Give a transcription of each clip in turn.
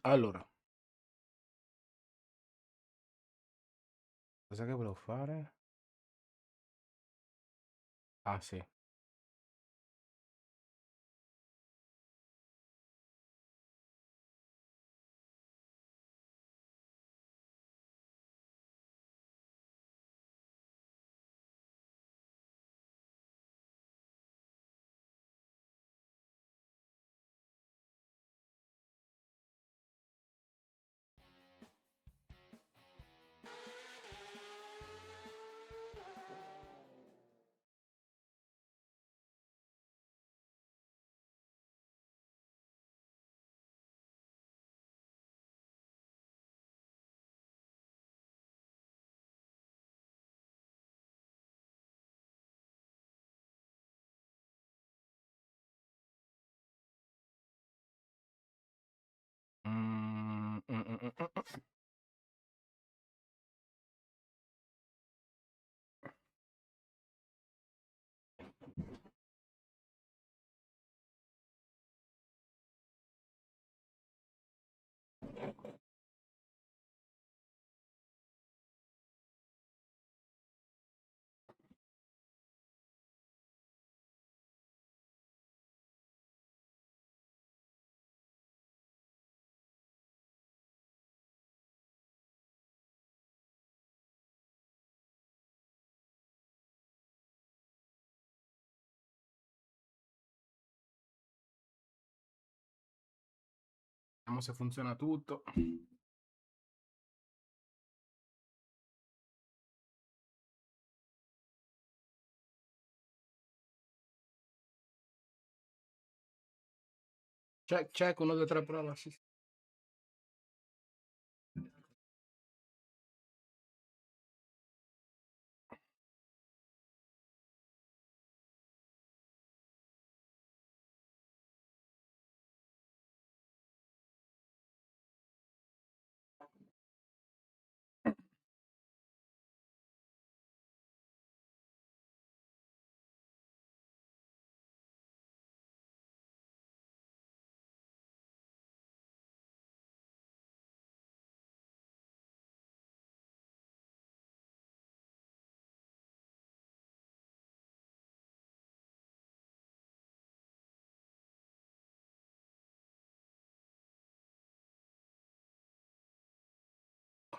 Allora, cosa che volevo fare? Ah, sì. Mm. Vediamo se funziona tutto. Check, check, 1, 2, 3, prova. Sì, sì.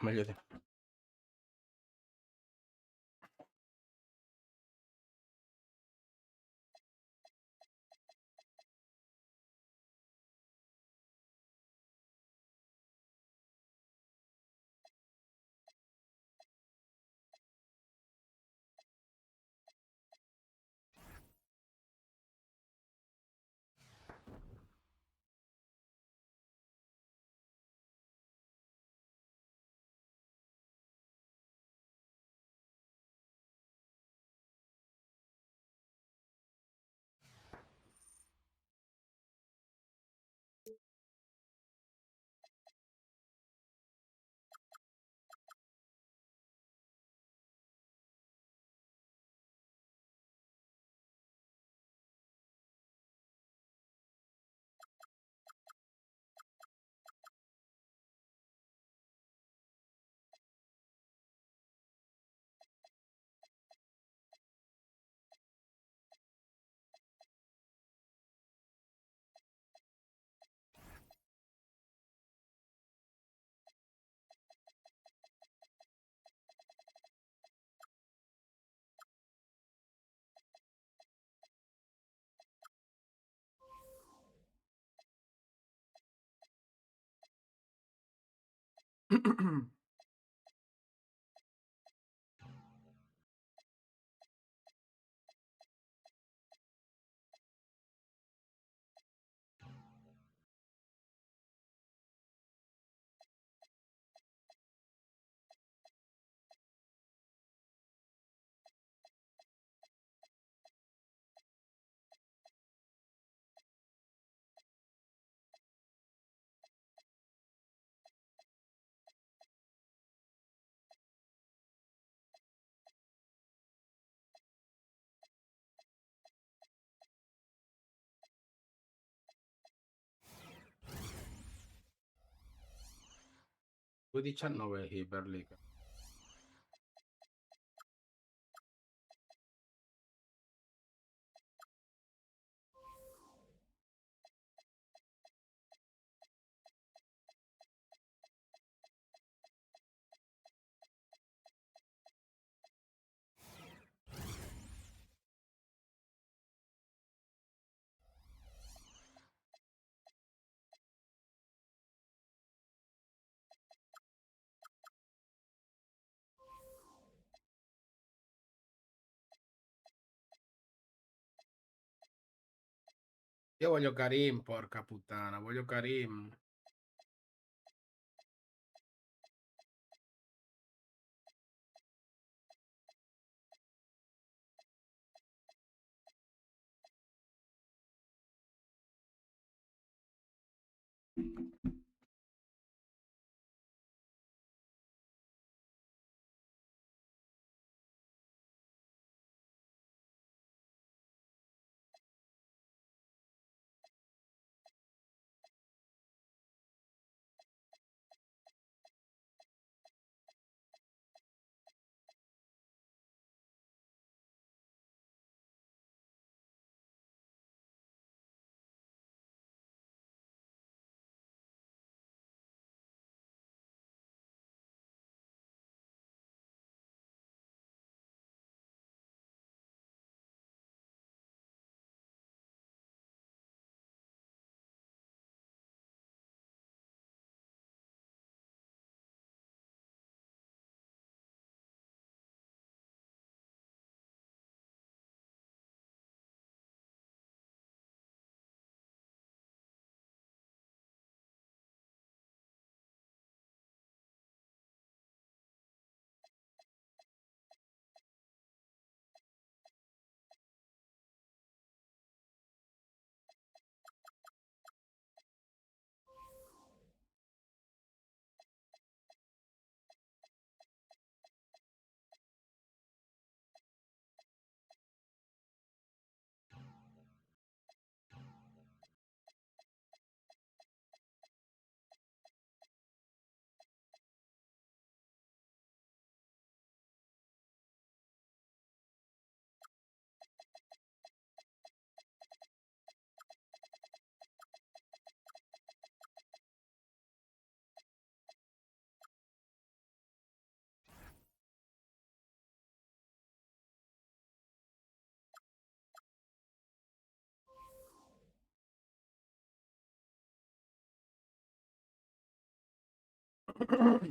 Meglio di... 2,19 Hyperleague. Io voglio Karim, porca puttana, voglio Karim.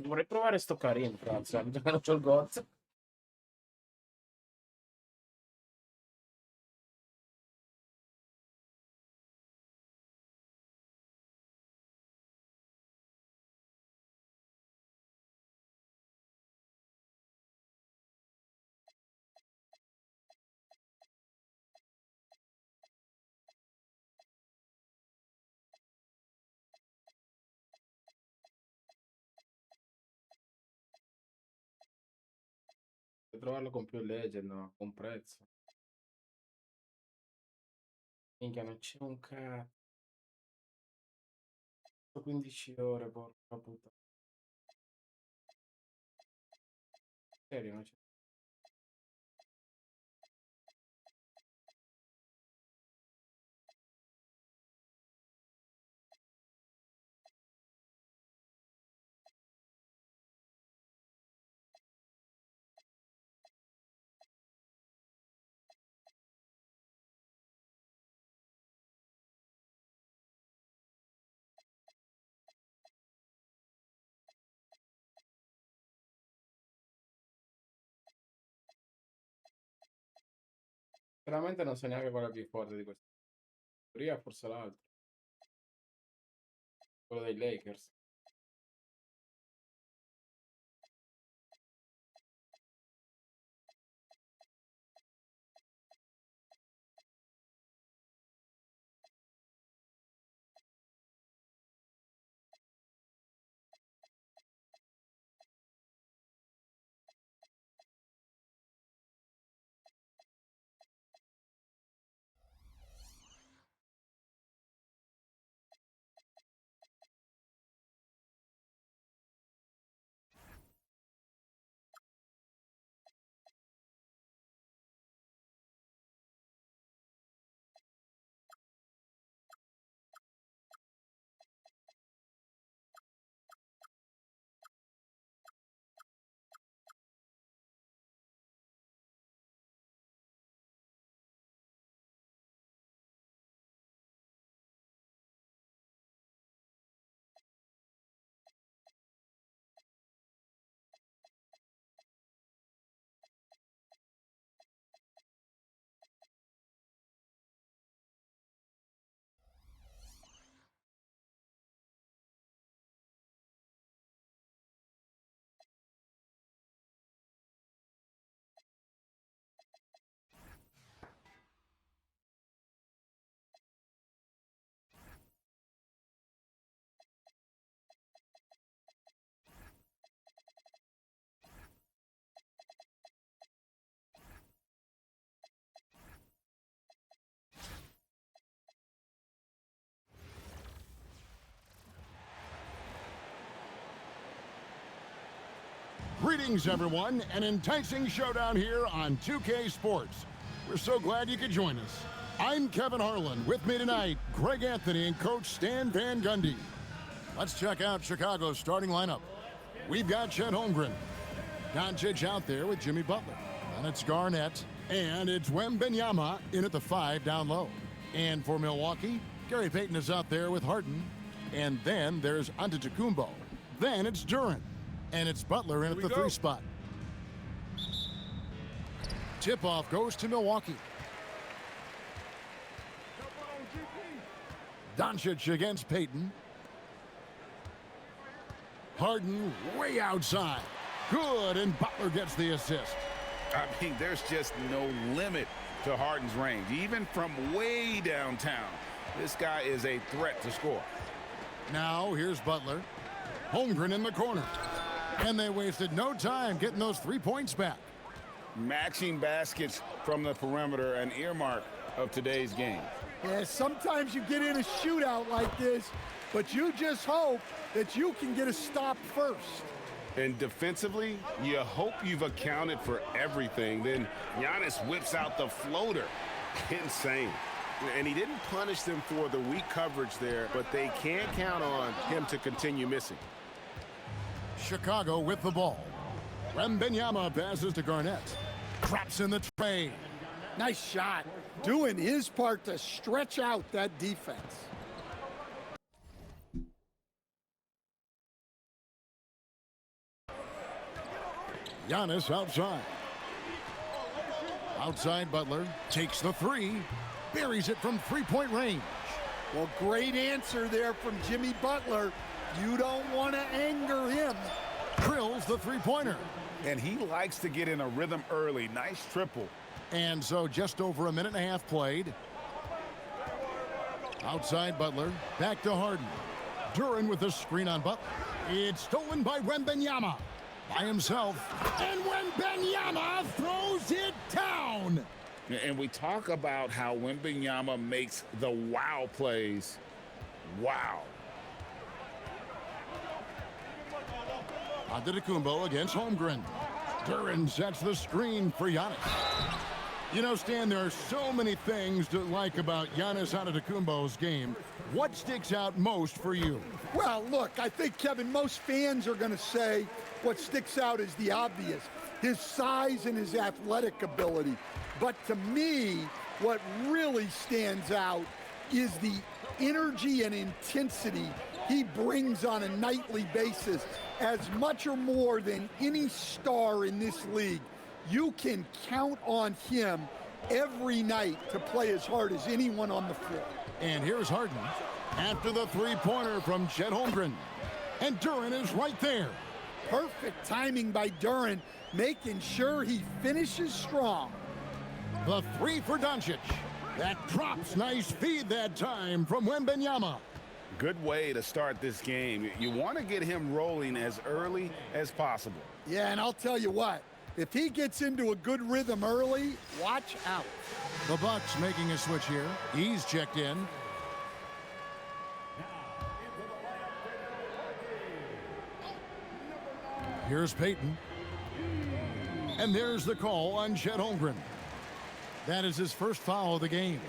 Vorrei provare sto Karim, cazzo, già che non c'ho il Goz. Devo trovarlo con più legend, no? Con prezzo. Minchia, non c'è un cazzo. 15 ore, porca puttana. Serio, non c'è. Veramente non so neanche qual è più forte di questa. Teoria, forse l'altro. Quello dei Lakers. Greetings, everyone. An enticing showdown here on 2K Sports. We're so glad you could join us. I'm Kevin Harlan. With me tonight, Greg Anthony and Coach Stan Van Gundy. Let's check out Chicago's starting lineup. We've got Chet Holmgren. Doncic out there with Jimmy Butler. And it's Garnett. And it's Wembanyama in at the 5 down low. And for Milwaukee, Gary Payton is out there with Harden. And then there's Antetokounmpo. Then it's Duren. And it's Butler in at the 3 spot. Tip-off goes to Milwaukee. Doncic against Payton. Harden way outside. Good, and Butler gets the assist. I mean, there's just no limit to Harden's range. Even from way downtown, this guy is a threat to score. Now, here's Butler. Holmgren in the corner. And they wasted no time getting those 3 points back. Matching baskets from the perimeter, an earmark of today's game. Yeah, sometimes you get in a shootout like this, but you just hope that you can get a stop first. And defensively, you hope you've accounted for everything. Then Giannis whips out the floater. Insane. And he didn't punish them for the weak coverage there, but they can't count on him to continue missing. Chicago with the ball. Wembanyama passes to Garnett. Traps in the tray. Nice shot. Doing his part to stretch out that defense. Giannis outside. Outside Butler. Takes the 3. Buries it from 3-point range. Well, great answer there from Jimmy Butler. You don't want to anger him. Drills the 3-pointer. And he likes to get in a rhythm early. Nice triple. And so just over a minute and a half played. Outside Butler. Back to Harden. Duren with the screen on Butler. It's stolen by Wembanyama. By himself. And Wembanyama throws it down. And we talk about how Wembanyama makes the wow plays. Wow. Antetokounmpo against Holmgren. Duren sets the screen for Giannis. You know, Stan, there are so many things to like about Giannis Antetokounmpo's game. What sticks out most for you? Well, look, I think, Kevin, most fans are going to say what sticks out is the obvious. His size and his athletic ability. But to me, what really stands out is the energy and intensity he brings on a nightly basis. As much or more than any star in this league, you can count on him every night to play as hard as anyone on the floor. And here's Harden after the 3-pointer from Chet Holmgren. And Duren is right there. Perfect timing by Duren, making sure he finishes strong. The 3 for Doncic. That drops. Nice feed that time from Wembanyama. Good way to start this game. You want to get him rolling as early as possible. Yeah, and I'll tell you what, if he gets into a good rhythm early, watch out. The Bucks making a switch here. He's checked in. Here's Payton. And there's the call on Chet Holmgren. That is his first foul of the game.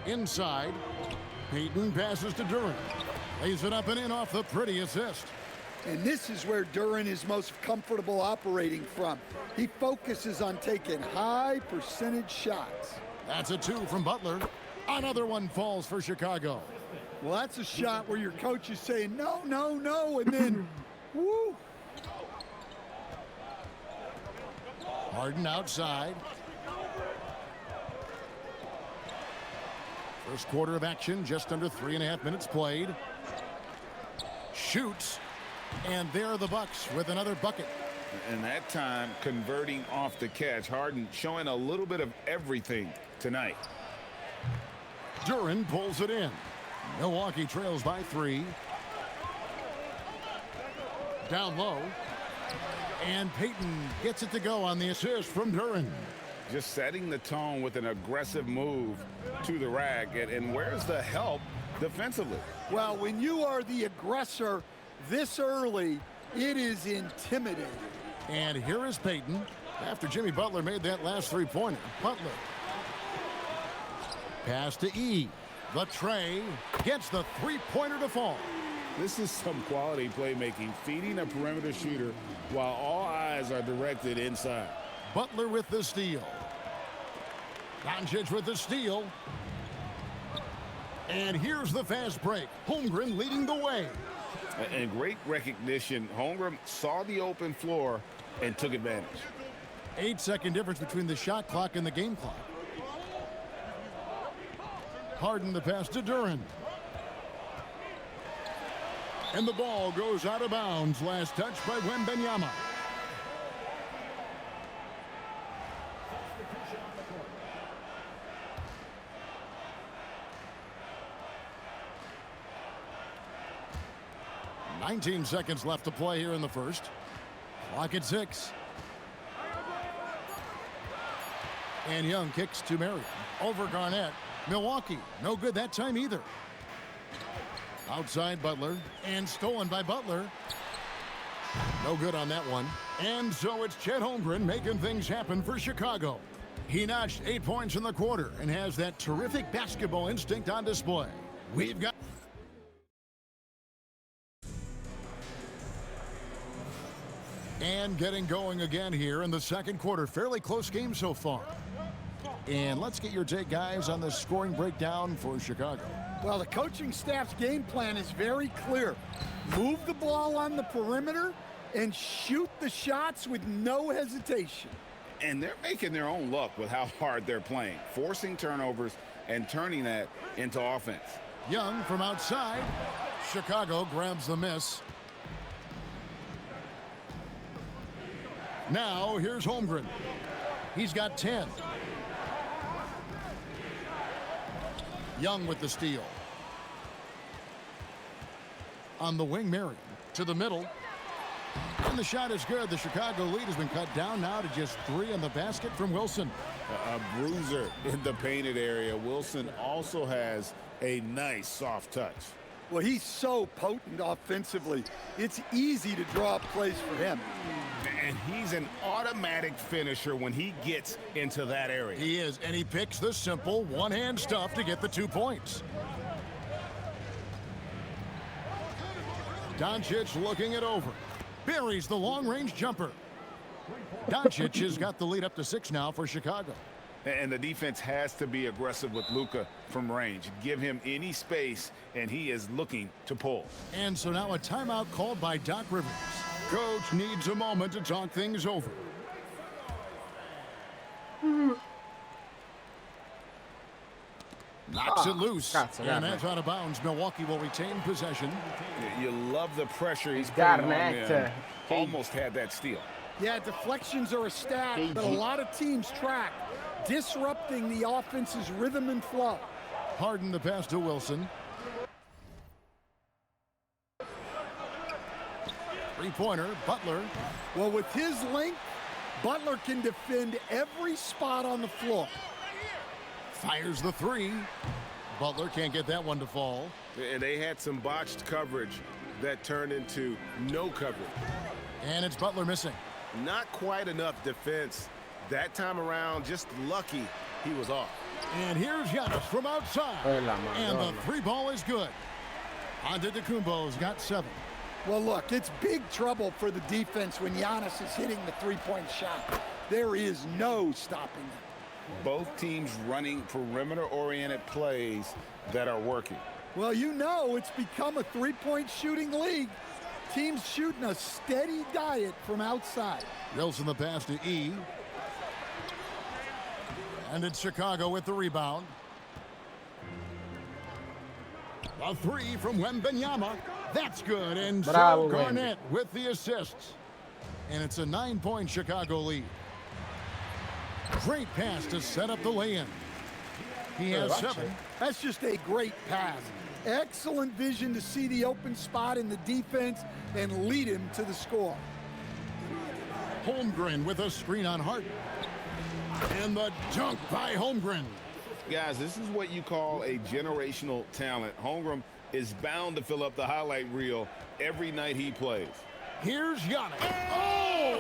Inside, Payton passes to Duren. Lays it up and in off the pretty assist. And this is where Duren is most comfortable operating from. He focuses on taking high percentage shots. That's a 2 from Butler. Another one falls for Chicago. Well, that's a shot where your coach is saying, no, no, no, and then, woo. Harden outside. First quarter of action, just under 3.5 minutes played. Shoots, and there are the Bucks with another bucket. And that time, converting off the catch. Harden showing a little bit of everything tonight. Duren pulls it in. Milwaukee trails by 3. Down low. And Payton gets it to go on the assist from Duren. just setting the tone with an aggressive move to the rack. And where's the help defensively? Well, when you are the aggressor this early, it is intimidating. And here is Peyton after Jimmy Butler made that last three-pointer. Butler. Pass to E. The tray gets the three-pointer to fall. This is some quality playmaking, feeding a perimeter shooter while all eyes are directed inside. Butler with the steal. Doncic with the steal. And here's the fast break. Holmgren leading the way. And great recognition. Holmgren saw the open floor and took advantage. 8-second difference between the shot clock and the game clock. Harden the pass to Duren. And the ball goes out of bounds. Last touch by Wembanyama. "19 seconds left to play here in the first. Clock at 6. And Young kicks to Marion. Over Garnett. Milwaukee, no good that time either. Outside Butler, and stolen by Butler. No good on that one. And so it's Chet Holmgren making things happen for Chicago. He notched 8 points in the quarter and has that terrific basketball instinct on display. We've got... And getting going again here in the second quarter. Fairly close game so far. And let's get your take, guys, on the scoring breakdown for Chicago. Well, the coaching staff's game plan is very clear. Move the ball on the perimeter and shoot the shots with no hesitation. And they're making their own luck with how hard they're playing, forcing turnovers and turning that into offense. Young from outside. Chicago grabs the miss. Now here's Holmgren. He's got 10. Young with the steal. On the wing, Marion to the middle. And the shot is good. The Chicago lead has been cut down now to just 3 on the basket from Wilson. A bruiser in the painted area. Wilson also has a nice soft touch. Well, he's so potent offensively. It's easy to draw up plays for him. And he's an automatic finisher when he gets into that area. He is, and he picks the simple one-hand stuff to get the 2 points. Doncic looking it over. Buries the long-range jumper. Doncic has got the lead up to 6 now for Chicago. And the defense has to be aggressive with Luka from range. Give him any space, and he is looking to pull. And so now a timeout called by Doc Rivers. Coach needs a moment to talk things over. Knocks it loose. And that's out of bounds. Milwaukee will retain possession. You love the pressure he's putting on them. Almost had that steal. Yeah, deflections are a stat that a lot of teams track, disrupting the offense's rhythm and flow. Harden the pass to Wilson. Three-pointer, Butler. Well, with his length, Butler can defend every spot on the floor. Fires the 3. Butler can't get that one to fall. And they had some botched coverage that turned into no coverage. And it's Butler missing. Not quite enough defense that time around. Just lucky he was off. And here's Giannis from outside. And the 3-ball is good. Antetokounmpo's got 7. Well, look, it's big trouble for the defense when Giannis is hitting the three-point shot. There is no stopping it. Both teams running perimeter-oriented plays that are working. Well, you know it's become a three-point shooting league. Teams shooting a steady diet from outside. Wilson the pass to E. And it's Chicago with the rebound. A 3 from Wembanyama. That's good. And so Garnett with the assists. And it's a 9-point Chicago lead. Great pass to set up the lay-in. He has 7. That's just a great pass. Excellent vision to see the open spot in the defense and lead him to the score. Holmgren with a screen on Harden. And the dunk by Holmgren. Guys, this is what you call a generational talent. Holmgren is bound to fill up the highlight reel every night he plays. Here's Giannis. Oh!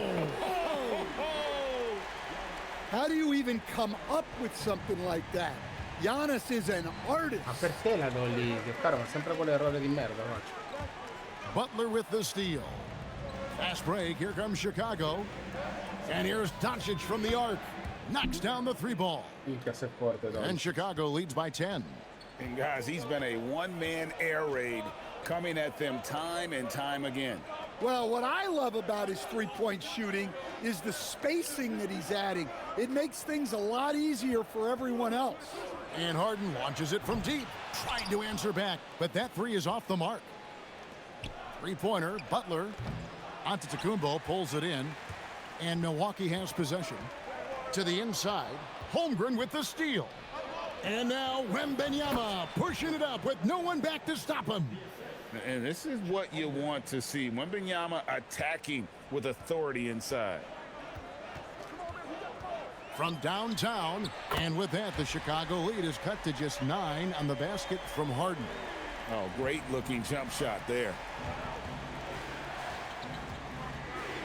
How do you even come up with something like that? Giannis is an artist. Ma perché la do lì? Che caro, fa sempre quell'errore di merda, faccio. Butler with the steal. Fast break. Here comes Chicago. And here's Doncic from the arc. Knocks down the three ball. Minchia, sei forte, Don. And Chicago leads by 10. And guys, he's been a one-man air raid coming at them time and time again. Well, what I love about his three-point shooting is the spacing that he's adding. It makes things a lot easier for everyone else. And Harden launches it from deep. Trying to answer back, but that three is off the mark. Three-pointer, Butler. Antetokounmpo pulls it in. And Milwaukee has possession. To the inside, Holmgren with the steal. And now Wembanyama pushing it up with no one back to stop him. And this is what you want to see. Wembanyama attacking with authority inside. From downtown, and with that, the Chicago lead is cut to just 9 on the basket from Harden. Oh, great looking jump shot there.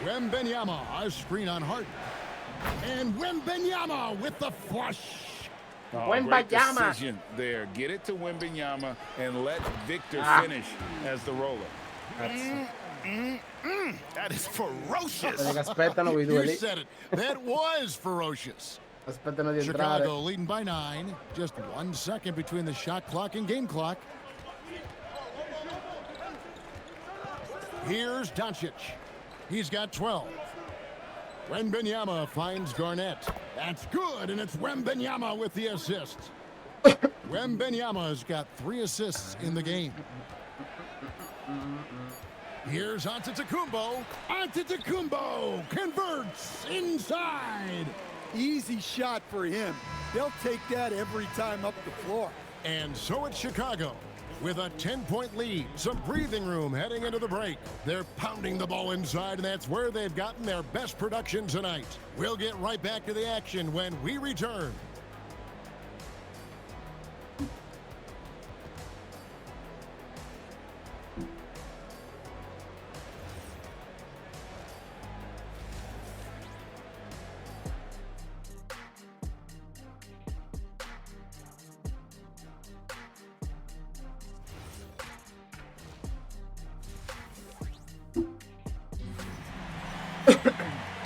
Wembanyama, a screen on Harden. And Wembanyama with the flush. Oh, Wembanyama. great decision there. Get it to Wembanyama and let Victor finish as the roller. That is ferocious. Quelli che aspettano quei due You lì. said it. That was ferocious. Aspettano di entrare. Chicago leading by 9. Just 1 second between the shot clock and game clock. Here's Doncic. He's got 12. Wembanyama finds Garnett. That's good, and it's Wembanyama with the assist. Wembanyama's got 3 assists in the game. Here's Antetokounmpo. Antetokounmpo converts inside. Easy shot for him. They'll take that every time up the floor. And so it's Chicago with a 10-point lead. Some breathing room heading into the break. They're pounding the ball inside, and that's where they've gotten their best production tonight. We'll get right back to the action when we return.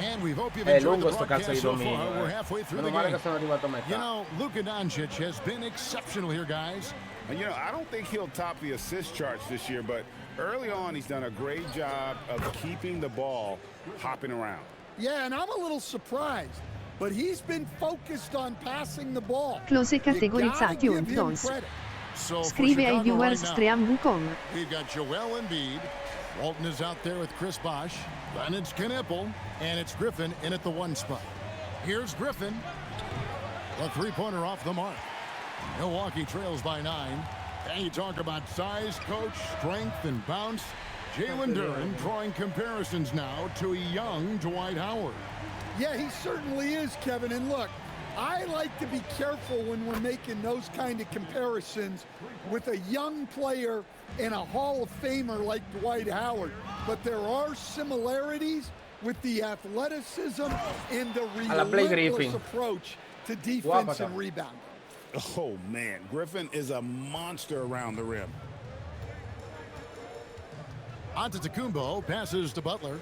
And we hope you've È enjoyed lungo the sto cazzo broadcast di so dominio. far. We're halfway through the Meno male game. che sono arrivato a You metà. know, Luka Doncic has been exceptional here, guys. And, you know, I don't think he'll top the assist charts this year, but early on he's done a great job of keeping the ball hopping around. Yeah, and I'm a little surprised, but he's been focused on passing the ball. Close You gotta categorizzati give und him dons. credit. So for Scrive ai Chicago viewers right now, stream.com. we've got Joel Embiid. Walton is out there with Chris Bosh. Then it's Knipple, and it's Griffin in at the 1 spot. Here's Griffin. The three-pointer off the mark. Milwaukee trails by 9. And you talk about size, coach, strength, and bounce. Jalen Duren drawing comparisons now to a young Dwight Howard. Yeah, he certainly is, Kevin. And look, I like to be careful when we're making those kind of comparisons with a young player and a Hall of Famer like Dwight Howard. But there are similarities with the athleticism and the Alla Blake relentless Griffin. approach to defense Guapata. and rebounding. Oh, man. Griffin is a monster around the rim. Antetokounmpo passes to Butler.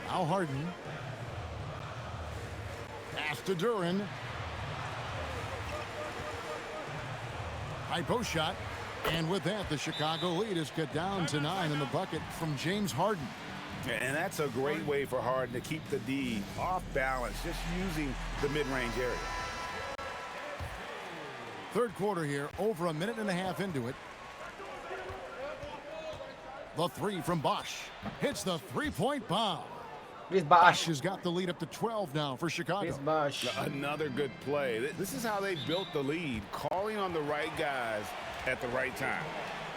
Now Harden. Pass to Duren. High post shot. And with that, the Chicago lead is cut down to 9 in the bucket from James Harden. And that's a great way for Harden to keep the D off balance, just using the mid-range area. Third quarter here, over a minute and a half into it. The three from Bosh. Hits the three-point bomb. Chris Bosh Bosh. has got the lead up to 12 now for Chicago. Chris Bosh. Another good play. This is how they built the lead, calling on the right guys at the right time.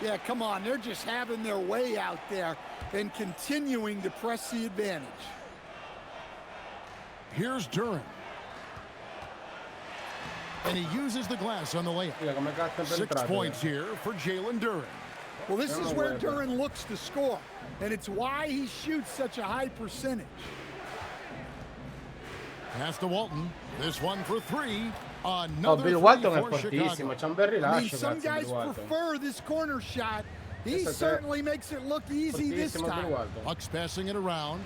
Yeah, come on. They're just having their way out there and continuing to press the advantage. Here's Duran. And he uses the glass on the layup. 6 points here for Jalen Duran. Well, this is where Duran looks to score, and it's why he shoots such a high percentage. Pass to Walton. This one for 3. Another Bill three Walton è for fortissimo, Chicago. c'ha un bel I mean, rilascio, some cazzo, guys Bill Walton. prefer this corner shot. He certainly makes it look easy this Fortissimo Bill time. Walton. Bucks passing it around.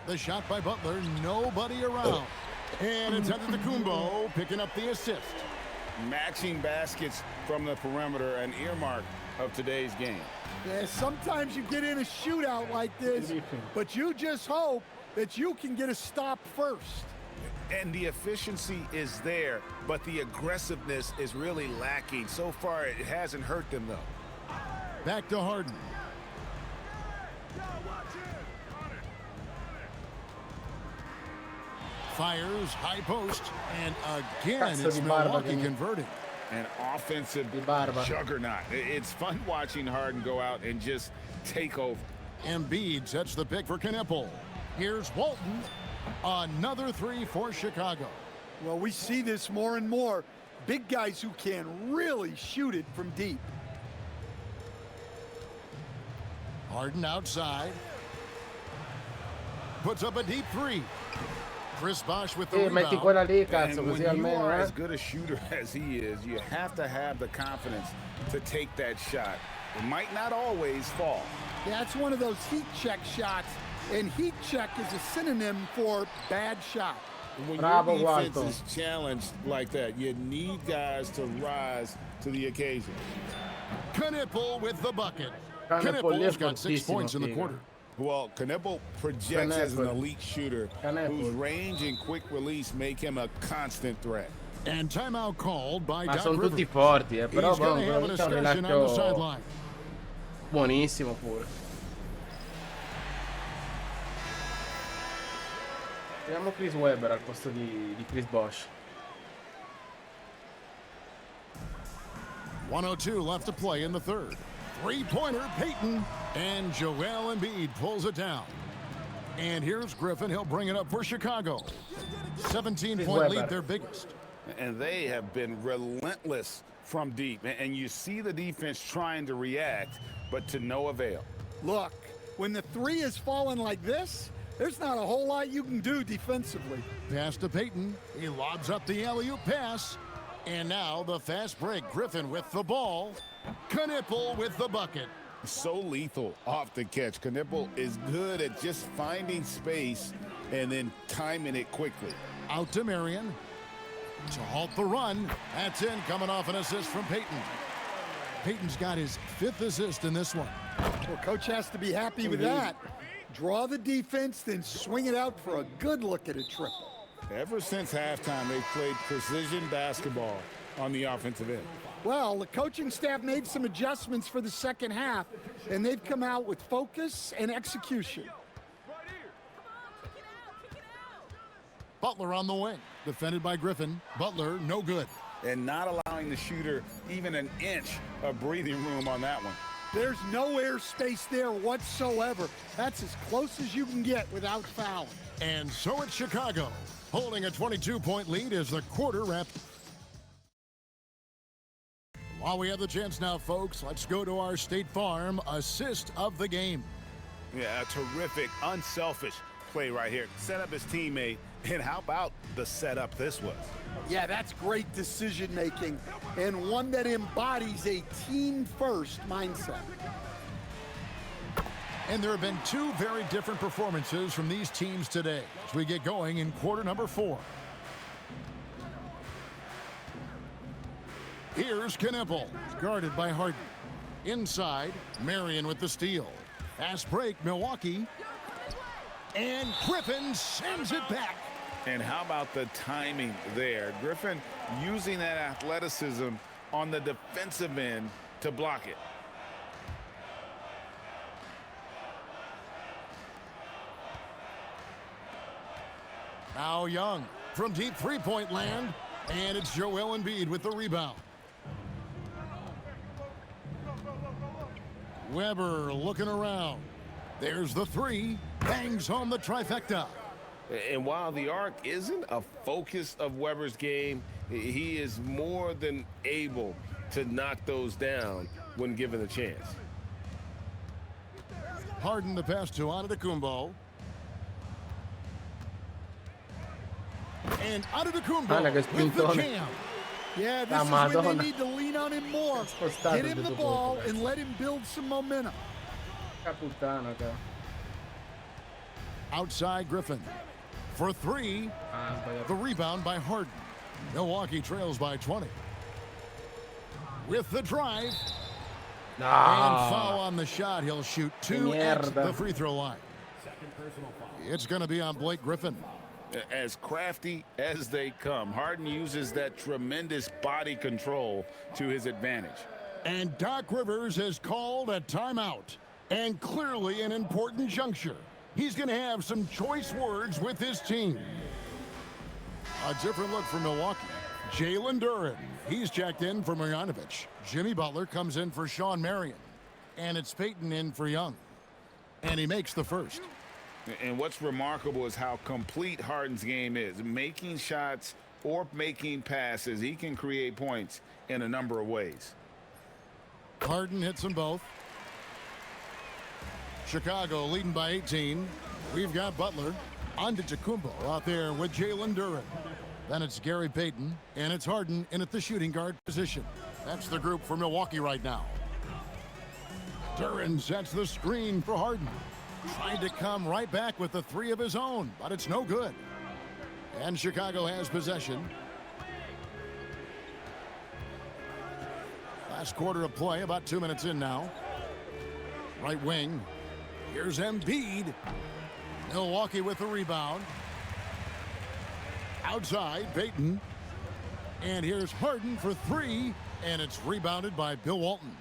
The shot by Butler, nobody around. And it's Antetokounmpo picking up the assist. Matching baskets from the perimeter, an earmark of today's game. Yeah, sometimes you get in a shootout like this, but you just hope that you can get a stop first. And the efficiency is there, but the aggressiveness is really lacking. So far, it hasn't hurt them, though. Back to Harden. Fires, high post, and again, Cazzo it's di barba Milwaukee che- converting. An offensive barba. juggernaut. It's fun watching Harden go out and just take over. Embiid sets the pick for Knipple. Here's Walton. Another 3 for Chicago. Well, we see this more and more. Big guys who can really shoot it from deep. Harden outside. Puts up a deep 3. Chris Bosh with the Metti rebound. quella lì, And cazzo, when così you almeno, are as good a shooter as he is, you have to have the confidence to take that shot. It might not always fall. That's one of those heat check shots, and heat check is a synonym for bad shot. When Bravo, your defense Walton. is challenged like that, you need guys to rise to the occasion. Knipple with the bucket. Knipple Knipple's è got 6 fortissimo, points in the figa. quarter. Well, Knipple projects as an Knipple. elite shooter whose range and quick release make him a constant threat. And timeout called by Ma Doc sono Rivers. tutti forti, però He's poi gonna have a c'è un discussion on the rilascio sideline. buonissimo pure. Vediamo Chris Webber al posto di Chris Bosh. 1:02 left to play in the third. Three-pointer, Payton. And Joel Embiid pulls it down. And here's Griffin. He'll bring it up for Chicago. 17-point lead, their biggest. And they have been relentless from deep. And you see the defense trying to react, but to no avail. Look, when the 3 is falling like this, there's not a whole lot you can do defensively. Pass to Payton. He lobs up the alley-oop pass. And now the fast break. Griffin with the ball. Knipple with the bucket. So lethal off the catch. Knipple is good at just finding space and then timing it quickly. Out to Marion. To halt the run. That's in, coming off an assist from Payton. Payton's got his 5th assist in this one. Well, coach has to be happy with that. Draw the defense, then swing it out for a good look at a triple. Ever since halftime, they've played precision basketball on the offensive end. Well, the coaching staff made some adjustments for the second half, and they've come out with focus and execution. Butler on the wing. Defended by Griffin. Butler, no good. And not allowing the shooter even an inch of breathing room on that one. There's no airspace there whatsoever. That's as close as you can get without fouling. And so it's Chicago, holding a 22-point lead as the quarter wraps. While we have the chance now, folks, let's go to our State Farm assist of the game. Yeah, a terrific, unselfish play right here. Set up his teammate, and how about the setup this was? Yeah, that's great decision making and one that embodies a team-first mindset. And there have been 2 very different performances from these teams today as we get going in quarter number 4. Here's Knipple, guarded by Harden. Inside, Marion with the steal. Fast break, Milwaukee. And Griffin sends it back. And how about the timing there? Griffin using that athleticism on the defensive end to block it. Now Young from deep three-point land. And it's Joel Embiid with the rebound. Weber looking around. There's the 3. Bangs home the trifecta. And while the arc isn't a focus of Weber's game, he is more than able to knock those down when given a chance. Harden the pass to Antetokounmpo. And Antetokounmpo with the spintone. jam. Yeah, this La is when Madonna. they need to lean on him more. Spostato Get him the tutto ball poco, and let him build some momentum. Puttana, cara. Outside Griffin. For three, the rebound by Harden. Milwaukee trails by 20. With the drive. And foul on the shot. He'll shoot 2 at Mierda. the free throw line. It's going to be on Blake Griffin. As crafty as they come, Harden uses that tremendous body control to his advantage. And Doc Rivers has called a timeout. And clearly an important juncture. He's going to have some choice words with his team. A different look for Milwaukee. Jalen Duren. He's checked in for Marjanovic. Jimmy Butler comes in for Sean Marion. And it's Payton in for Young. And he makes the first. And what's remarkable is how complete Harden's game is. Making shots or making passes, he can create points in a number of ways. Harden hits them both. Chicago leading by 18. We've got Butler. Antetokounmpo out there with Jalen Duren. Then it's Gary Payton, and it's Harden in at the shooting guard position. That's the group for Milwaukee right now. Duren sets the screen for Harden. Tried to come right back with the three of his own, but it's no good. And Chicago has possession. Last quarter of play, about 2 minutes in now. Right wing. Here's Embiid. Milwaukee with the rebound. Outside, Payton. And here's Harden for three, and it's rebounded by Bill Walton.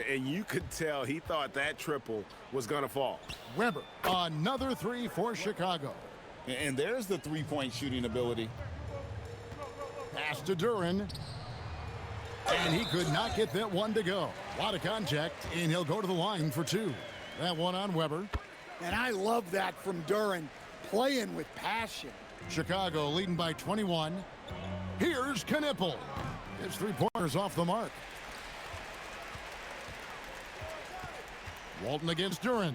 And you could tell he thought that triple was going to fall. Weber, another three for Chicago. And there's the three-point shooting ability. Pass to Duren. And he could not get that one to go. A lot of contact, and he'll go to the line for two. That one on Weber. And I love that from Duren, playing with passion. Chicago leading by 21. Here's Knipple. His three-pointers off the mark. Walton against Duren.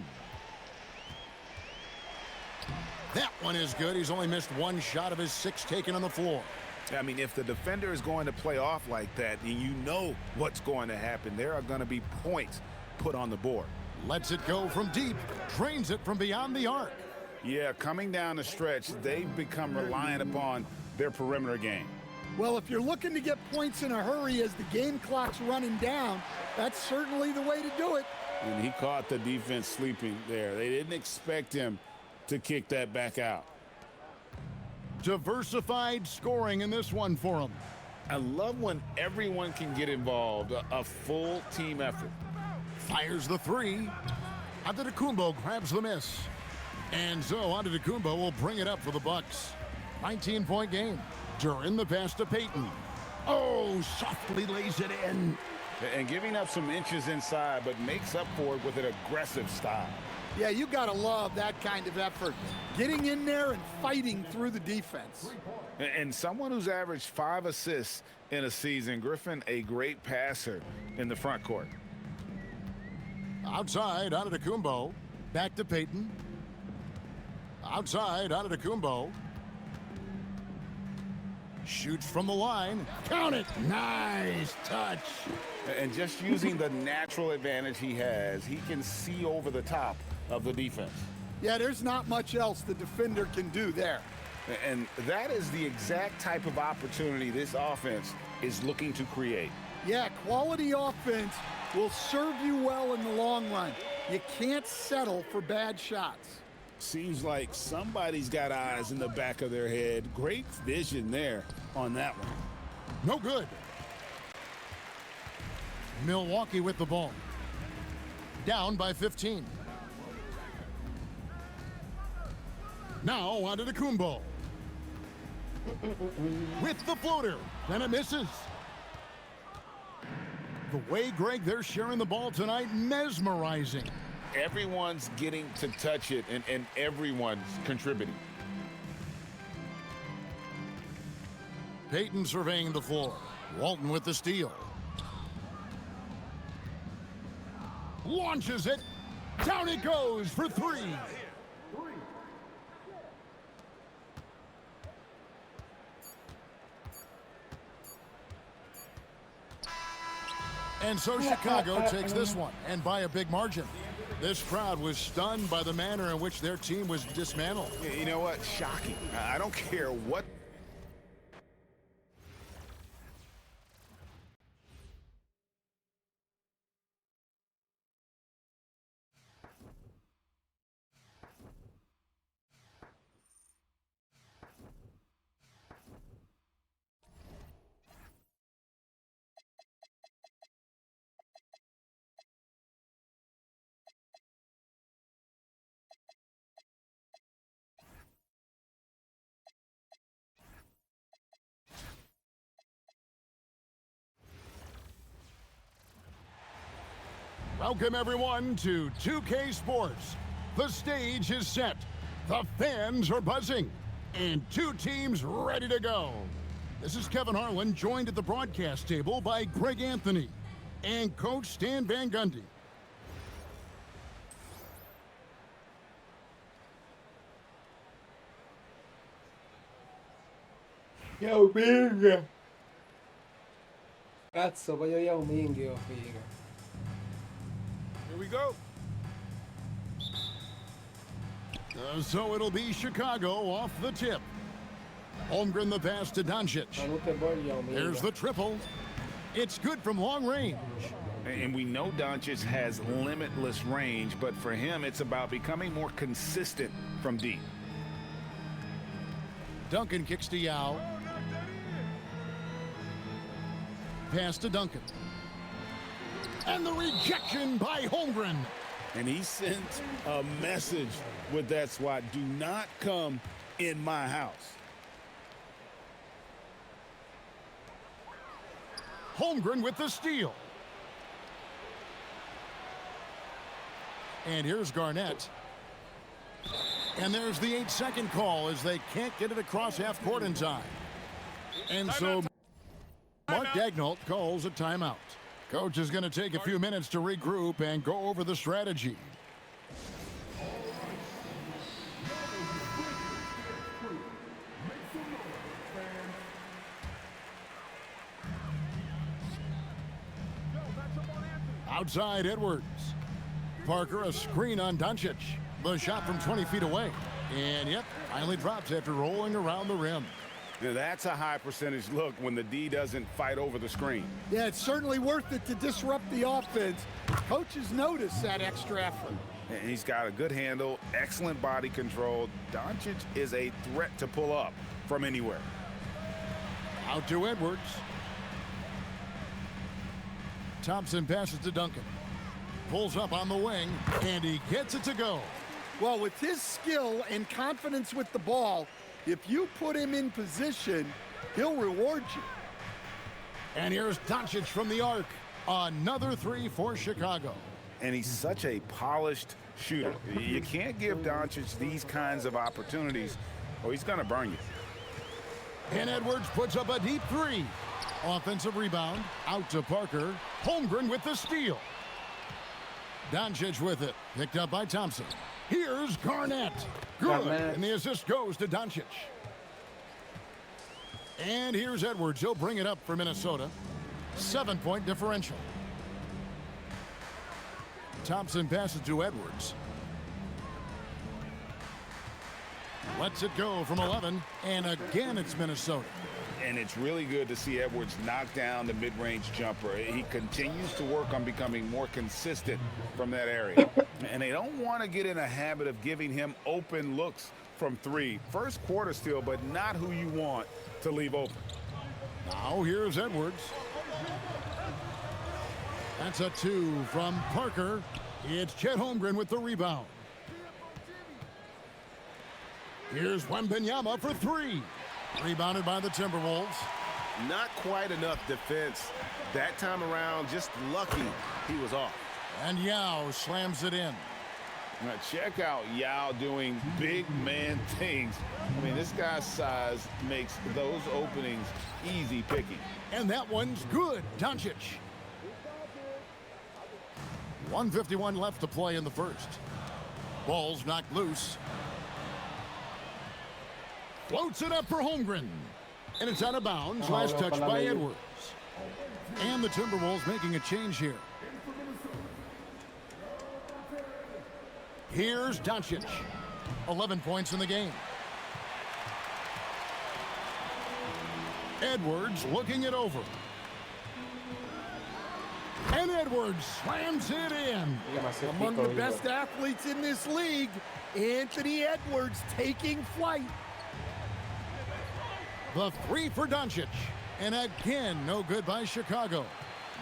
That one is good. He's only missed one shot of his six taken on the floor. I mean, if the defender is going to play off like that, then you know what's going to happen. There are going to be points put on the board. Lets it go from deep. Drains it from beyond the arc. Yeah, coming down the stretch, they've become reliant upon their perimeter game. Well, if you're looking to get points in a hurry as the game clock's running down, that's certainly the way to do it. And he caught the defense sleeping there. They didn't expect him to kick that back out. Diversified scoring in this one for him. I love when everyone can get involved, a full team effort. Fires the three. Antetokounmpo grabs the miss. And so Antetokounmpo will bring it up for the Bucks. 19-point game. Duren the pass to Payton. Oh, softly lays it in. And giving up some inches inside, but makes up for it with an aggressive style. Yeah, you got to love that kind of effort. Getting in there and fighting through the defense. And someone who's averaged 5 assists in a season, Griffin, a great passer in the front court. Outside, Antetokounmpo. Back to Payton. Outside, Antetokounmpo. Shoots from the line. Count it. Nice touch. And just using the natural advantage he has, he can see over the top of the defense. Yeah, there's not much else the defender can do there. And that is the exact type of opportunity this offense is looking to create. Yeah, quality offense will serve you well in the long run. You can't settle for bad shots. Seems like somebody's got eyes in the back of their head. Great vision there on that one. No good. Milwaukee with the ball. Down by 15. Now Antetokounmpo. With the floater. And it misses. The way, Greg, they're sharing the ball tonight, mesmerizing. Everyone's getting to touch it, and everyone's contributing. Payton surveying the floor. Walton with the steal. Launches it. Down it goes for three. And so Chicago takes this one, and by a big margin. This crowd was stunned by the manner in which their team was dismantled. You know what? Shocking. I don't care what. Welcome, everyone, to 2K Sports. The stage is set, the fans are buzzing, and two teams ready to go. This is Kevin Harlan, joined at the broadcast table by Greg Anthony and Coach Stan Van Gundy. Yo, figa! Cazzo, voglio io un minchio, figa. Here we go. So it'll be Chicago off the tip. Holmgren the pass to Doncic. There's the triple. It's good from long range. And we know Doncic has limitless range, but for him, it's about becoming more consistent from deep. Duncan kicks to Yao. Pass to Duncan. And the rejection by Holmgren. And he sent a message with that swat. Do not come in my house. Holmgren with the steal. And here's Garnett. And there's the 8-second call as they can't get it across half court in time. And so Mark Daignault calls a timeout. Coach is going to take a few minutes to regroup and go over the strategy. Outside Edwards. Parker a screen on Doncic. The shot from 20 feet away. And yep, finally drops after rolling around the rim. Now, that's a high percentage look when the D doesn't fight over the screen. Yeah, it's certainly worth it to disrupt the offense. Coaches notice that extra effort. And he's got a good handle, excellent body control. Doncic is a threat to pull up from anywhere. Out to Edwards. Thompson passes to Duncan. Pulls up on the wing, and he gets it to go. Well, with his skill and confidence with the ball, if you put him in position, he'll reward you. And here's Doncic from the arc. Another three for Chicago. And he's such a polished shooter. You can't give Doncic these kinds of opportunities, or he's going to burn you. And Edwards puts up a deep three. Offensive rebound, out to Parker. Holmgren with the steal. Doncic with it, picked up by Thompson. Here's Garnett. Good, and the assist goes to Doncic. And here's Edwards. He'll bring it up for Minnesota. 7-point differential. Thompson passes to Edwards. Lets it go from 11, and again it's Minnesota. And it's really good to see Edwards knock down the mid-range jumper. He continues to work on becoming more consistent from that area. And they don't want to get in a habit of giving him open looks from three. First quarter still, but not who you want to leave open. Now here's Edwards. That's a two from Parker. It's Chet Holmgren with the rebound. Here's Wembanyama for three. Rebounded by the Timberwolves. Not quite enough defense that time around. Just lucky he was off. And Yao slams it in. Now check out Yao doing big man things. I mean, this guy's size makes those openings easy picking. And that one's good. Doncic. 1:51 left to play in the first. Ball's knocked loose. Floats it up for Holmgren. And it's out of bounds. Last touch by Edwards. And the Timberwolves making a change here. Here's Doncic. 11 points in the game. Edwards looking it over. And Edwards slams it in. Among the best athletes in this league, Anthony Edwards taking flight. The three for Doncic. And again, no good by Chicago.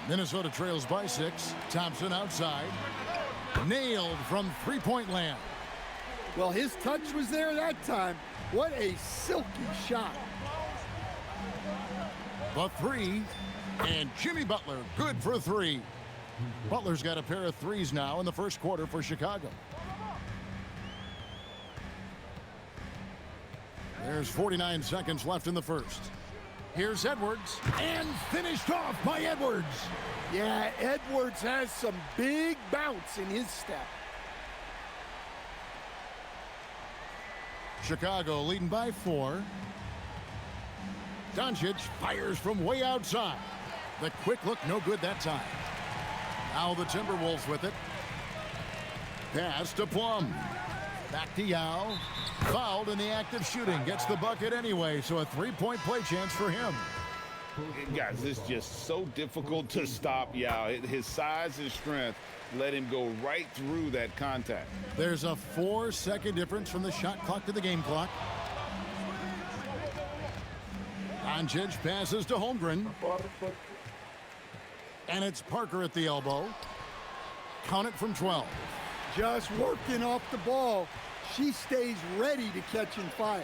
Minnesota trails by 6. Thompson outside. Nailed from three-point land. Well, his touch was there that time. What a silky shot. The three. And Jimmy Butler, good for 3. Butler's got a pair of threes now in the first quarter for Chicago. There's 49 seconds left in the first. Here's Edwards, and finished off by Edwards. Yeah, Edwards has some big bounce in his step. Chicago leading by 4. Doncic fires from way outside. The quick look, no good that time. Now the Timberwolves with it. Pass to Plum. Back to Yao. Fouled in the act of shooting. Gets the bucket anyway, so a three-point play chance for him. Guys, it's just so difficult to stop Yao. His size and strength let him go right through that contact. There's a 4-second difference from the shot clock to the game clock. Doncic passes to Holmgren. And it's Parker at the elbow. Count it from 12. Just working off the ball. She stays ready to catch and fire.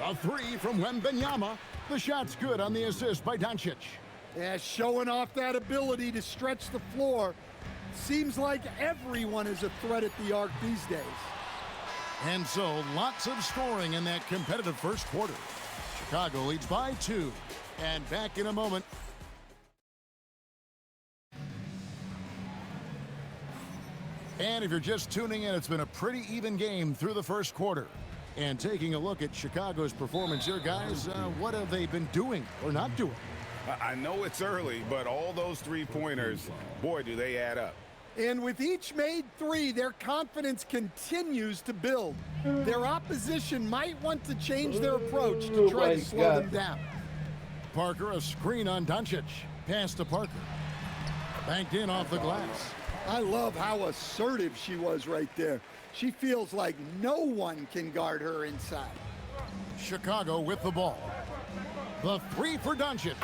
A 3 from Wembanyama. The shot's good on the assist by Doncic. Yeah, showing off that ability to stretch the floor. Seems like everyone is a threat at the arc these days. And so lots of scoring in that competitive first quarter. Chicago leads by 2. And back in a moment. And if you're just tuning in, it's been a pretty even game through the first quarter. And taking a look at Chicago's performance here, guys, what have they been doing or not doing? I know it's early, but all those three-pointers, boy, do they add up. And with each made 3, their confidence continues to build. Their opposition might want to change their approach to try to slow them down. Parker, a screen on Doncic. Pass to Parker. Banked in off the glass. I love how assertive she was right there. She feels like no one can guard her inside. Chicago with the ball. The 3 for Doncic.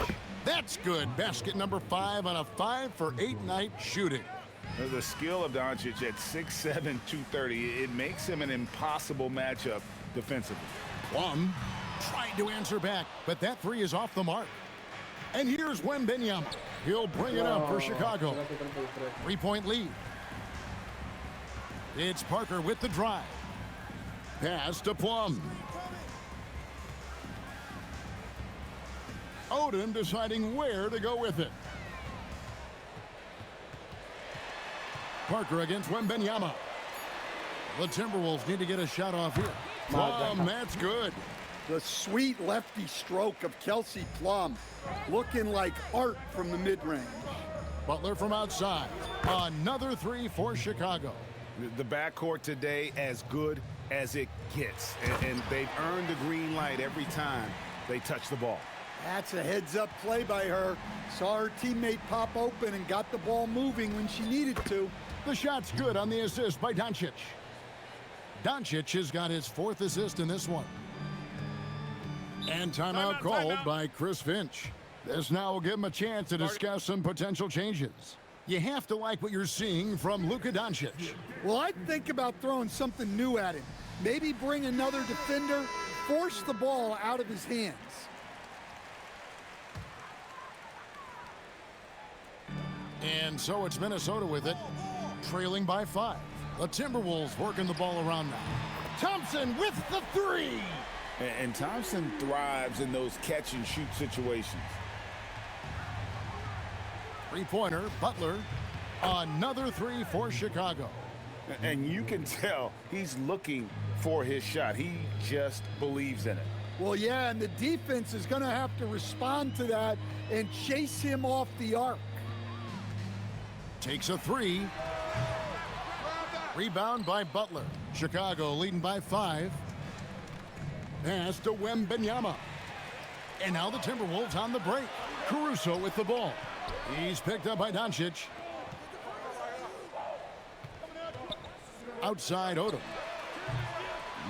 That's good. Basket number 5 on a 5-for-8 night shooting. The skill of Doncic at 6'7", 230, it makes him an impossible matchup defensively. Plum tried to answer back, but that 3 is off the mark. And here's Wembanyama. He'll bring it up for Chicago. 3-point lead. It's Parker with the drive. Pass to Plum. Odom deciding where to go with it. Parker against Wembanyama. The Timberwolves need to get a shot off here. Plum, that's good. The sweet lefty stroke of Kelsey Plum, looking like art from the mid-range. Butler from outside. Another 3 for Chicago. The backcourt today as good as it gets. And they've earned the green light every time they touch the ball. That's a heads-up play by her. Saw her teammate pop open and got the ball moving when she needed to. The shot's good on the assist by Doncic. Doncic has got his 4th assist in this one. And timeout called by Chris Finch. This now will give him a chance to discuss some potential changes. You have to like what you're seeing from Luka Doncic. Well, I'd think about throwing something new at him. Maybe bring another defender, force the ball out of his hands. And so it's Minnesota with it, trailing by 5. The Timberwolves working the ball around now. Thompson with the three. And Thompson thrives in those catch-and-shoot situations. Three-pointer, Butler. Another three for Chicago. And you can tell he's looking for his shot. He just believes in it. Well, yeah, and the defense is going to have to respond to that and chase him off the arc. Takes a three. Rebound by Butler. Chicago leading by 5. Pass to Wembanyama. And now the Timberwolves on the break. Caruso with the ball. He's picked up by Doncic. Outside Odom.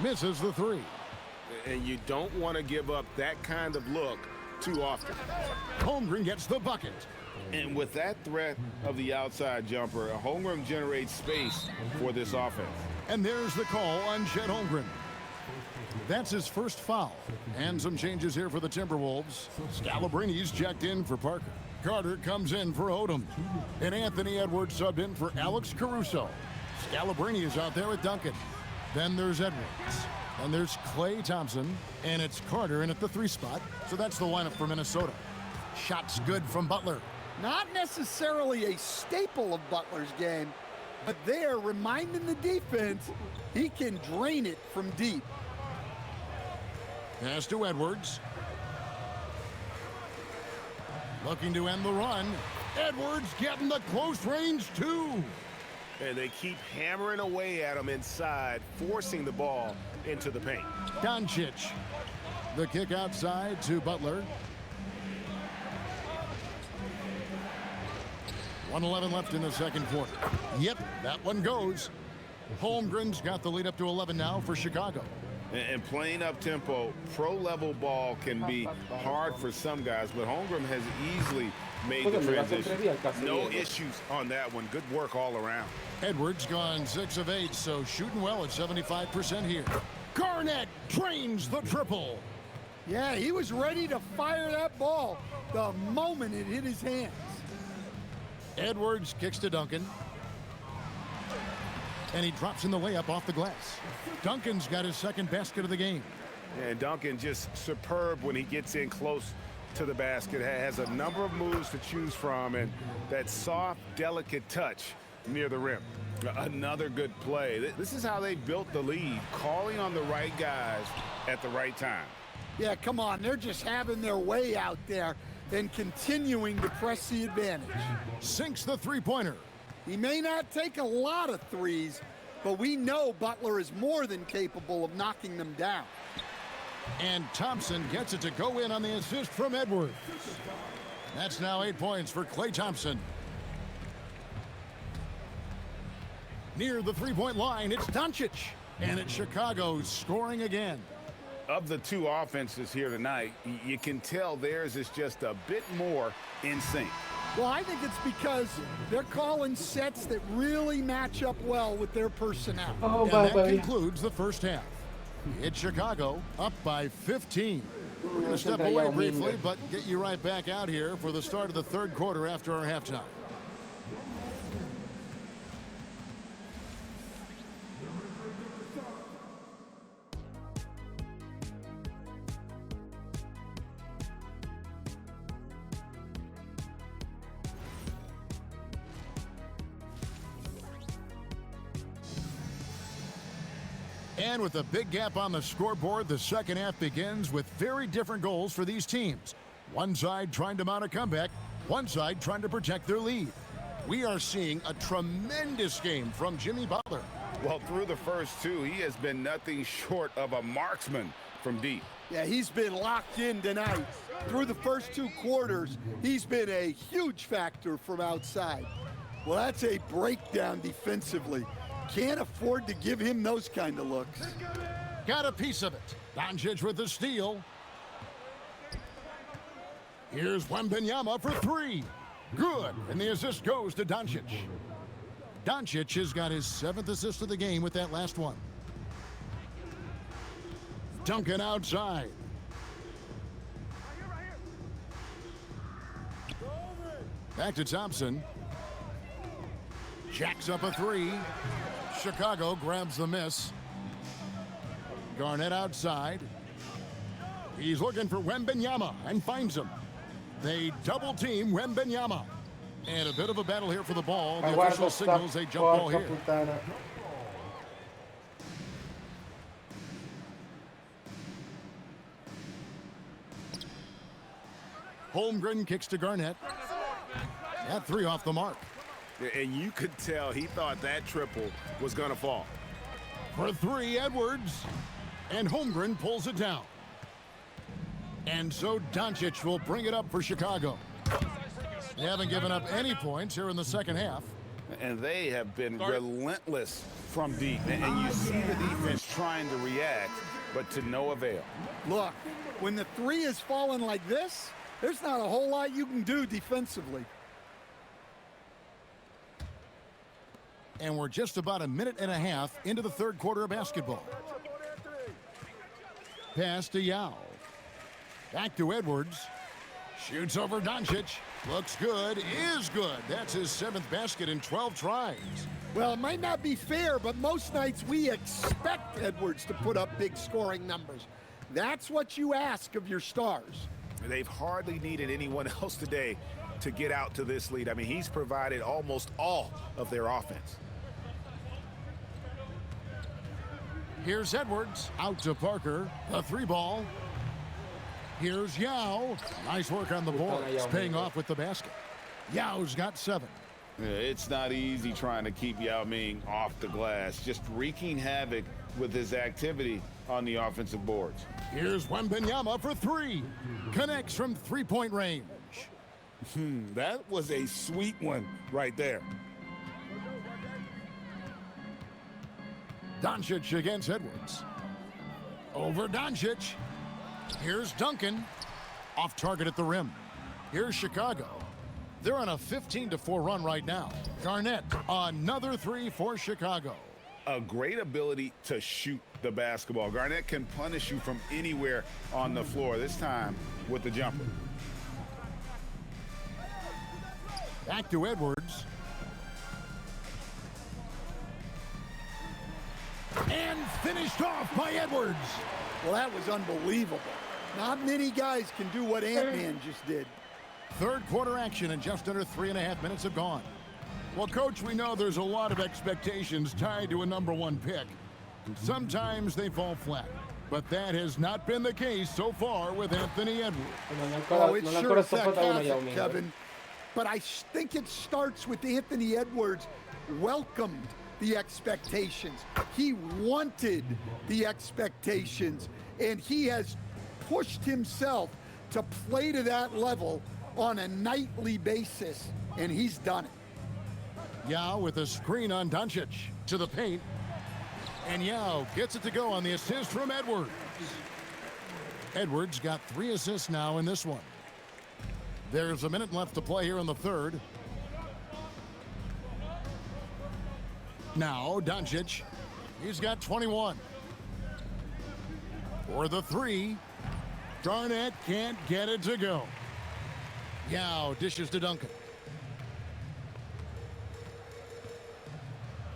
Misses the three. And you don't want to give up that kind of look too often. Holmgren gets the bucket. And with that threat of the outside jumper, Holmgren generates space for this offense. And there's the call on Chet Holmgren. That's his first foul. And some changes here for the Timberwolves. Scalabrini's checked in for Parker. Carter comes in for Odom. And Anthony Edwards subbed in for Alex Caruso. Scalabrini is out there with Duncan. Then there's Edwards. And there's Klay Thompson. And it's Carter in at the 3 spot. So that's the lineup for Minnesota. Shots good from Butler. Not necessarily a staple of Butler's game, but they're reminding the defense he can drain it from deep. Pass to Edwards. Looking to end the run. Edwards getting the close range too. And they keep hammering away at him inside, forcing the ball into the paint. Doncic. The kick outside to Butler. 1:11 left in the second quarter. Yep, that one goes. Holmgren's got the lead up to 11 now for Chicago. And playing up tempo, pro-level ball can be hard for some guys, but Holmgren has easily made the transition. No issues on that one. Good work all around. Edwards gone 6 of 8, so shooting well at 75% here. Garnett drains the triple. Yeah, he was ready to fire that ball the moment it hit his hands. Edwards kicks to Duncan. And he drops in the layup off the glass. Duncan's got his second basket of the game. And Duncan just superb when he gets in close to the basket. Has a number of moves to choose from, and that soft, delicate touch near the rim. Another good play. This is how they built the lead, calling on the right guys at the right time. Yeah, come on. They're just having their way out there and continuing to press the advantage. Sinks the three-pointer. He may not take a lot of threes, but we know Butler is more than capable of knocking them down. And Thompson gets it to go in on the assist from Edwards. That's now 8 points for Klay Thompson. Near the three-point line, it's Doncic. And it's Chicago scoring again. Of the two offenses here tonight, you can tell theirs is just a bit more in sync. Well, I think it's because they're calling sets that really match up well with their personnel. And that concludes the first half. It's Chicago up by 15. We're going to step away briefly, but get you right back out here for the start of the third quarter after our halftime. And with a big gap on the scoreboard, the second half begins with very different goals for these teams. One side trying to mount a comeback, one side trying to protect their lead. We are seeing a tremendous game from Jimmy Butler. Well, through the first two, he has been nothing short of a marksman from deep. Yeah, he's been locked in tonight. Through the first 2 quarters, he's been a huge factor from outside. Well, that's a breakdown defensively. Can't afford to give him those kind of looks. Got a piece of it. Doncic with the steal. Here's Wembanyama for 3. Good. And the assist goes to Doncic. Doncic has got his 7th assist of the game with that last one. Duncan outside. Back to Thompson. Jacks up a 3. Chicago grabs the miss. Garnett outside. He's looking for Wembanyama and finds him. They double team Wembanyama. And a bit of a battle here for the ball. The official signals a jump ball here. Puttana. Holmgren kicks to Garnett. That three off the mark. And you could tell he thought that triple was going to fall. For three, Edwards. And Holmgren pulls it down. And so Doncic will bring it up for Chicago. They haven't given up any points here in the second half. And they have been relentless from deep. And you see the defense trying to react, but to no avail. Look, when the three is falling like this, there's not a whole lot you can do defensively. And we're just about a minute and a half into the third quarter of basketball. Pass to Yao. Back to Edwards. Shoots over Doncic. Looks good. Is good. That's his 7th basket in 12 tries. Well, it might not be fair, but most nights we expect Edwards to put up big scoring numbers. That's what you ask of your stars. They've hardly needed anyone else today to get out to this lead. I mean, he's provided almost all of their offense. Here's Edwards. Out to Parker. A three ball. Here's Yao. Nice work on the boards. Paying off with the basket. Yao's got 7. It's not easy trying to keep Yao Ming off the glass, just wreaking havoc with his activity on the offensive boards. Here's Wembanyama for 3. Connects from three-point range. That was a sweet one right there. Doncic against Edwards. Over Doncic. Here's Duncan. Off target at the rim. Here's Chicago. They're on a 15-4 run right now. Garnett, another 3 for Chicago. A great ability to shoot the basketball. Garnett can punish you from anywhere on the floor, this time with the jumper. Back to Edwards. And finished off by Edwards. Well, that was unbelievable. Not many guys can do what Ant-Man just did. Third quarter action and just under 3.5 minutes have gone. Well, Coach, we know there's a lot of expectations tied to a #1 pick. Sometimes they fall flat, but that has not been the case so far with Anthony Edwards. Oh, it sure is sarcastic, Kevin. But I think it starts with Anthony Edwards welcomed the expectations. He wanted the expectations, and he has pushed himself to play to that level on a nightly basis, and he's done it. Yao with a screen on Doncic to the paint. And Yao gets it to go on the assist from Edwards. Edwards got 3 assists now in this one. There's a minute left to play here in the third. Now Doncic, he's got 21. For the 3, Garnett can't get it to go. Yao dishes to Duncan.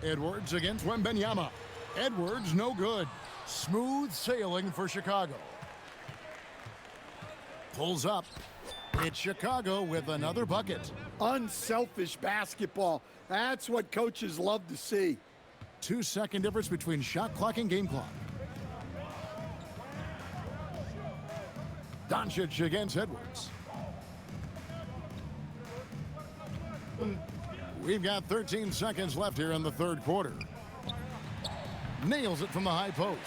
Edwards against Wembanyama. Edwards no good. Smooth sailing for Chicago. Pulls up. It's Chicago with another bucket. Unselfish basketball. That's what coaches love to see. 2-second difference between shot clock and game clock. Doncic against Edwards. We've got 13 seconds left here in the third quarter. Nails it from the high post.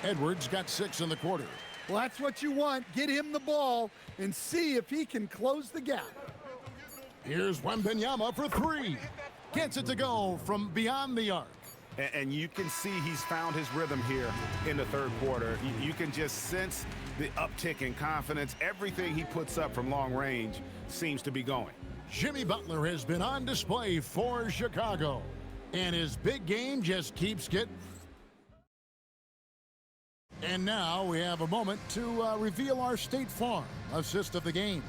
Edwards got 6 in the quarter. Well, that's what you want. Get him the ball and see if he can close the gap. Here's Wembanyama for 3. Gets it to go from beyond the arc. And you can see he's found his rhythm here in the third quarter. You can just sense the uptick in confidence. Everything he puts up from long range seems to be going. Jimmy Butler has been on display for Chicago, and his big game just keeps getting. And now we have a moment to reveal our State Farm assist of the game.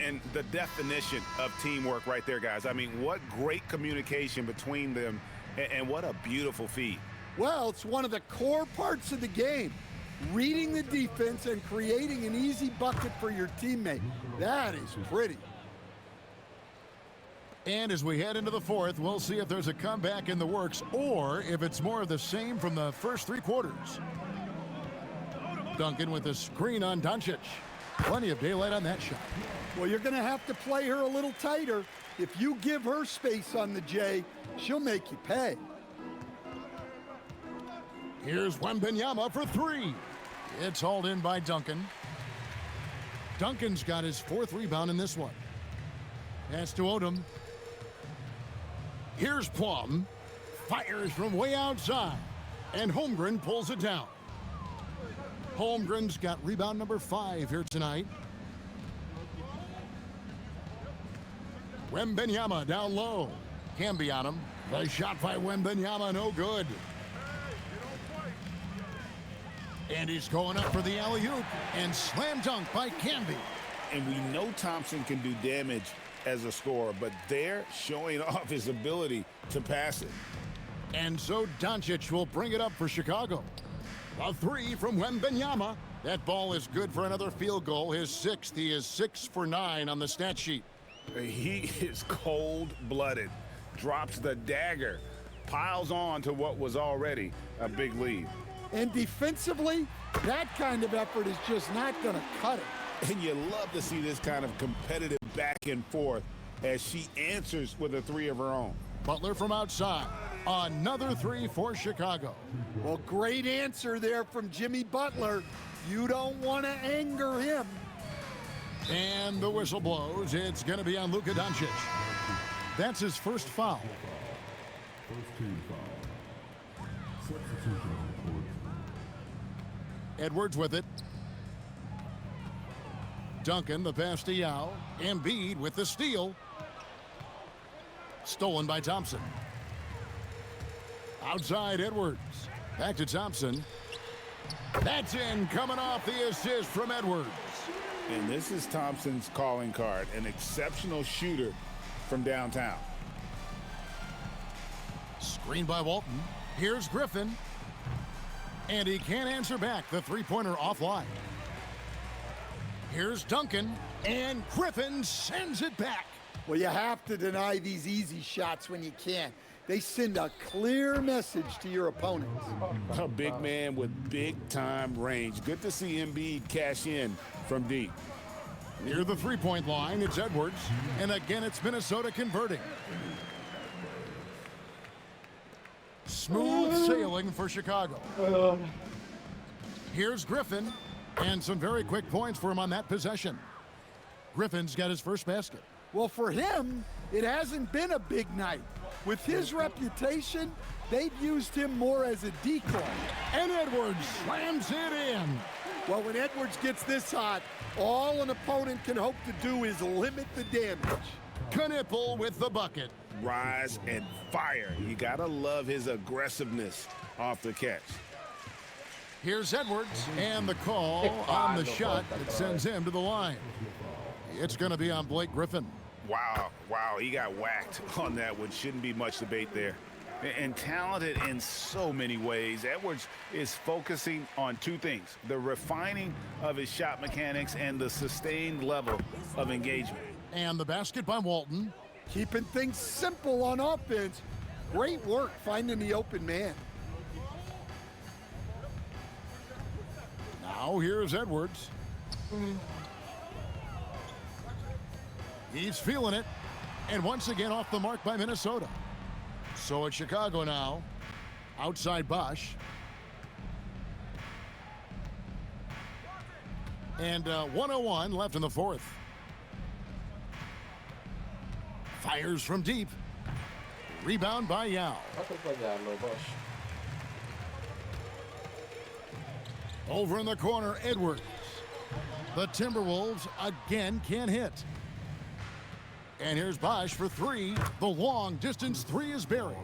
And the definition of teamwork right there, guys. I mean, what great communication between them And what a beautiful feed. Well, it's one of the core parts of the game. Reading the defense and creating an easy bucket for your teammate. That is pretty. And as we head into the fourth, we'll see if there's a comeback in the works or if it's more of the same from the first three quarters. Duncan with a screen on Doncic. Plenty of daylight on that shot. Well, you're going to have to play her a little tighter. If you give her space on the J, she'll make you pay. Here's Wembanyama for three. It's hauled in by Duncan. Duncan's got his fourth rebound in this one. Pass to Odom. Here's Plum. Fires from way outside. And Holmgren pulls it down. Holmgren's got rebound number 5 here tonight. Wembanyama down low. Can be on him. The shot by Wembanyama, no good. And he's going up for the alley-oop. And slam dunk by Camby. And we know Thompson can do damage as a scorer, but they're showing off his ability to pass it. And so Doncic will bring it up for Chicago. A three from Wembanyama. That ball is good for another field goal. His 6th. He is 6 for 9 on the stat sheet. He is cold-blooded. Drops the dagger. Piles on to what was already a big lead. And defensively, that kind of effort is just not going to cut it. And you love to see this kind of competitive back and forth as she answers with a three of her own. Butler from outside. Another three for Chicago. Well, great answer there from Jimmy Butler. You don't want to anger him. And the whistle blows. It's going to be on Luka Doncic. That's his first foul. Edwards with it. Duncan, the pass to Yao. Embiid with the steal. Stolen by Thompson. Outside Edwards. Back to Thompson. That's in, coming off the assist from Edwards. And this is Thompson's calling card, an exceptional shooter from downtown. Screen by Walton. Here's Griffin. And he can't answer back. The three-pointer offline. Here's Duncan. And Griffin sends it back. Well, you have to deny these easy shots when you can. They send a clear message to your opponents. A big man with big-time range. Good to see Embiid cash in from deep. Near the three-point line, it's Edwards. And again, it's Minnesota converting. Smooth sailing for Chicago. Here's Griffin. And some very quick points for him on that possession. Griffin's got his first basket. Well, for him, it hasn't been a big night. With his reputation, they've used him more as a decoy. And Edwards slams it in. Well, when Edwards gets this hot, all an opponent can hope to do is limit the damage. Knipple with the bucket. Rise and fire. You gotta love his aggressiveness off the catch. Here's Edwards, and the call on the shot that sends him to the line. It's going to be on Blake Griffin. Wow, he got whacked on that one. Shouldn't be much debate there. And talented in so many ways. Edwards is focusing on two things: the refining of his shot mechanics and the sustained level of engagement. And the basket by Walton. Keeping things simple on offense. Great work finding the open man. Now here's Edwards. He's feeling it. And once again off the mark by Minnesota. So it's Chicago now. Outside Bosch. And 1:01 left in the fourth. Fires from deep. Rebound by Yao. Over in the corner, Edwards. The Timberwolves again can't hit. And here's Bosch for three. The long distance three is buried.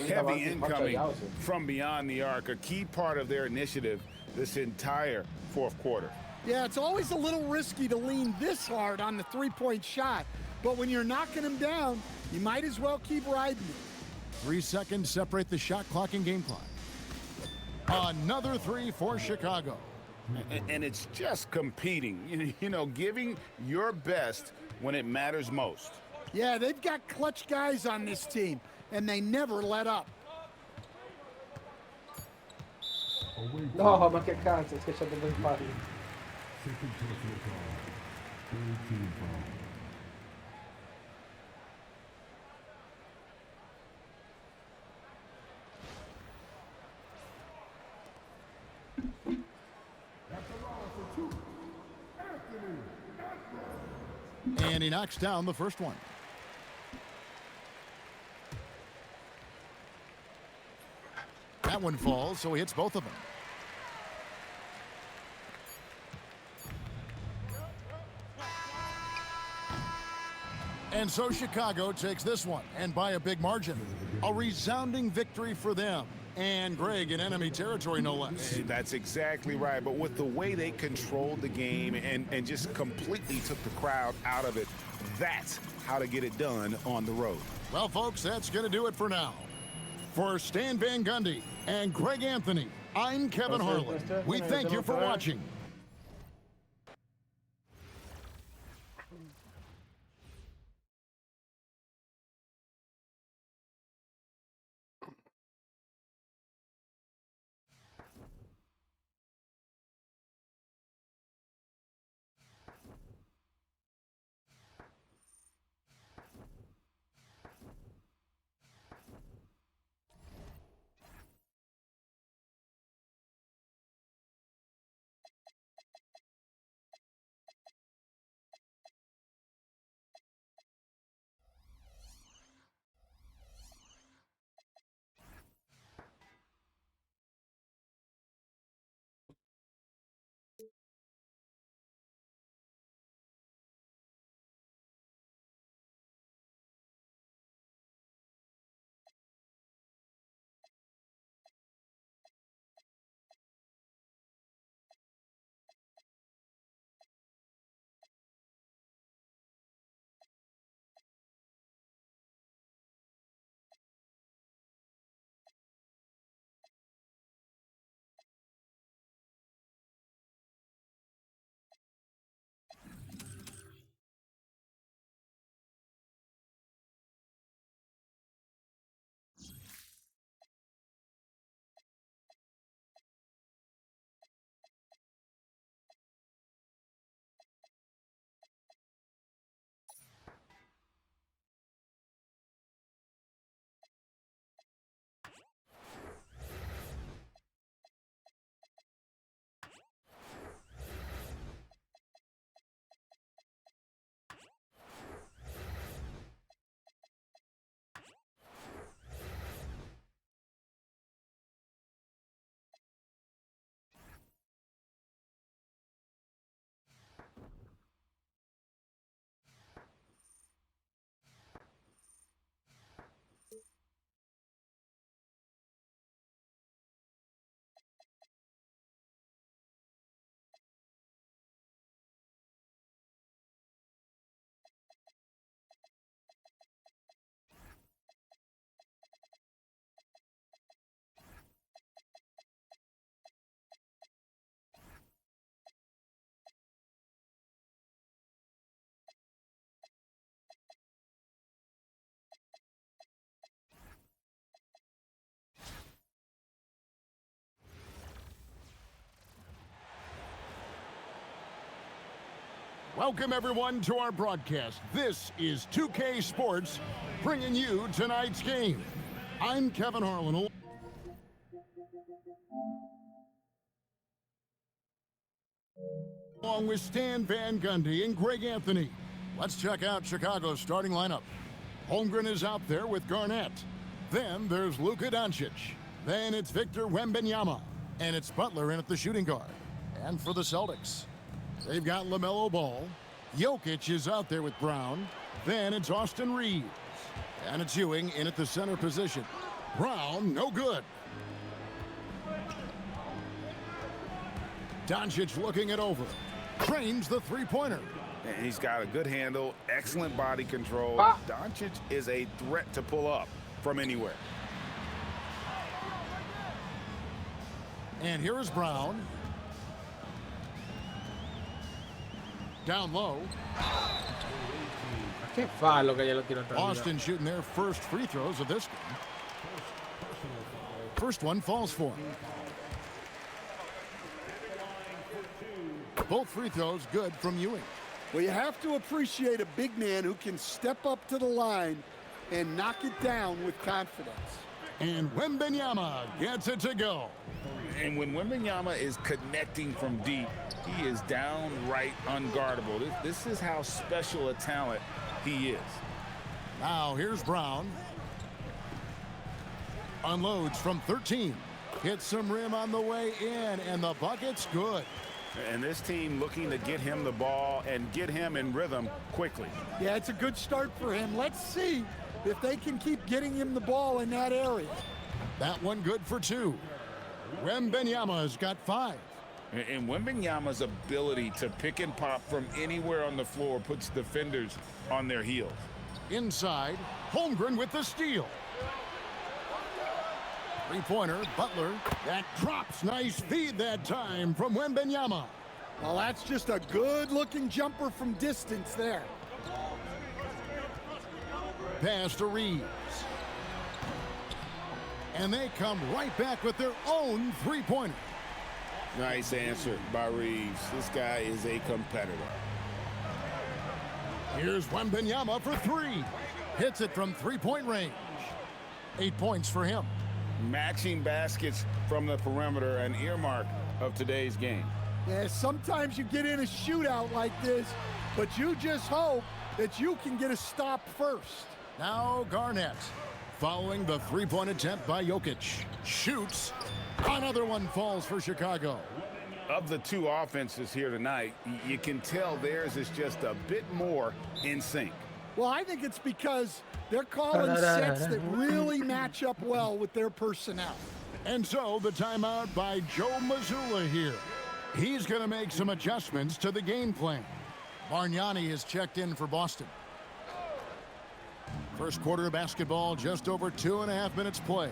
Heavy incoming from beyond the arc, a key part of their initiative this entire fourth quarter. Yeah, it's always a little risky to lean this hard on the three-point shot, but when you're knocking him down, you might as well keep riding it. 3 seconds separate the shot clock and game clock. Another 3 for Chicago. And it's just competing, you know, giving your best when it matters most. Yeah, they've got clutch guys on this team, and they never let up. No, ma che cazzo, schiacciato per farli. And he knocks down the first one. That one falls, so he hits both of them. And so Chicago takes this one, and by a big margin. A resounding victory for them. And Greg in enemy territory, no less. That's exactly right. But with the way they controlled the game and just completely took the crowd out of it, that's how to get it done on the road. Well, folks, that's going to do it for now. For Stan Van Gundy and Greg Anthony, I'm Kevin Harlan. We thank you for watching. Welcome, everyone, to our broadcast. This is 2K Sports, bringing you tonight's game. I'm Kevin Harlan. Along with Stan Van Gundy and Greg Anthony. Let's check out Chicago's starting lineup. Holmgren is out there with Garnett. Then there's Luka Doncic. Then it's Victor Wembanyama. And it's Butler in at the shooting guard. And for the Celtics, they've got LaMelo Ball. Jokic is out there with Brown. Then it's Austin Reeves. And it's Ewing in at the center position. Brown, no good. Doncic looking it over. Trains the three-pointer. And he's got a good handle, excellent body control. Doncic is a threat to pull up. from anywhere. And here is Brown. Down low. Che fallo che glielo tiro Boston shooting their first free throws of this game. First one falls for him. Both free throws good from Ewing. Well, you have to appreciate a big man who can step up to the line and knock it down with confidence. And Wembanyama gets it to go. And when Wembanyama is connecting from deep, he is downright unguardable. This is how special a talent he is. Now here's Brown. Unloads from 13. Hits some rim on the way in, and the bucket's good. And this team looking to get him the ball and get him in rhythm quickly. Yeah, it's a good start for him. Let's see if they can keep getting him the ball in that area. That one good for 2. Wembanyama's got 5. And Wembanyama's ability to pick and pop from anywhere on the floor puts defenders on their heels. Inside, Holmgren with the steal. Three-pointer, Butler. That drops. Nice feed that time from Wembanyama. Well, that's just a good-looking jumper from distance there. Pass to Reeves. And they come right back with their own three-pointer. Nice answer by Reeves. This guy is a competitor. Here's Wembanyama for 3. Hits it from three-point range. 8 points for him. Matching baskets from the perimeter, an earmark of today's game. Yeah, sometimes you get in a shootout like this, but you just hope that you can get a stop first. Now Garnett, following the three-point attempt by Jokic. Shoots. Another one falls for Chicago. Of the two offenses here tonight, you can tell theirs is just a bit more in sync. Well, I think it's because they're calling sets that really match up well with their personnel. And so the timeout by Joe Mazzulla here. He's going to make some adjustments to the game plan. Bargnani is checked in for Boston. First quarter of basketball, just over 2.5 minutes play.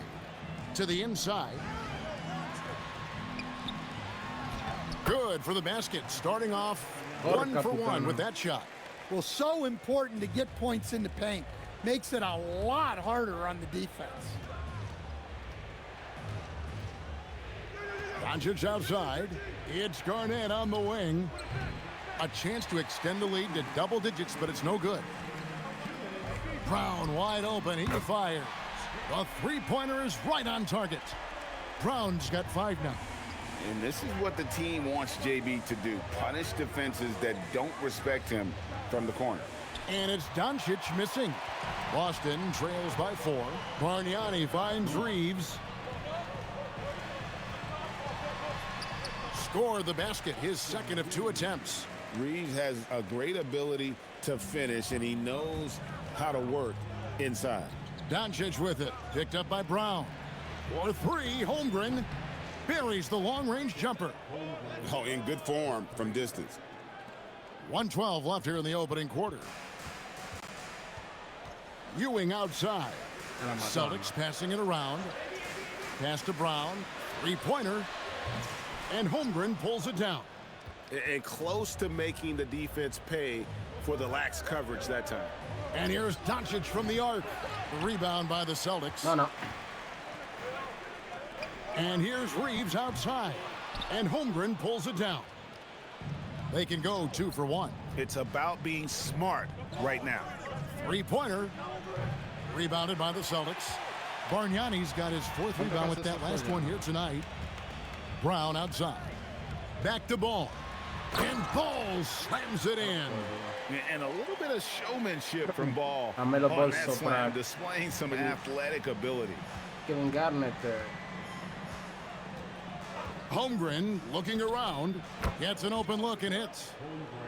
To the inside. Good for the basket, starting off 1 for 1 with that shot. Well, so important to get points in the paint. Makes it a lot harder on the defense. Doncic outside. It's Garnett on the wing. A chance to extend the lead to double digits, but it's no good. Brown wide open. He fires. The three-pointer is right on target. Brown's got 5 now. And this is what the team wants JB to do. Punish defenses that don't respect him from the corner. And it's Doncic missing. Boston trails by 4. Bargnani finds Reeves. Scored the basket, his second of 2 attempts. Reeves has a great ability to finish, and he knows how to work inside. Doncic with it, picked up by Brown. For 3, Holmgren buries the long-range jumper. Oh, in good form from distance. 1:12 left here in the opening quarter. Ewing outside. Celtics passing it around. Pass to Brown. Three-pointer. And Holmgren pulls it down. And close to making the defense pay for the lax coverage that time. And here's Doncic from the arc. The rebound by the Celtics. No. And here's Reeves outside. And Holmgren pulls it down. They can go 2 for 1. It's about being smart right now. Three-pointer. Rebounded by the Celtics. Bargnani's got his 4th rebound with that last one here tonight. Brown outside. Back to Ball. And Ball slams it in. And a little bit of showmanship from Ball on Amelo Ball that slam, displaying some athletic ability. Kevin Garnett. Holmgren looking around. Gets an open look and hits.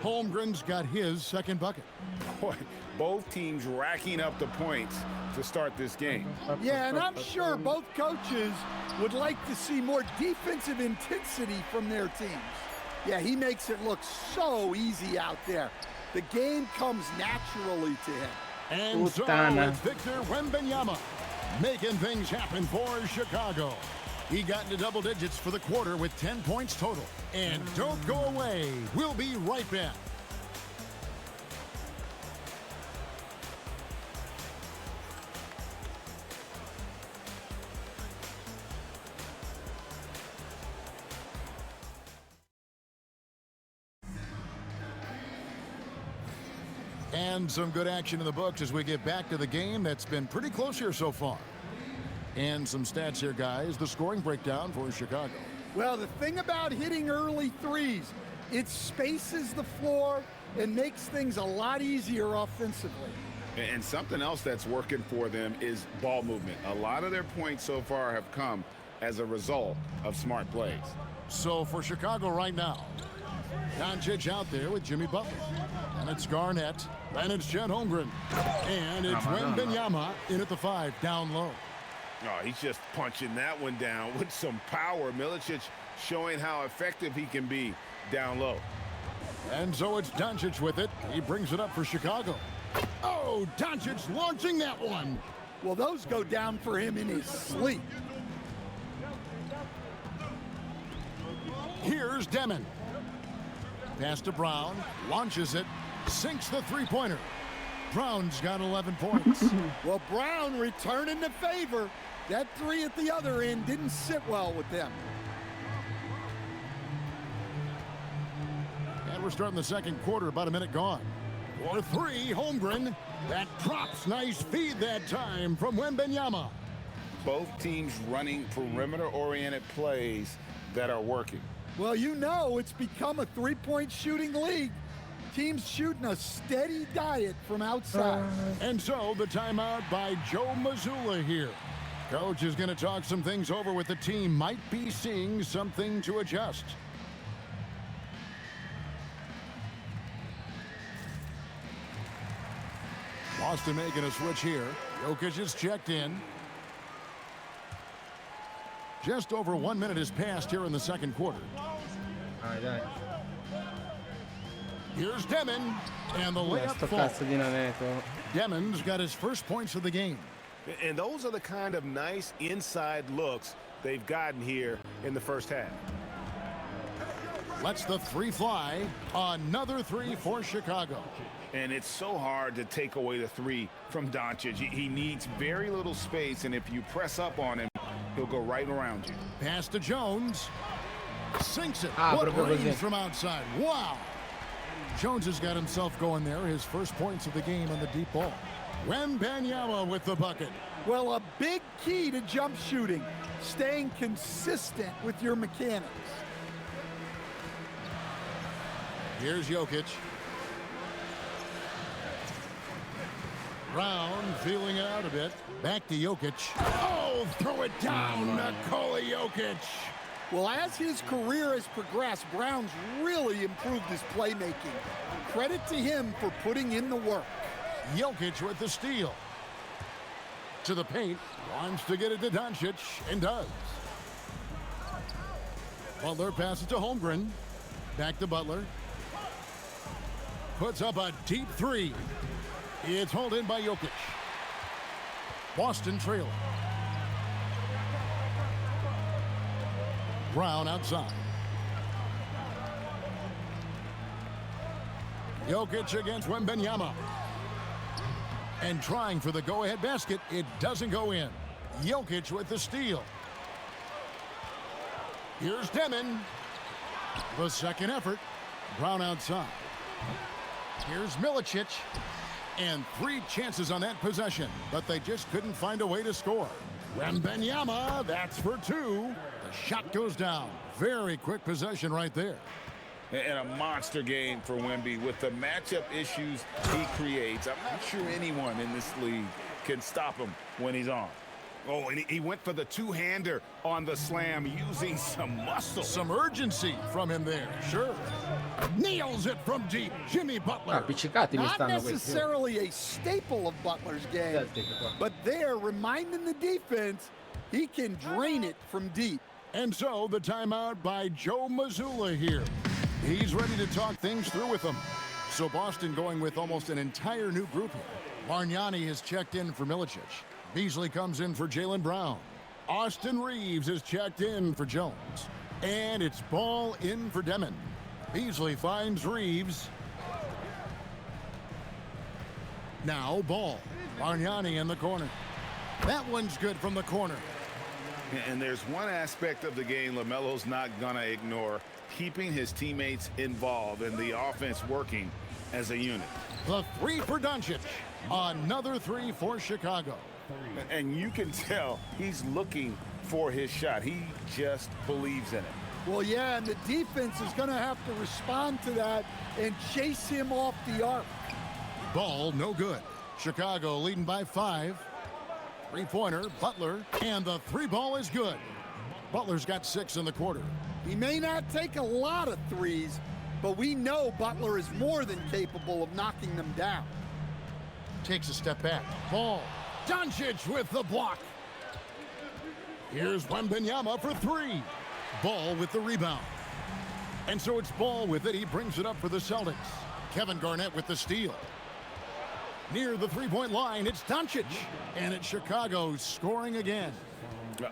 Holmgren's got his second bucket. Boy, both teams racking up the points to start this game. Yeah, and I'm sure both coaches would like to see more defensive intensity from their teams. Yeah, he makes it look so easy out there. The game comes naturally to him. And so Putana. it's Victor Wembanyama. making things happen for Chicago. He got into double digits for the quarter with 10 points total. And don't go away. We'll be right back. And some good action in the books as we get back to the game that's been pretty close here so far. And some stats here, guys. The scoring breakdown for Chicago. Well, the thing about hitting early threes, it spaces the floor and makes things a lot easier offensively. And something else that's working for them is ball movement. A lot of their points so far have come as a result of smart plays. So for Chicago right now, Doncic out there with Jimmy Butler. And it's Garnett. And it's Chet Holmgren. And it's Wembanyama in at the 5, down low. Oh, he's just punching that one down with some power. Milicic showing how effective he can be down low. And so it's Doncic with it. He brings it up for Chicago. Oh, Doncic launching that one. Well, those go down for him in his sleep. Here's Demon. Pass to Brown. Launches it. Sinks the three-pointer. Brown's got 11 points. Well, Brown returning the favor. That three at the other end didn't sit well with them. And we're starting the second quarter, about a minute gone. For 3, Holmgren. That drops. Nice feed that time from Wembanyama. Both teams running perimeter-oriented plays that are working. Well, you know it's become a three-point shooting league. Teams shooting a steady diet from outside. And so the timeout by Joe Mazzulla here. Coach is going to talk some things over with the team. Might be seeing something to adjust. Boston making a switch here. Jokic is checked in. Just over 1 minute has passed here in the second quarter. Here's Demon, and the layup Sto falls. cazzo di naneto. Demon's got his first points of the game. And those are the kind of nice inside looks they've gotten here in the first half. Lets the three fly. Another three for Chicago. And it's so hard to take away the three from Doncic. He needs very little space, and if you press up on him, he'll go right around you. Pass to Jones. Sinks it. Ah, What proprio range così. from outside. Wow. Jones has got himself going there. His first points of the game on the deep ball. Wembanyama with the bucket. Well, a big key to jump shooting, staying consistent with your mechanics. Here's Jokic. Brown feeling it out a bit. Back to Jokic. Oh, throw it down. Nikola Jokic. Well, as his career has progressed, Brown's really improved his playmaking. Credit to him for putting in the work. Jokic with the steal. To the paint. Wants to get it to Doncic, and does. Butler passes to Holmgren. Back to Butler. Puts up a deep three. It's hauled in by Jokic. Boston trailing. Brown outside. Jokic against Wembanyama. And trying for the go-ahead basket. It doesn't go in. Jokic with the steal. Here's Demon. The second effort. Brown outside. Here's Milicic. And 3 chances on that possession, but they just couldn't find a way to score. Wembanyama, that's for 2. The shot goes down. Very quick possession right there. And a monster game for Wemby with the matchup issues he creates. I'm not sure anyone in this league can stop him when he's on. Oh, and he went for the two-hander on the slam using some muscle. Some urgency from him there, sure. Nails it from deep. Jimmy Butler. Appiccicati mi Not stanno questi. necessarily a staple of Butler's game, Celtic qua. but they're reminding the defense he can drain it from deep. And so the timeout by Joe Mazzulla here. He's ready to talk things through with them. So Boston going with almost an entire new group here. Bargnani has checked in for Milicic. Beasley comes in for Jaylen Brown. Austin Reeves is checked in for Jones. And it's ball in for Demon. Beasley finds Reeves. Now ball. Bargnani in the corner. That one's good from the corner. And there's one aspect of the game LaMelo's not going to ignore, keeping his teammates involved and the offense working as a unit. The three for Doncic. Another three for Chicago. And you can tell he's looking for his shot. He just believes in it. Well, yeah, and the defense is going to have to respond to that and chase him off the arc. Ball no good. Chicago leading by 5. Three-pointer, Butler, and the three ball is good. Butler's got 6 in the quarter. He may not take a lot of threes, but we know Butler is more than capable of knocking them down. Takes a step back. Ball. Doncic with the block. Here's Wembanyama for 3. Ball with the rebound. And so it's Ball with it. He brings it up for the Celtics. Kevin Garnett with the steal. Near the three-point line, it's Doncic. And it's Chicago scoring again.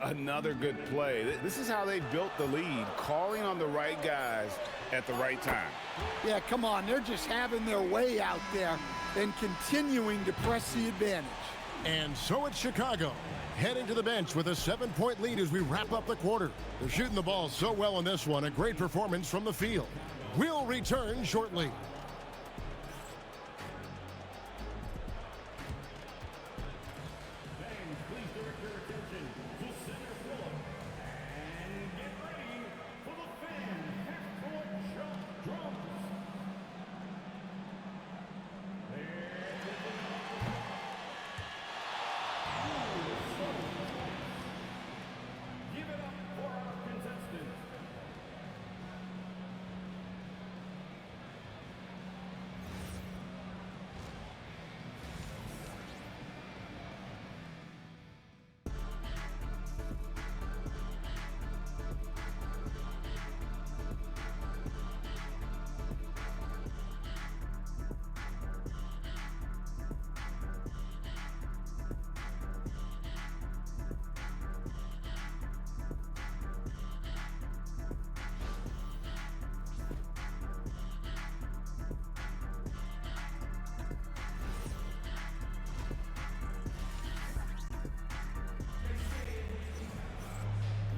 Another good play. This is how they built the lead, calling on the right guys at the right time. Yeah, come on. They're just having their way out there and continuing to press the advantage. And so it's Chicago heading to the bench with a 7-point lead as we wrap up the quarter. They're shooting the ball so well in this one. A great performance from the field. We'll return shortly.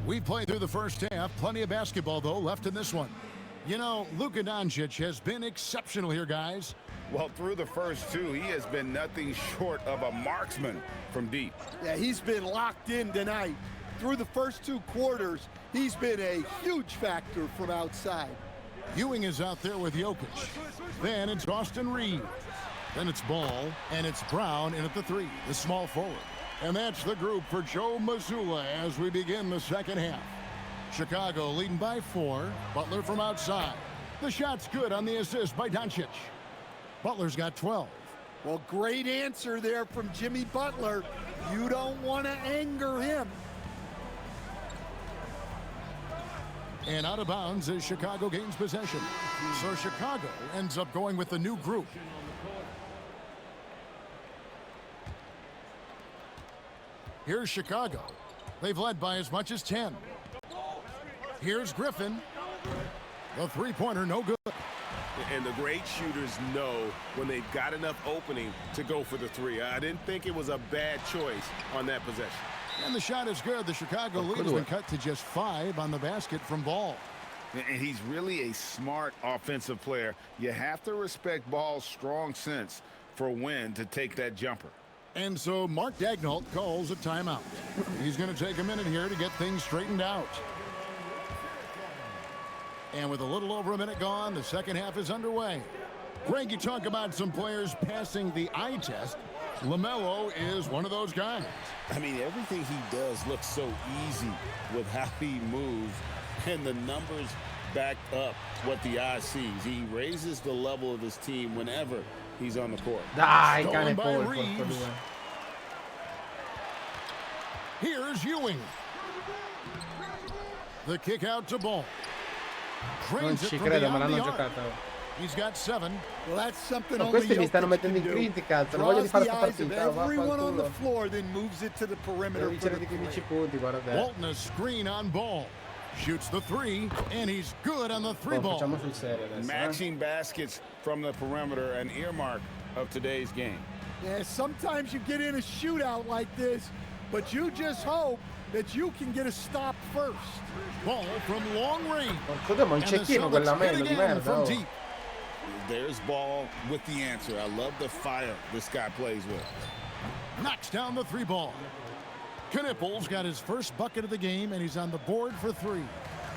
We played through the first half. Plenty of basketball, though, left in this one. You know, Luka Doncic has been exceptional here, guys. Well, through the first two, he has been nothing short of a marksman from deep. Yeah, he's been locked in tonight. Through the first 2 quarters, he's been a huge factor from outside. Ewing is out there with Jokic. Then it's Austin Reeves. Then it's Ball, and it's Brown in at the 3, the small forward. And that's the group for Joe Mazzulla as we begin the second half. Chicago leading by 4. Butler from outside. The shot's good on the assist by Doncic. Butler's got 12. Well, great answer there from Jimmy Butler. You don't want to anger him. And out of bounds as Chicago gains possession. So Chicago ends up going with the new group. Here's Chicago. They've led by as much as 10. Here's Griffin. The three-pointer, no good. And the great shooters know when they've got enough opening to go for the 3. I didn't think it was a bad choice on that possession. And the shot is good. The Chicago lead has been cut to just 5 on the basket from Ball. And he's really a smart offensive player. You have to respect Ball's strong sense for when to take that jumper. And so Mark Daigneault calls a timeout. He's going to take a minute here to get things straightened out. And with a little over a minute gone, the second half is underway. Greg, you talk about some players passing the eye test. LaMelo is one of those guys. I mean, everything he does looks so easy with how he moves, and the numbers back up what the eye sees. He raises the level of his team whenever he's on the court. Stolen by Reeves. Here's Ewing. The kick out to Ball. Non Drains it ci from credo, me beyond the l'hanno arc. giocato. He's got 7. Well, that's something No, only questi mi stanno Jokic mettendo can in do. critica, non voglio di Draws fare the sta eyes of partita, everyone on the vaffanculo. floor, then moves it to the perimeter Devo for vincere the di 15 three. punti, guarda te. Walton a screen on ball. Shoots the 3, and he's good on the 3 Oh, ball. facciamo sul serio adesso. Matching baskets from the perimeter, an earmark of today's game. Yeah, sometimes you get in a shootout like this, but you just hope that you can get a stop first. Ball from long range. Porco Dio, ma un And the cecchino quella Celtics hit meno di again merda. from Oh. deep. There's ball with the answer. I love the fire this guy plays with. Knocks down the 3 ball. Knippel's got his first bucket of the game, and he's on the board for 3.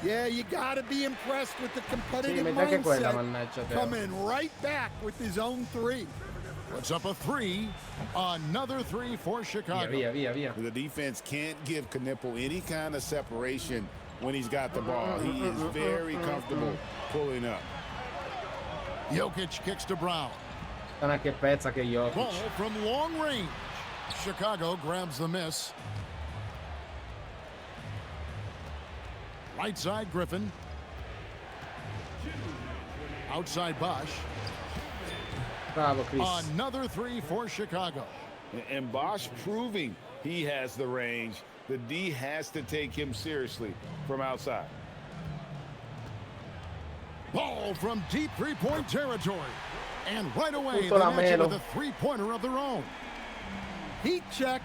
Yeah, you got to be impressed with the Sì, competitive mette anche quella, mindset. mannaggia te. Coming right back with his own 3. Puts up a 3. Another 3 for Chicago. Via. The defense can't give Knippel any kind of separation when he's got the ball. He is very comfortable pulling up. Jokic kicks to Brown. Sarà che pezza che Ball Jokic. from long range. Chicago grabs the miss. Right side, Griffin. Outside, Bosch. Bravo, Chris. Another 3 for Chicago. And Bosch proving he has the range. The D has to take him seriously from outside. Ball from deep 3-point territory. And right away, they Tutto la match it meno. with a 3-pointer of their own. Heat check.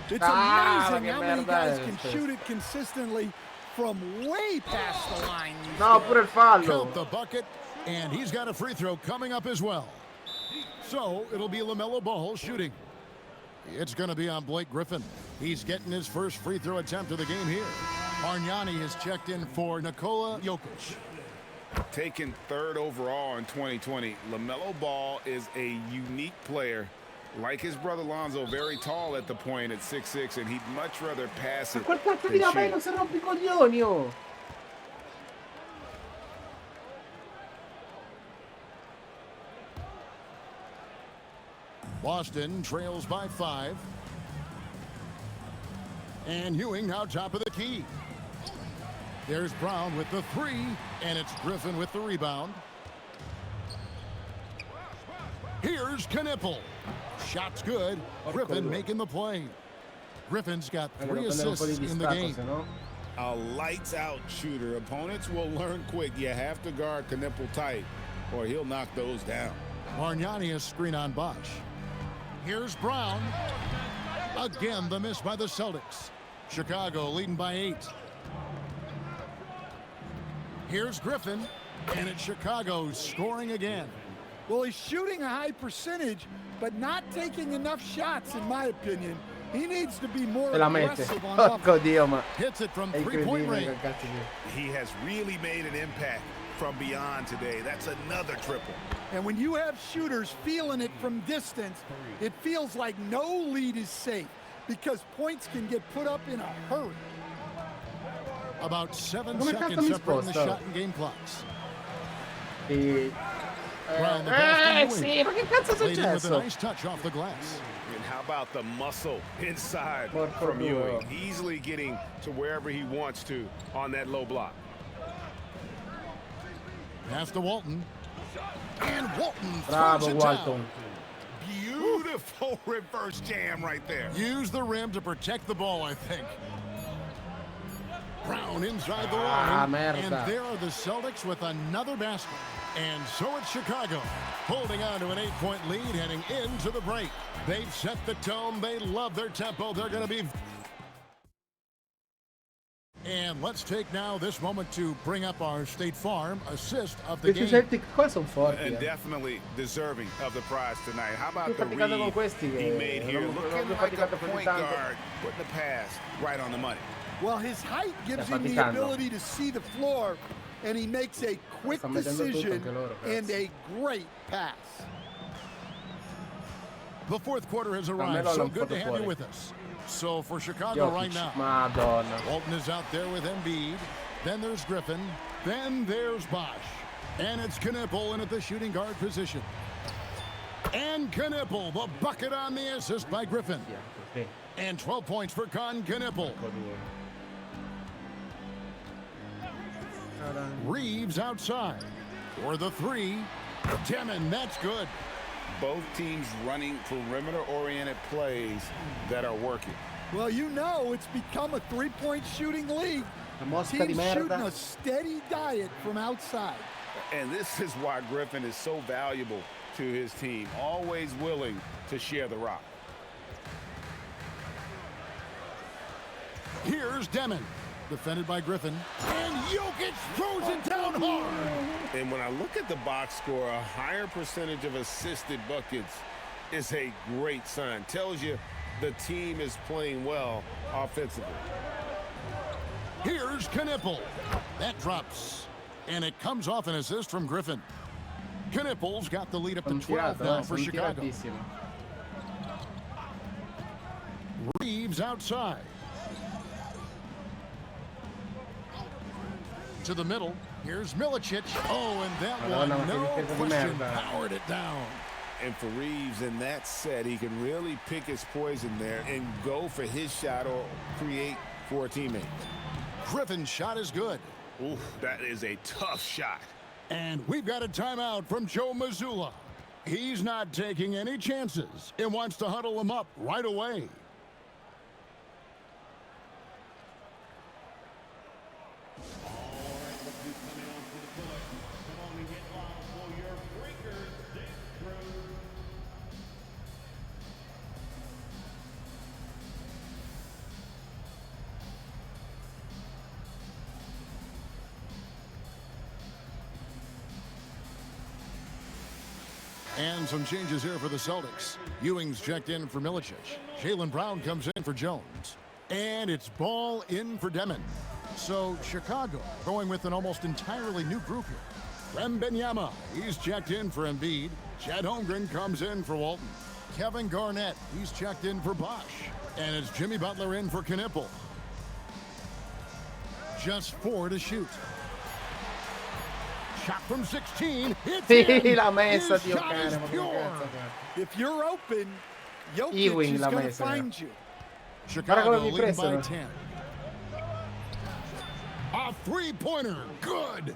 It's Ah, amazing che how many merda guys è can questo. shoot it consistently from way past the line. these No, days. pure il fallo. Count the bucket, and he's got a free throw coming up as well. So it'll be LaMelo Ball shooting. It's going to be on Blake Griffin. He's getting his first free throw attempt of the game here. Bargnani is checked in for Nikola Jokic. Taken 3rd overall in 2020, LaMelo Ball is a unique player. Like his brother Lonzo, very tall at the point at 6'6", and he'd much rather pass it Quel cazzo than di shoot. Lamelo se rompi i coglioni, oh. Boston trails by 5. And Ewing now top of the key. There's Brown with the 3, and it's Griffin with the rebound. Here's Knippel. Shot's good. Griffin making the play. Griffin's got 3 assists in the game. No? A lights-out shooter. Opponents will learn quick. You have to guard Knippel tight, or he'll knock those down. Bargnani is screen on Bosch. Here's Brown. Again, the miss by the Celtics. Chicago leading by 8. Here's Griffin, and it's Chicago scoring again. Well, he's shooting a high percentage, but not taking enough shots, in my opinion. He needs to be more Se la mette. aggressive on Porco offense. Dio, ma Hits it from è 3-point incredibile range. che cazzo di... He has really made an impact from beyond today. That's another triple. And when you have shooters feeling it from distance, it feels like no lead is safe because points can get put up in a hurry. About 7 Come cazzo seconds mi separating the sposta? shot and game clocks. Sì. Brown the pass to Ewing. Sì, ma che cazzo è Laid in with a successo? nice touch off the glass. And how about the muscle inside Porco from Dio. Ewing? Easily getting to wherever he wants to on that low block. Pass to Walton. And Walton Bravo, throws it Walton. down. Beautiful reverse jam right there. Use the rim to protect the ball, I think. Brown inside the Ah, line. merda. And there are the Celtics with another basket. And so it's Chicago, holding on to an 8-point lead heading into the break. They've set the tone. They love their tempo. They're going to be... And let's take now this moment to bring up our State Farm assist of the Questi game. Celtic qua sono forti. And definitely deserving of the prize tonight. How about Più the faticato con read questi he che made here? non ho Looking più like a faticato così point tanto. guard, putting the pass right on the money. Well, his height gives Sta him the faticando. ability to see the floor, and he makes a quick Sta mettendo tutto decision anche loro, cazzo. and a great pass. The fourth quarter has arrived. Carmelo So l'ha good to fatto have you fuori. with us. So for Chicago right Jokic, now, Madonna. Walton is out there with Embiid. Then there's Griffin. Then there's Bosch. And it's Knippel in at the shooting guard position. And Knippel, the bucket on the assist by Griffin. Sì, And 12 points for Knippel. porco Dio. Reeves outside for the 3. Demon, that's good. Both teams running perimeter-oriented plays that are working. Well, you know it's become a three-point shooting league. La mosca di Teams shooting merda. a steady diet from outside. And this is why Griffin is so valuable to his team, always willing to share the rock. Here's Demon, defended by Griffin. And Jokic throws it down hard. And when I look at the box score, a higher percentage of assisted buckets is a great sign. Tells you the team is playing well offensively. Here's Knipple. That drops. And it comes off an assist from Griffin. Knipple's got the lead up to 12 now for Chicago. Reeves outside. To the middle. Here's Milicic. Oh, and that one, no question, powered it down. And for Reeves in that set, he can really pick his poison there and go for his shot or create for a teammate. Griffin's shot is good. Ooh, that is a tough shot. And we've got a timeout from Joe Mazzulla. He's not taking any chances and wants to huddle him up right away. And some changes here for the Celtics. Ewing's checked in for Milicic. Jaylen Brown comes in for Jones. And it's ball in for Demon. So Chicago going with an almost entirely new group here. Wembanyama, he's checked in for Embiid. Chet Holmgren comes in for Walton. Kevin Garnett, he's checked in for Bosch. And it's Jimmy Butler in for Knipple. Just 4 to shoot. Shot from 16. Sì, l'ha messa, Dio cane. If you're open, Jokic Ewing is l'ha going to messa. find you. Chicago Guarda come leading mi by presero. 10. A three-pointer. Good.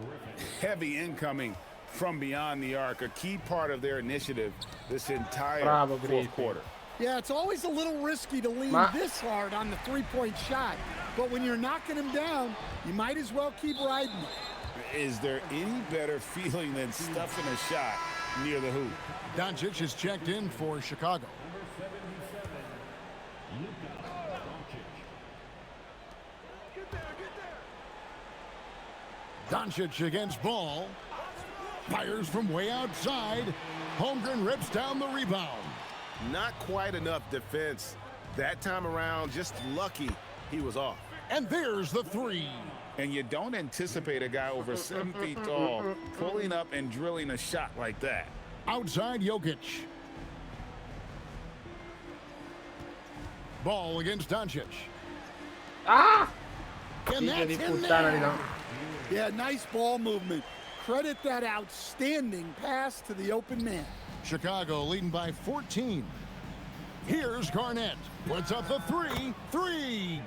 Heavy incoming from beyond the arc, a key part of their initiative this entire Bravo, fourth Griffin. quarter. Yeah, it's always a little risky to lean this hard on the three-point shot. But when you're knocking him down, you might as well keep riding it. Is there any better feeling than stuffing a shot near the hoop? Doncic is checked in for Chicago. Doncic against Ball. Fires from way outside. Holmgren rips down the rebound. Not quite enough defense that time around. Just lucky he was off. And there's the three. And you don't anticipate a guy over 7 feet tall pulling up and drilling a shot like that. Outside Jokic. Ball against Doncic. Ah! And Figlio di that's in puttana di there. no. Yeah, nice ball movement. Credit that outstanding pass to the open man. Chicago leading by 14. Here's Garnett. Puts up the three.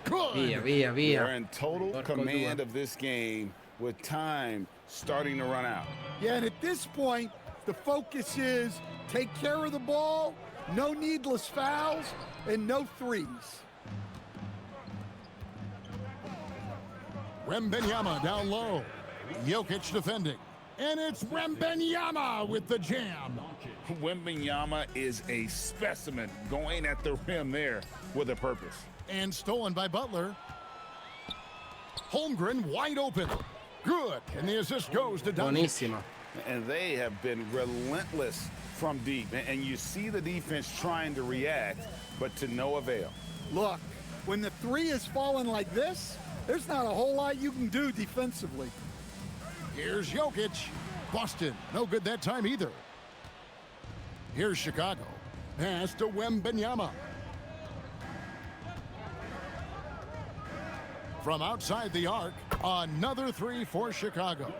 Good. Via, via, They're via. in total Porco command due. of this game with time starting to run out. Yeah, and at this point, the focus is take care of the ball, no needless fouls, and no threes. Wembanyama down low. Jokic defending. And it's Wembanyama with the jam. Wembanyama is a specimen going at the rim there with a purpose. And stolen by Butler. Holmgren wide open. Good. And the assist goes to Doncic. Buonissima. And they have been relentless from deep. And you see the defense trying to react, but to no avail. Look, when the three is falling like this, there's not a whole lot you can do defensively. Here's Jokic. Boston. No good that time either. Here's Chicago. Pass to Wembanyama. From outside the arc, another three for Chicago.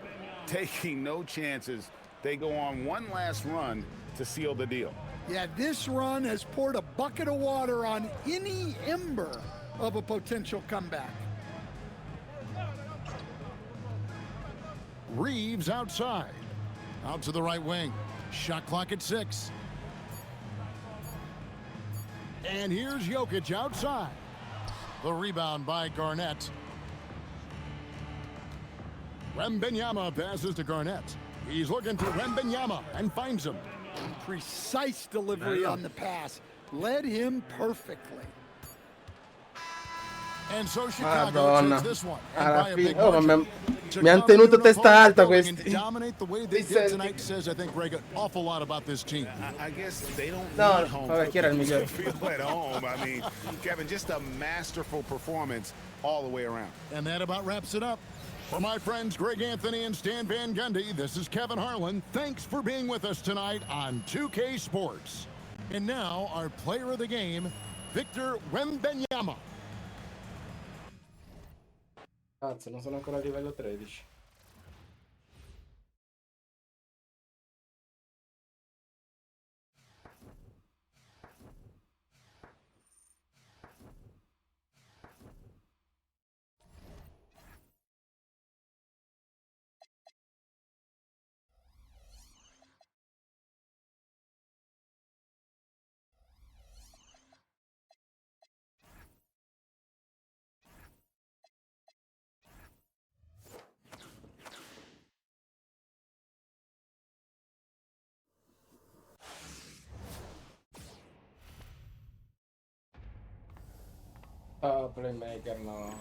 Taking no chances, they go on one last run to seal the deal. Yeah, this run has poured a bucket of water on any ember of a potential comeback. Reeves outside. Out to the right wing. Shot clock at 6. And here's Jokic outside. The rebound by Garnett. Wembanyama passes to Garnett. He's looking for Wembanyama and finds him. Precise delivery on the pass. Led him perfectly. And so Chicago Madonna, takes this one. And alla by a fine, big ma margin. mi hanno tenuto Chicago testa alta going questi. and dominate the way they did tonight says, I think, Greg, an awful lot about this team. I guess they don't No, need home vabbè, chi era il cooking migliore? to feel at home. I mean, Kevin, just a masterful performance all the way around. And that about wraps it up. For my friends Greg Anthony and Stan Van Gundy, this is Kevin Harlan. Thanks for being with us tonight on 2K Sports. And now, our player of the game, Victor Wembanyama. Cazzo, non sono ancora a livello 13. Ah, playmaker no.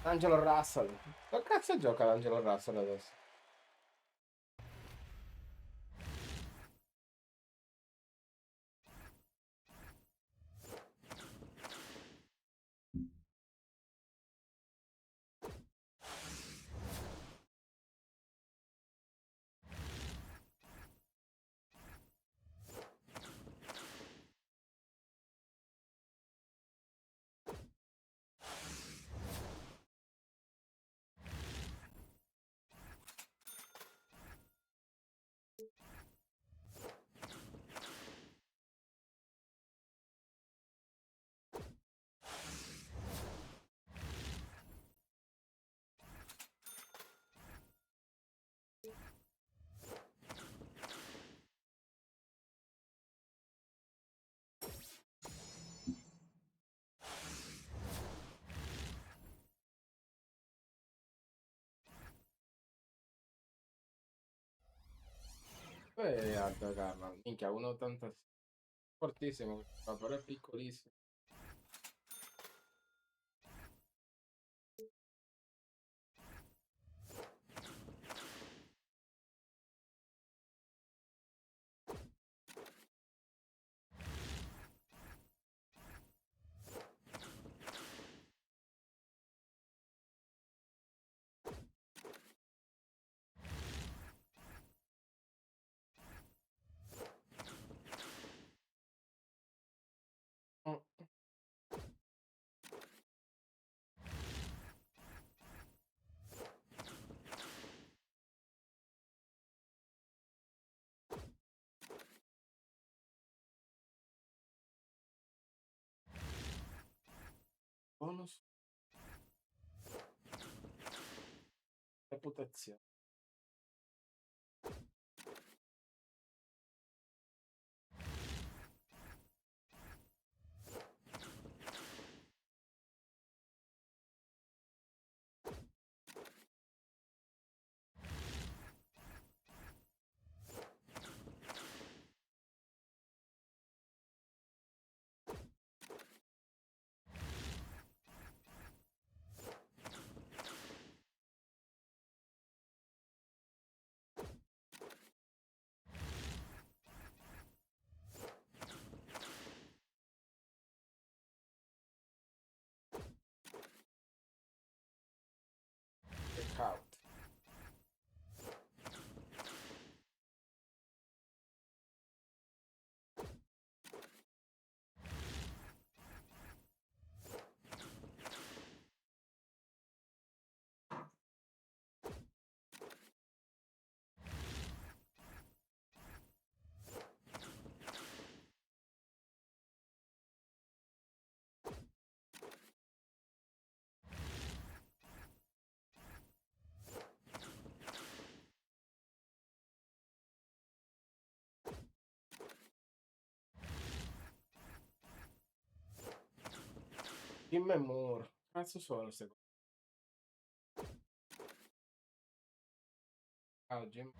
Angelo Russell. Che cazzo gioca l'Angelo Russell adesso? È alto Garland. Minchia, 1,86. Fortissimo, però è piccolissimo. Mm. Bonus. Reputazione. Jim e Moore. Cazzo sono queste cose? Ah, Jim.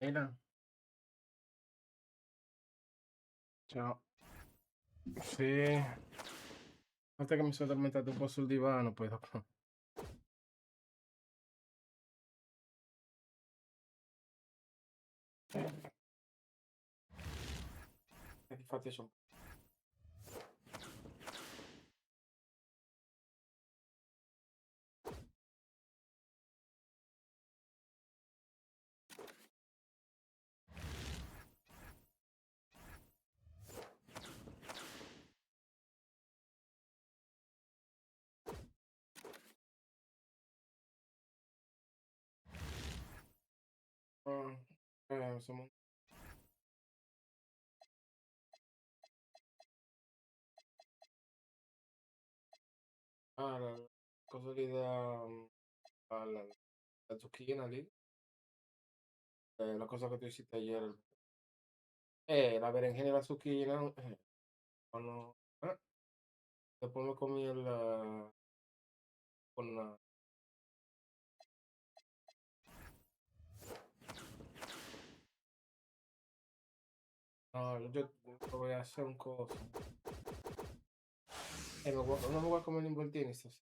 Ela. Ciao. Sì. Aspetta che mi sono addormentato un po' sul divano, poi dopo. Infatti sono... Ah, insomma... Ah, cosa lì la zucchina lì? La cosa che tu hai citato ieri. La berenjena e la zucchina. Fanno... dopo mi comí con... no, yo voy a hacer un coso. No me voy a comer un involtini stasera.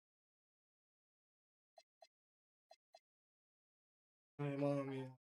Mamma mia.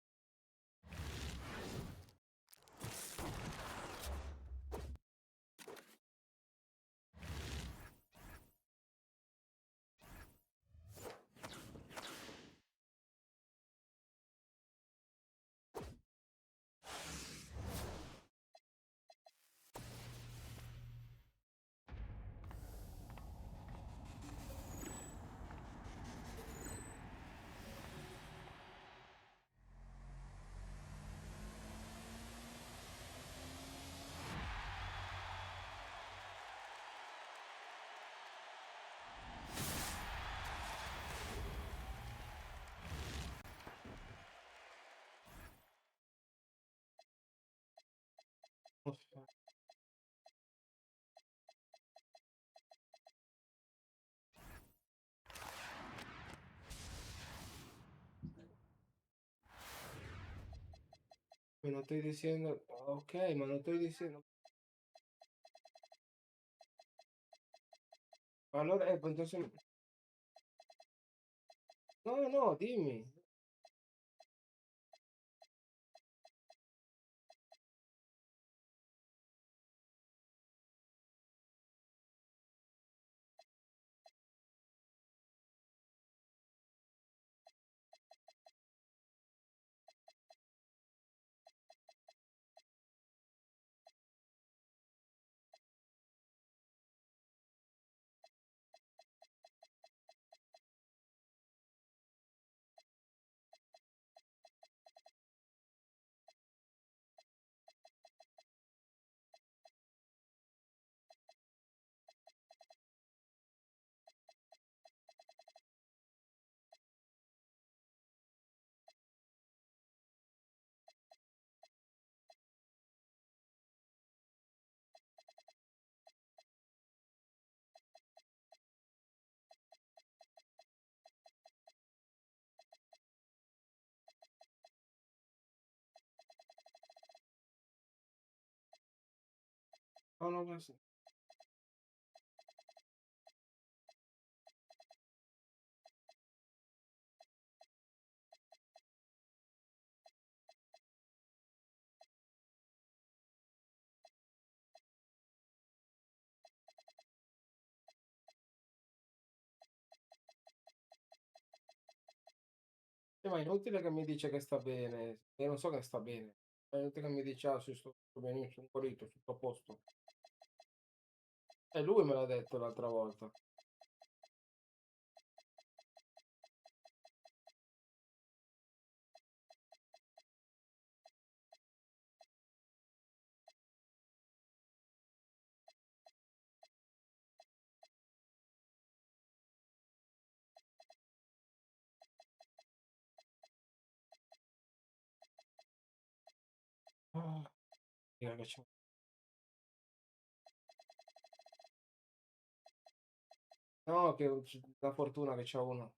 Me lo estoy diciendo, ok, ma lo estoy diciendo. Allora, pues entonces, no, no, dimmi. No, no, ma sì. Ma è inutile che mi dice che sta bene, io non so che sta bene. È inutile che mi dice: "Ah sì, sto benissimo, son guarito, tutto a posto". E lui me l'ha detto l'altra volta. Ah, Dio che ci no, che la fortuna che c'ha uno.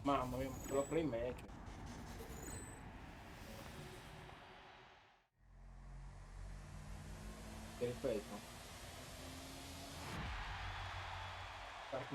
Mamma mia, quello playmaker. Ti ripeto. Dark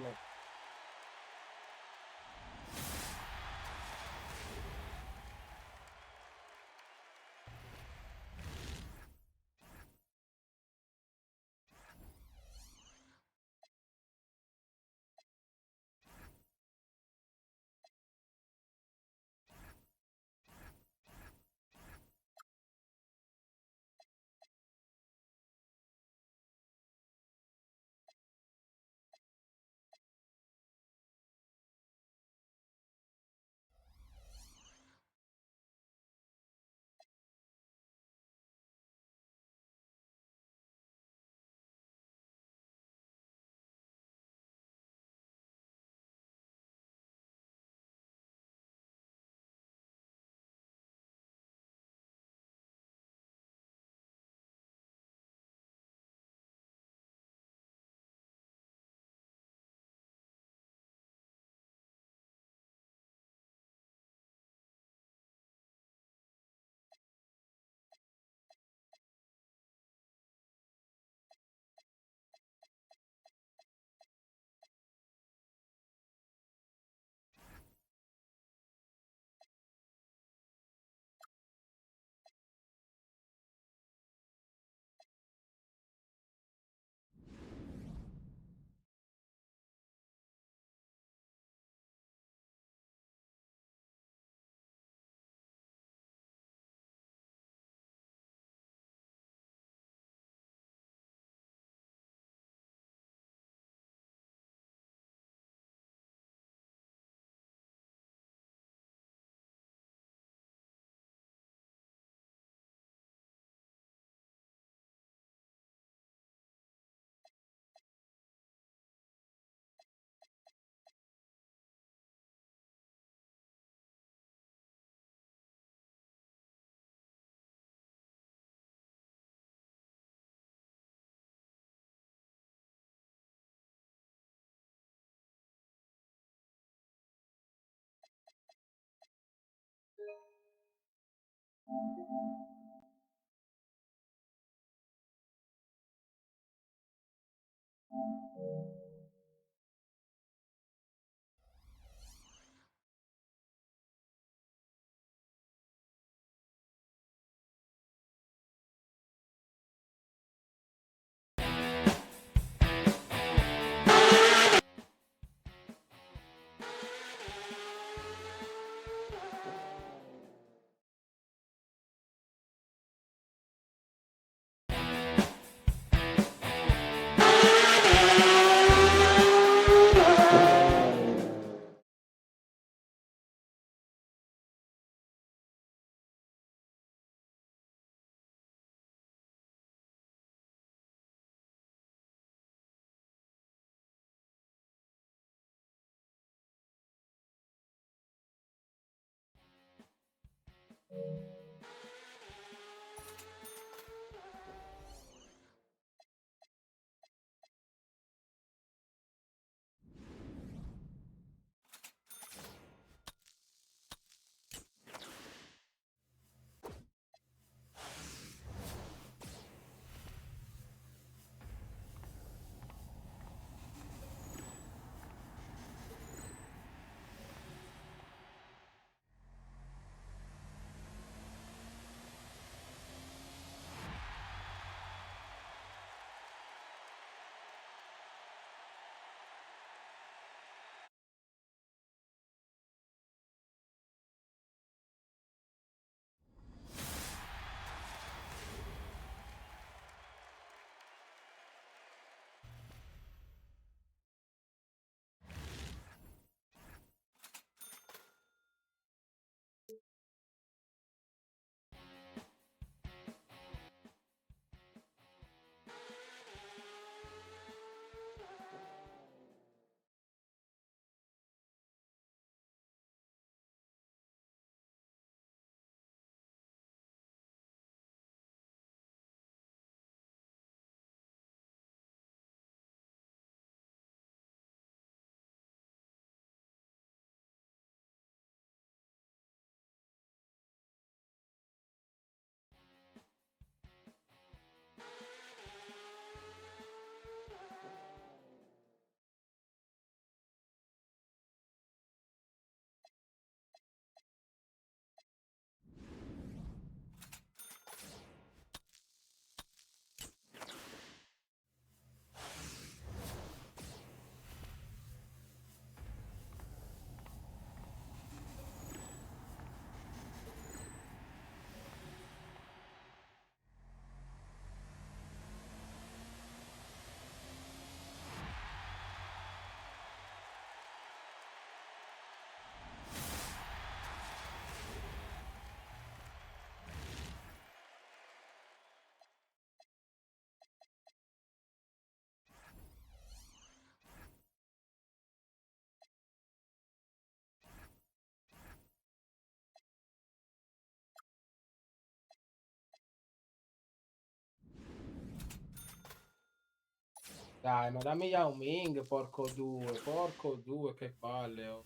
Dai, ma dammi Yao Ming, porco due, che palle, oh.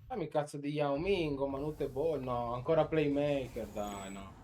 Dammi il cazzo di Yao Ming, o Manute Ball, no, ancora playmaker, dai, no.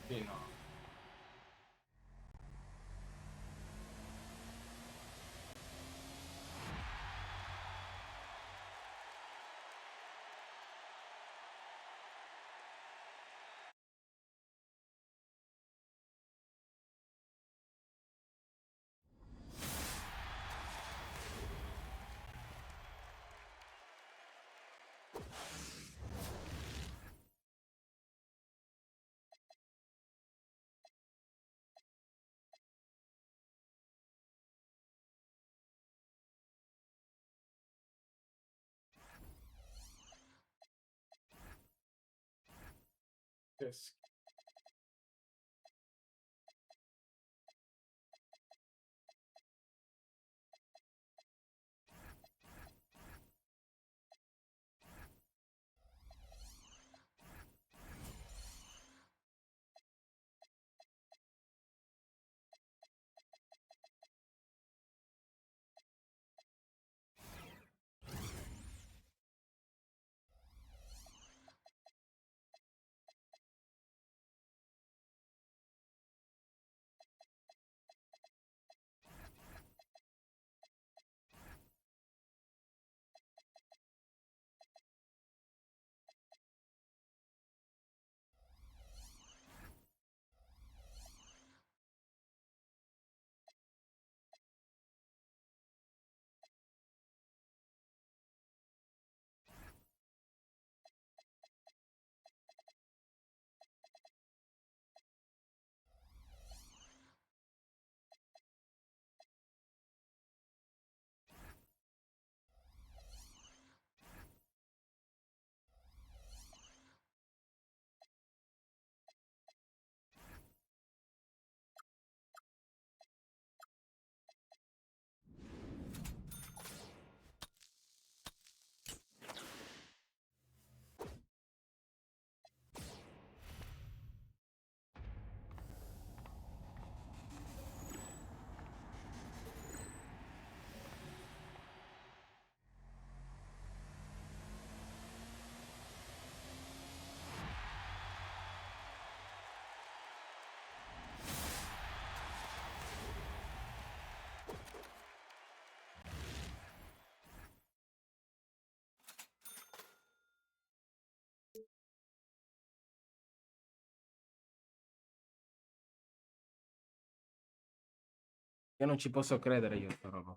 Sì, no. Che schifo. Io non ci posso credere io, sta roba.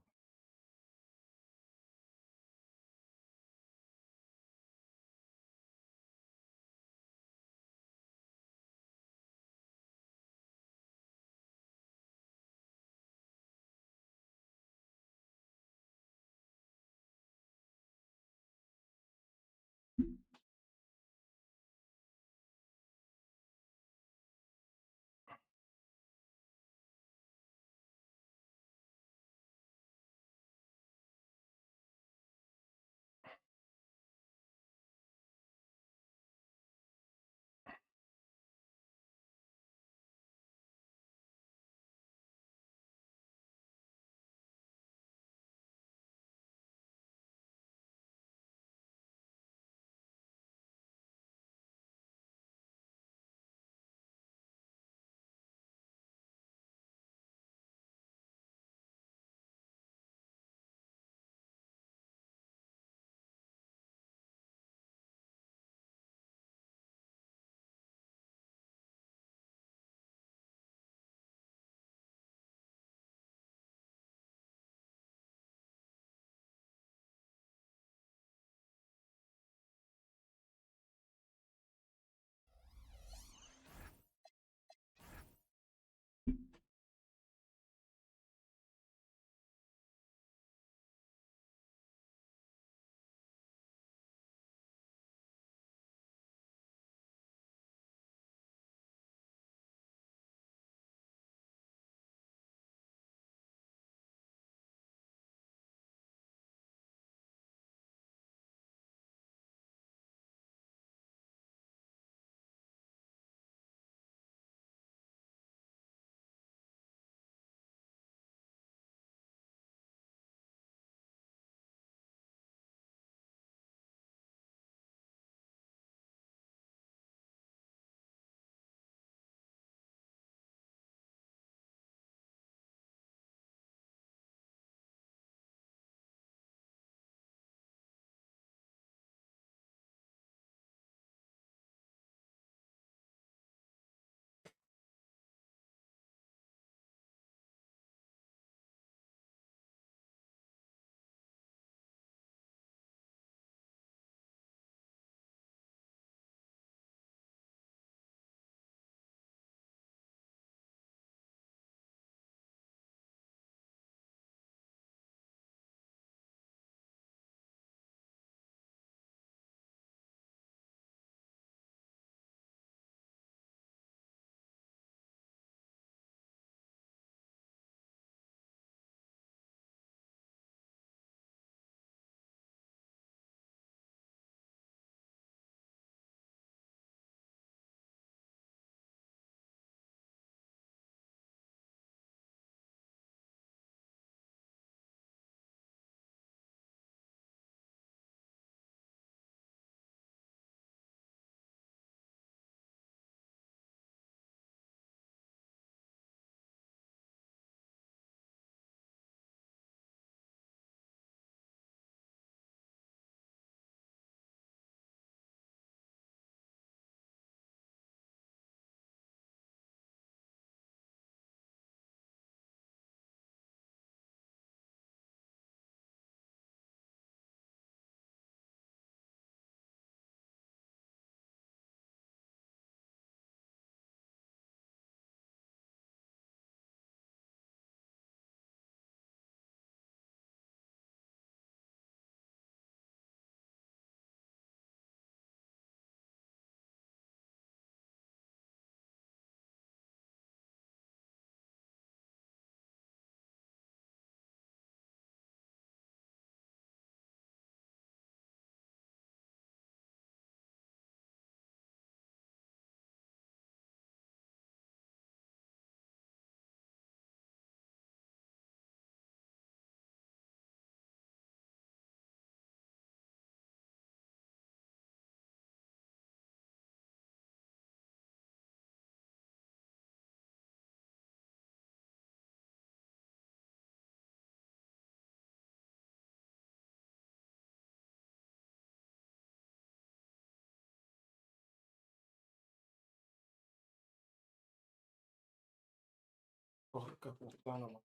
Porca puttana, ma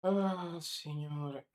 ah, signore.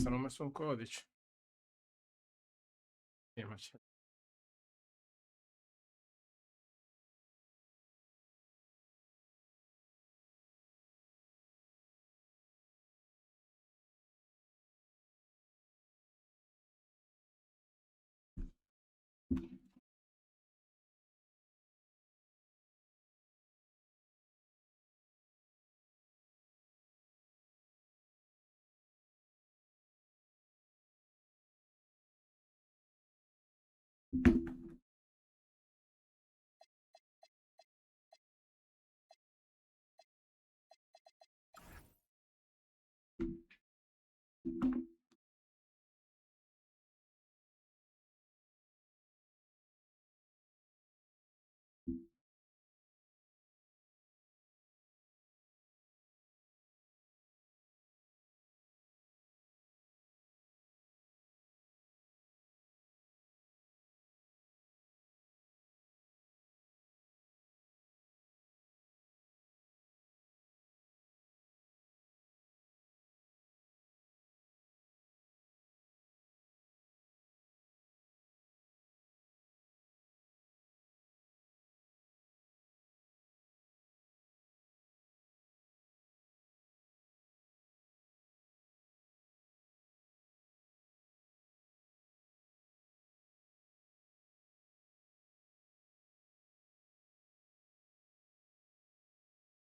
cazzo, non ho messo un codice. Ma c'è.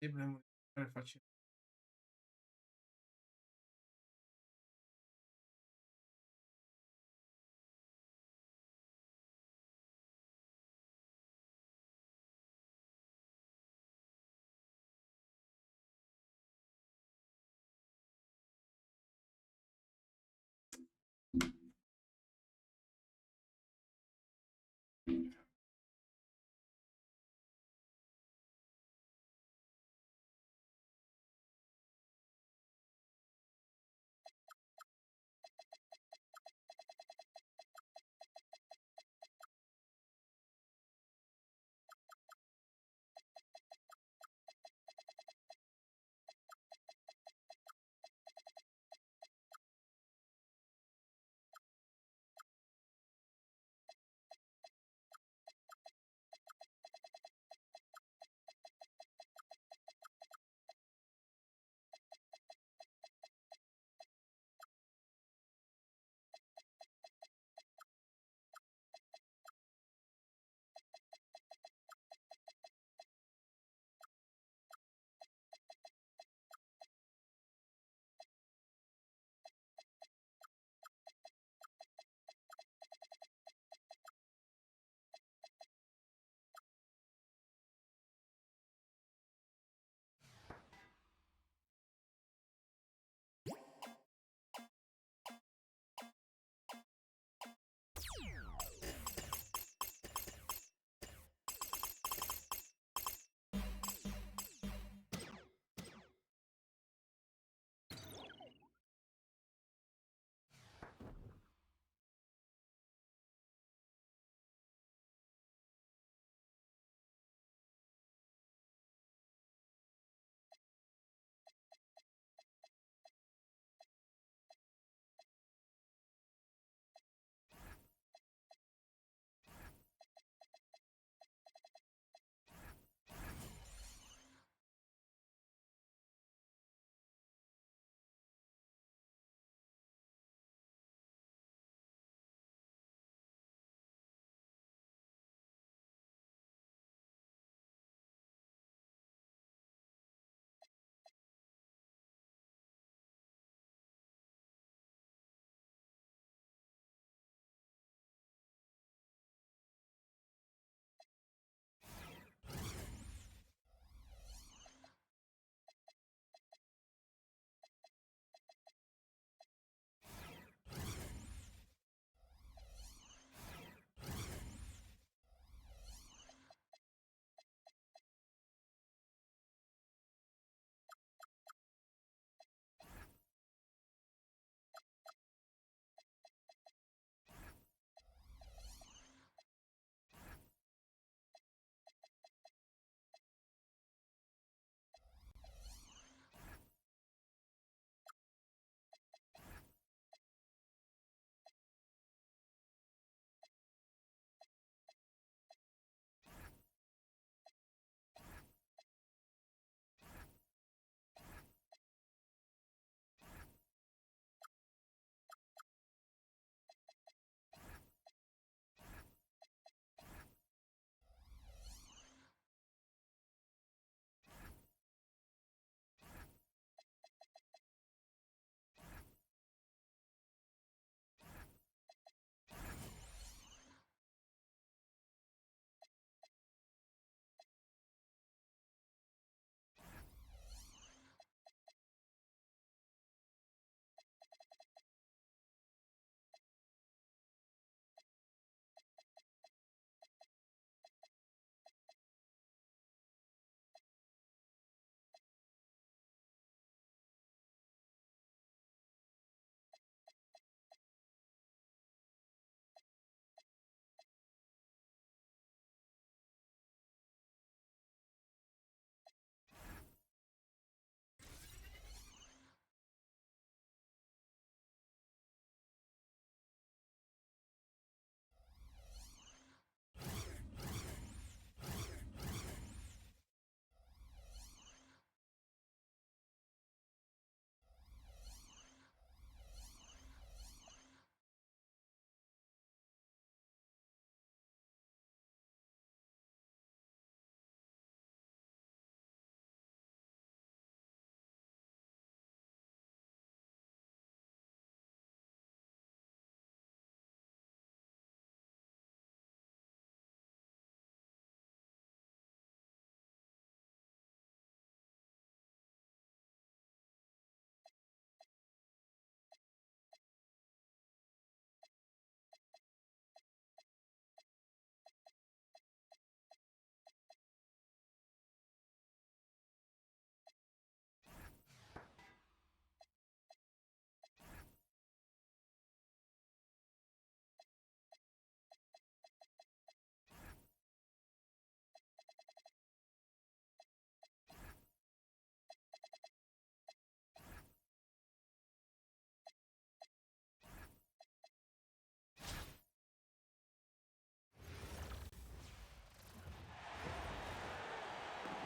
Sì, dobbiamo fare facile.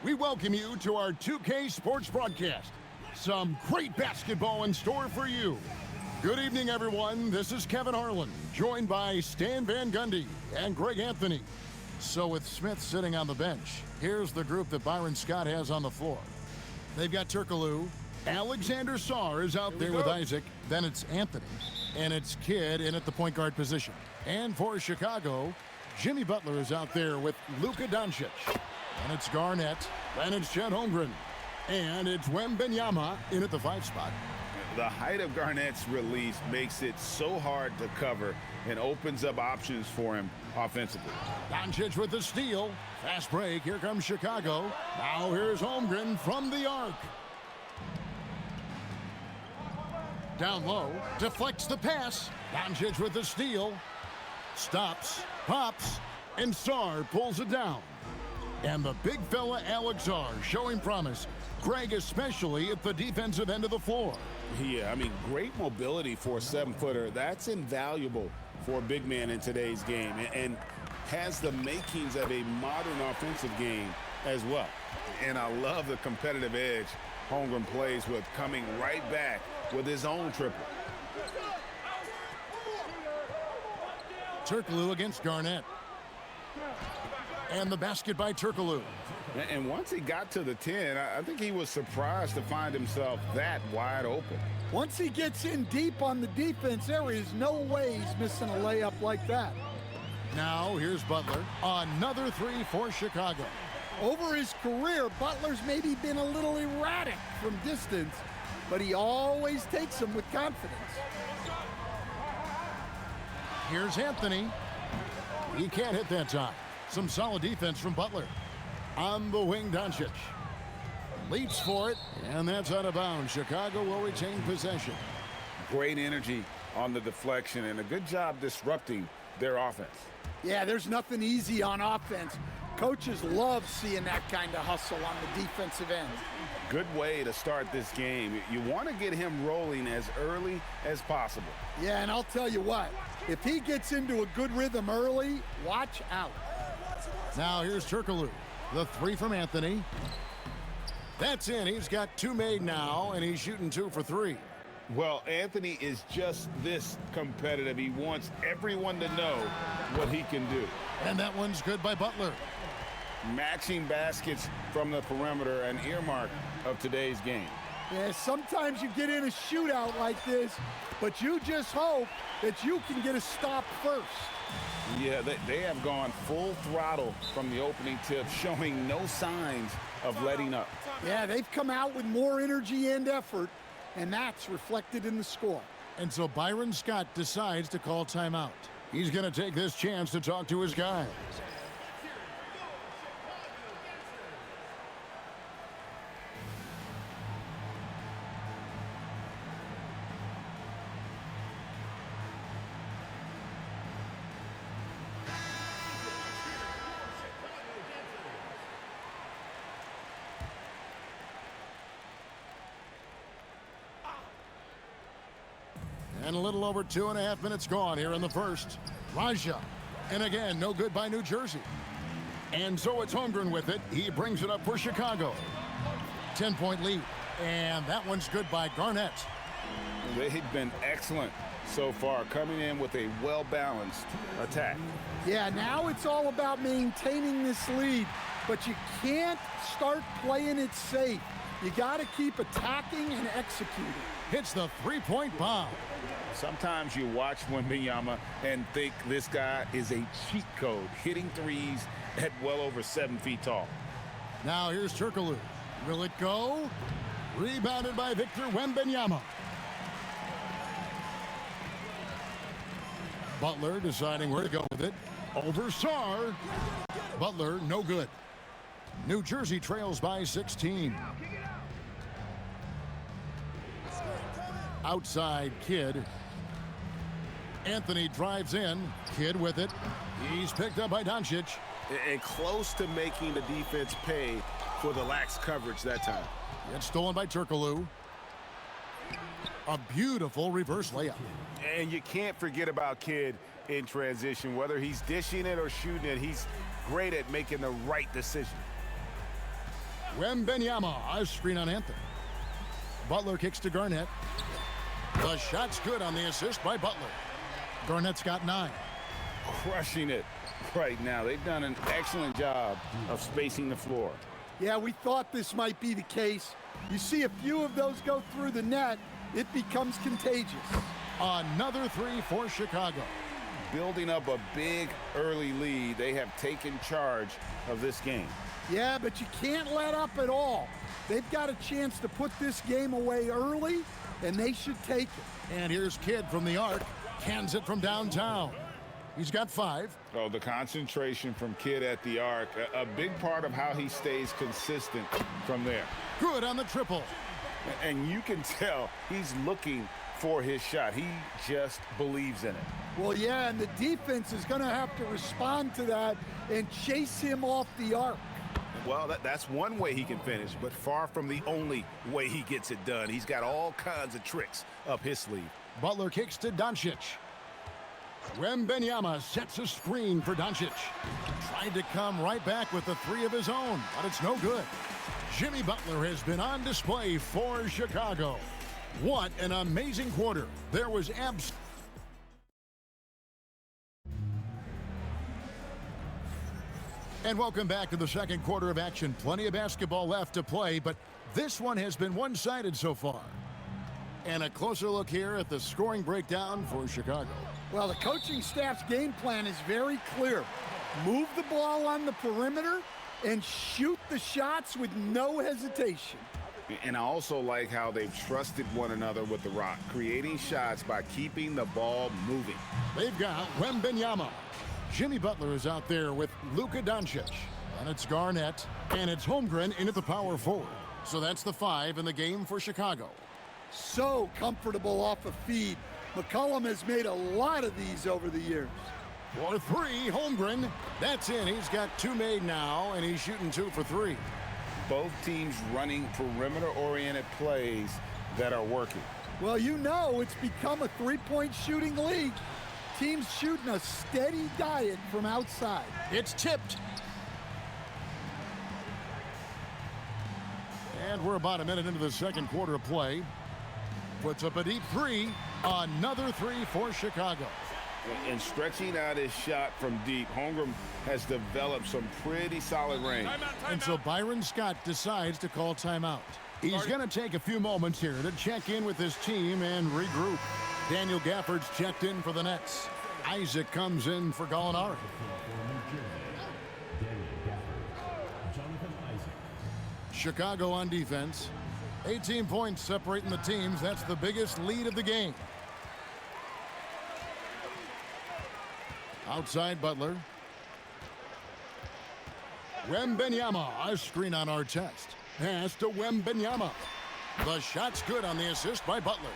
we welcome you to our 2K Sports broadcast. Some great basketball in store for you. Good evening, everyone. This is Kevin Harlan, joined by Stan Van Gundy and Greg Anthony. So with Smith sitting on the bench, here's the group that Byron Scott has on the floor. They've got Turkoglu. Alexander Sarr is out there with Isaac. Then it's Anthony. And it's Kidd in at the point guard position. And for Chicago, Jimmy Butler is out there with Luka Doncic. And it's Garnett. Then it's Chet Holmgren. And it's Wembanyama in at the 5 spot. The height of Garnett's release makes it so hard to cover and opens up options for him offensively. Doncic with the steal. Fast break. Here comes Chicago. Now here's Holmgren from the arc. Down low. Deflects the pass. Doncic with the steal. Stops. Pops. And Sarr pulls it down. And the big fella Alex Sarr showing promise. Greg especially at the defensive end of the floor. Yeah, I mean, great mobility for a 7-footer. That's invaluable for a big man in today's game and has the makings of a modern offensive game as well. And I love the competitive edge Holmgren plays with, coming right back with his own triple. Turkoglu against Garnett. And the basket by Turkoglu. And once he got to the 10, I think he was surprised to find himself that wide open. Once he gets in deep on the defense, there is no way he's missing a layup like that. Now here's Butler. Another 3 for Chicago. Over his career, Butler's maybe been a little erratic from distance, but he always takes them with confidence. Here's Anthony. He can't hit that time. Some solid defense from Butler. On the wing, Doncic. Leaps for it, and that's out of bounds. Chicago will retain possession. Great energy on the deflection, and a good job disrupting their offense. Yeah, there's nothing easy on offense. Coaches love seeing that kind of hustle on the defensive end. Good way to start this game. You want to get him rolling as early as possible. Yeah, and I'll tell you what, if he gets into a good rhythm early, watch out. Now here's Turkoglu. The 3 from Anthony. That's in. He's got 2 made now, and he's shooting 2 for 3. Well, Anthony is just this competitive. He wants everyone to know what he can do. And that one's good by Butler. Matching baskets from the perimeter, an earmark of today's game. Yeah, sometimes you get in a shootout like this, but you just hope that you can get a stop first. Yeah, they have gone full throttle from the opening tip, showing no signs of letting up. Yeah, they've come out with more energy and effort, and that's reflected in the score. And so Byron Scott decides to call timeout. He's going to take this chance to talk to his guys. And a little over 2.5 minutes gone here in the first. Raja. And again, no good by New Jersey. And so it's Holmgren with it. He brings it up for Chicago. 10-point lead. And that one's good by Garnett. They've been excellent so far, coming in with a well-balanced attack. Yeah, now it's all about maintaining this lead, but you can't start playing it safe. You got to keep attacking and executing. Hits the 3-point bomb. Sometimes you watch Wembanyama and think this guy is a cheat code, hitting threes at well over 7 feet tall. Now here's Turkoglu. Will it go? Rebounded by Victor Wembanyama. Butler deciding where to go with it. Over Sarr. Butler, no good. New Jersey trails by 16. Outside, Kidd. Anthony drives in. Kidd with it. He's picked up by Doncic. And close to making the defense pay for the lax coverage that time. It's stolen by Turkoglu. A beautiful reverse layup. And you can't forget about Kidd in transition. Whether he's dishing it or shooting it, he's great at making the right decision. Wembanyama, a screen on Anthony. Butler kicks to Garnett. The shot's good on the assist by Butler. Garnett's got 9. Crushing it right now. They've done an excellent job of spacing the floor. Yeah, we thought this might be the case. You see a few of those go through the net, it becomes contagious. Another 3 for Chicago. Building up a big early lead, they have taken charge of this game. Yeah, but you can't let up at all. They've got a chance to put this game away early, and they should take it. And here's Kidd from the arc. Cans it from downtown. He's got 5. Oh, the concentration from Kidd at the arc, a big part of how he stays consistent from there. Good on the triple. And you can tell he's looking for his shot. He just believes in it. Well, yeah, and the defense is going to have to respond to that and chase him off the arc. Well, that's one way he can finish, but far from the only way he gets it done. He's got all kinds of tricks up his sleeve. Butler kicks to Doncic. Wembanyama sets a screen for Doncic. Tried to come right back with the 3 of his own, but it's no good. Jimmy Butler has been on display for Chicago. What an amazing quarter. There was And welcome back to the second quarter of action. Plenty of basketball left to play, but this one has been one-sided so far. And a closer look here at the scoring breakdown for Chicago. Well, the coaching staff's game plan is very clear. Move the ball on the perimeter and shoot the shots with no hesitation. And I also like how they've trusted one another with the rock, creating shots by keeping the ball moving. They've got Wembanyama. Jimmy Butler is out there with Luka Doncic. And it's Garnett. And it's Holmgren in at the power forward. So that's the 5 in the game for Chicago. So comfortable off a feed. McCollum has made a lot of these over the years. For 3, Holmgren. That's in. He's got 2 made now, and he's shooting 2 for 3. Both teams running perimeter-oriented plays that are working. Well, you know it's become a 3-point shooting league. Teams shooting a steady diet from outside. It's tipped. And we're about a minute into the second quarter of play. Puts up a deep 3. Another 3 for Chicago. And stretching out his shot from deep, Holmgren has developed some pretty solid range. And so Byron Scott decides to call timeout. He's going to take a few moments here to check in with his team and regroup. Daniel Gafford's checked in for the Nets. Isaac comes in for Gallinari. Chicago on defense. 18 points separating the teams. That's the biggest lead of the game. Outside Butler. Wembanyama, a screen on Artest. Pass to Wembanyama. The shot's good on the assist by Butler.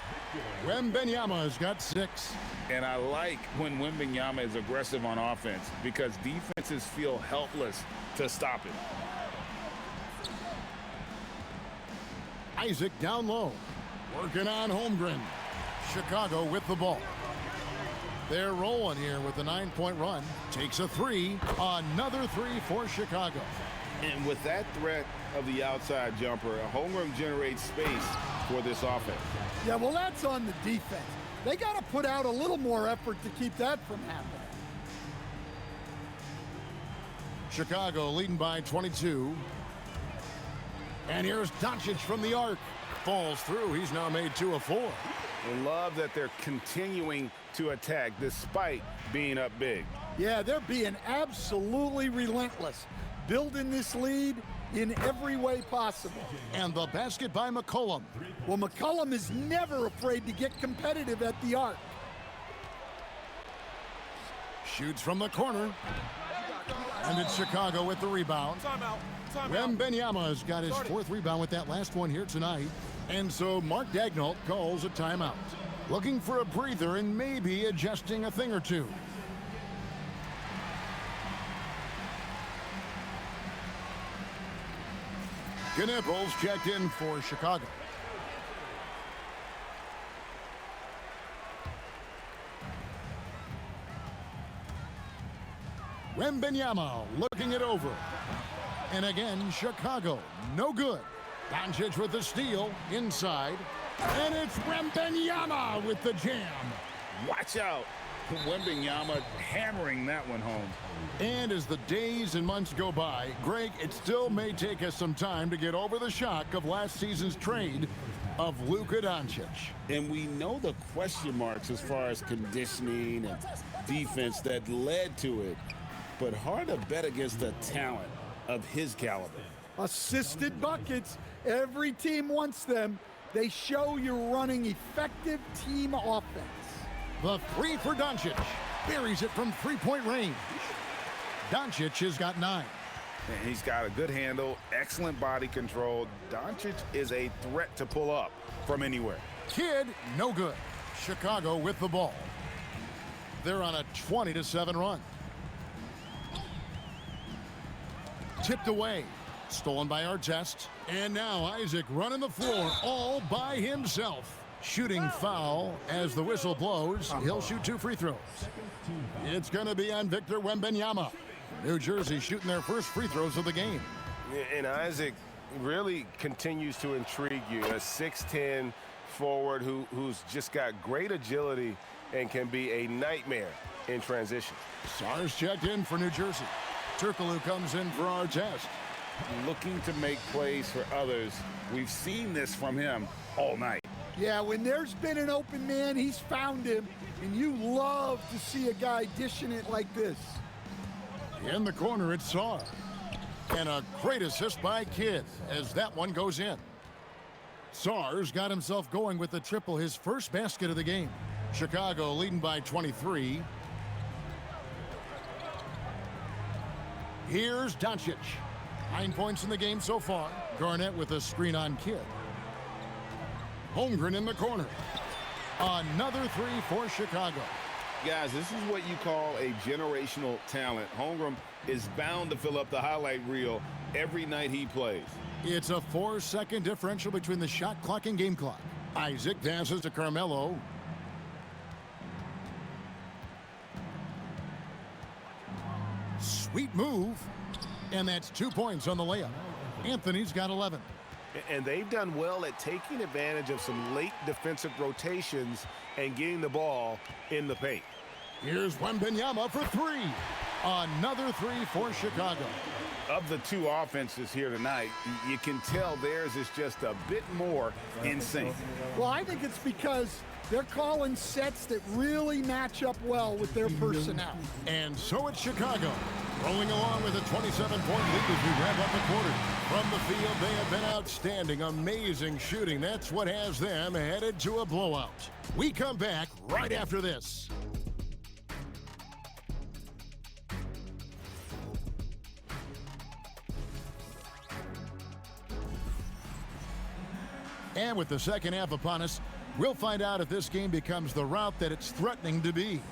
Wembanyama's got 6. And I like when Wembanyama is aggressive on offense because defenses feel helpless to stop it. Isaac down low. Working on Holmgren. Chicago with the ball. They're rolling here with a 9-point run. Takes a 3. Another 3 for Chicago. And with that threat of the outside jumper, Holmgren generates space for this offense. Yeah, well, that's on the defense. They got to put out a little more effort to keep that from happening. Chicago leading by 22. And here's Doncic from the arc. Falls through. He's now made 2 of 4. I love that they're continuing to attack despite being up big. Yeah, they're being absolutely relentless, building this lead in every way possible. And the basket by McCollum. Well, McCollum is never afraid to get competitive at the arc. Shoots from the corner. And it's Chicago with the rebound. Timeout. Wembanyama's got his 4th rebound with that last one here tonight. And so Mark Daigneault calls a timeout. Looking for a breather and maybe adjusting a thing or two. Knipples checked in for Chicago. Wembanyama looking it over. And again, Chicago, no good. Doncic with the steal, inside. And it's Wembanyama with the jam. Watch out. Wembanyama hammering that one home. And as the days and months go by, Greg, it still may take us some time to get over the shock of last season's trade of Luka Doncic. And we know the question marks as far as conditioning and defense that led to it. But hard to bet against the talent of his caliber. Assisted buckets. Every team wants them. They show you're running effective team offense. The three for Doncic. Buries it from three-point range. Doncic has got 9. And he's got a good handle, excellent body control. Doncic is a threat to pull up from anywhere. Kidd, no good. Chicago with the ball. They're on a 20-7 run. Tipped away. Stolen by Artest. And now Isaac running the floor all by himself. Shooting foul as the whistle blows. He'll shoot 2 free throws. It's going to be on Victor Wembanyama. New Jersey shooting their first free throws of the game. And Isaac really continues to intrigue you. A 6'10" forward who's just got great agility and can be a nightmare in transition. Sars checked in for New Jersey. Turkoglu comes in for Artest. Looking to make plays for others. We've seen this from him all night. Yeah, when there's been an open man, he's found him, and you love to see a guy dishing it like this. In the corner, it's Sar. And a great assist by Kidd as that one goes in. Sar's got himself going with the triple, his first basket of the game. Chicago leading by 23. Here's Doncic. 9 points in the game so far. Garnett with a screen on Kidd. Holmgren in the corner. Another 3 for Chicago. Guys, this is what you call a generational talent. Holmgren is bound to fill up the highlight reel every night he plays. It's a 4-second differential between the shot clock and game clock. Isaac passes to Carmelo. Sweet move. And that's 2 points on the layup. Anthony's got 11. And they've done well at taking advantage of some late defensive rotations and getting the ball in the paint. Here's Wembanyama for 3. Another 3 for Chicago. Of the 2 offenses here tonight, you can tell theirs is just a bit more in sync. Well, I think it's because they're calling sets that really match up well with their personnel. And so it's Chicago, rolling along with a 27-point lead as we wrap up the quarter. From the field, they have been outstanding, amazing shooting. That's what has them headed to a blowout. We come back right after this. And with the second half upon us, we'll find out if this game becomes the rout that it's threatening to be.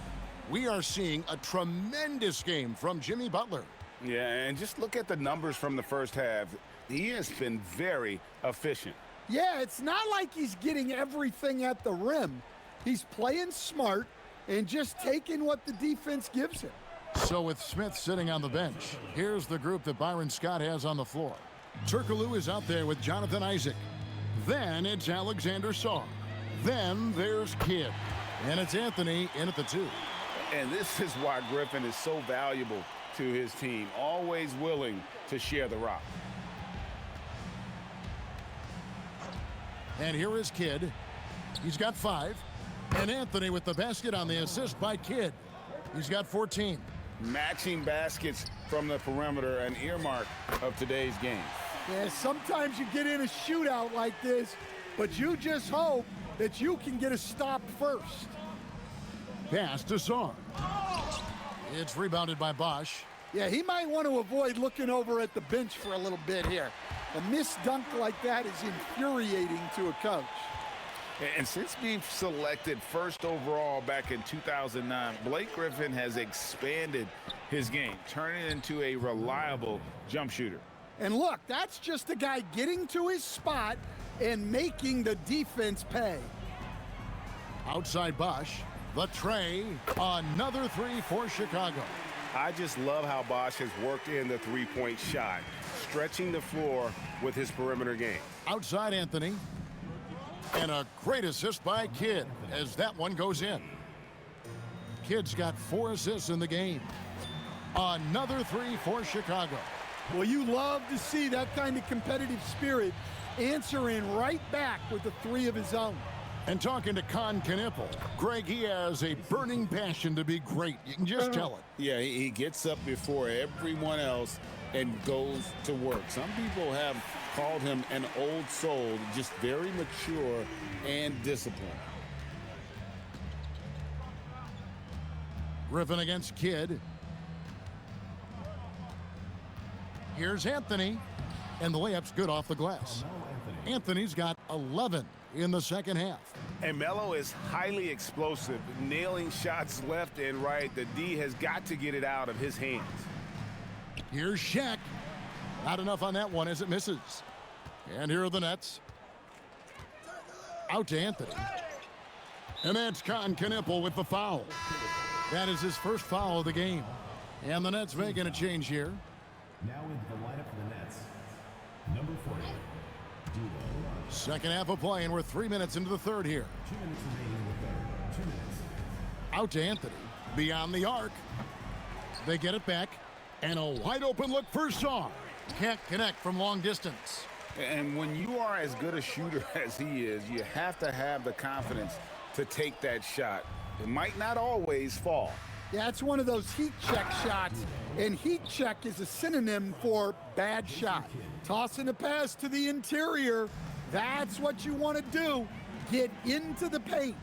We are seeing a tremendous game from Jimmy Butler. Yeah, and just look at the numbers from the first half. He has been very efficient. Yeah, it's not like he's getting everything at the rim. He's playing smart and just taking what the defense gives him. So with Smith sitting on the bench, here's the group that Byron Scott has on the floor. Turkoglu is out there with Jonathan Isaac. Then it's Alexander Sarr. Then there's Kidd. And it's Anthony in at the 2. And this is why Griffin is so valuable to his team, always willing to share the rock. And here is Kidd. He's got 5. And Anthony with the basket on the assist by Kidd. He's got 14. Matching baskets from the perimeter, an earmark of today's game. Yeah, sometimes you get in a shootout like this, but you just hope that you can get a stop first. Pass to Sarr. It's rebounded by Bosch. Yeah, he might want to avoid looking over at the bench for a little bit here. A missed dunk like that is infuriating to a coach. And since being selected first overall back in 2009, Blake Griffin has expanded his game, turning it into a reliable jump shooter. And look, that's just a guy getting to his spot and making the defense pay. Outside Bosch, the tray, another 3 for Chicago. I just love how Bosch has worked in the three-point shot. stretching the floor with his perimeter game. Outside Anthony. And a great assist by Kidd as that one goes in. Kidd's got 4 assists in the game. Another 3 for Chicago. Well, you love to see that kind of competitive spirit answering right back with the 3 of his own. And talking to Con Knipple, Greg, he has a burning passion to be great. You can just tell it. Yeah, he gets up before everyone else and goes to work. Some people have called him an old soul, just very mature and disciplined. Griffin against Kidd. Here's Anthony, and the layup's good off the glass. Anthony's got 11 in the second half. And Melo is highly explosive, nailing shots left and right. The D has got to get it out of his hands. Here's Shaq. Not enough on that one as it misses. And here are the Nets. Out to Anthony. And that's Con Knipple with the foul. That is his first foul of the game. And the Nets making a change here. Now into the lineup for the Nets. Number 40, D'Lo. Second half of play, and we're 3 minutes into the third here. 2 minutes remaining in the third. 2 minutes. Out to Anthony. Beyond the arc. They get it back. And a wide open look for Shaw. Can't connect from long distance. And when you are as good a shooter as he is, you have to have the confidence to take that shot. It might not always fall. Yeah, it's one of those heat check shots, and heat check is a synonym for bad shot. Tossing a pass to the interior, that's what you want to do. Get into the paint.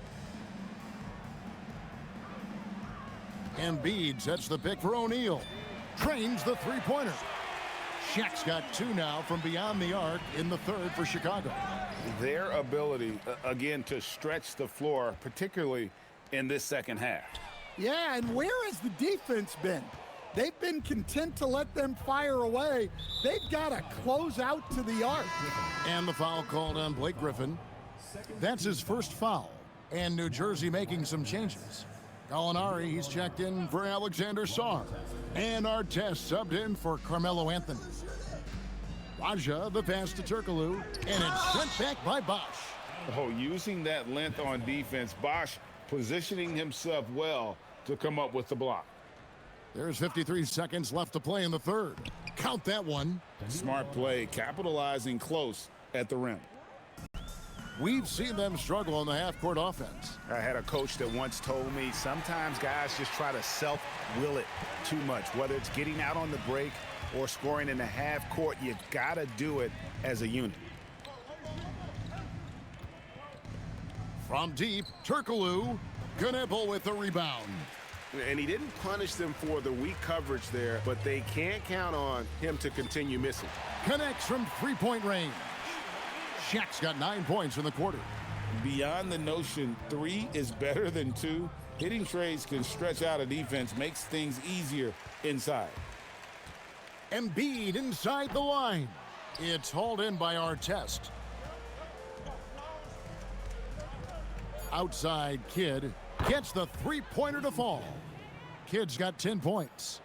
Embiid sets the pick for O'Neal. Trains the three-pointer. Shaq's got 2 now from beyond the arc in the third for Chicago. Their ability, again, to stretch the floor, particularly in this second half. Yeah, and where has the defense been? They've been content to let them fire away. They've got to close out to the arc. And the foul called on Blake Griffin. That's his first foul. And New Jersey making some changes. Gallinari, he's checked in for Alexander Sarr. And Artest subbed in for Carmelo Anthony. Raja, the pass to Turkoglu, and it's sent back by Bosch. Oh, using that length on defense, Bosch positioning himself well to come up with the block. There's 53 seconds left to play in the third. Count that one. Smart play, capitalizing close at the rim. We've seen them struggle on the half-court offense. I had a coach that once told me sometimes guys just try to self-will it too much. Whether it's getting out on the break or scoring in the half court, you gotta do it as a unit. From deep, Turkoglu, Knipple with the rebound. And he didn't punish them for the weak coverage there, but they can't count on him to continue missing. Connects from three-point range. Shaq's got 9 points in the quarter. Beyond the notion 3 is better than 2, hitting trades can stretch out a defense, makes things easier inside. Embiid inside the line. It's hauled in by Artest. Outside Kidd gets the three-pointer to fall. Kidd's got 10 points.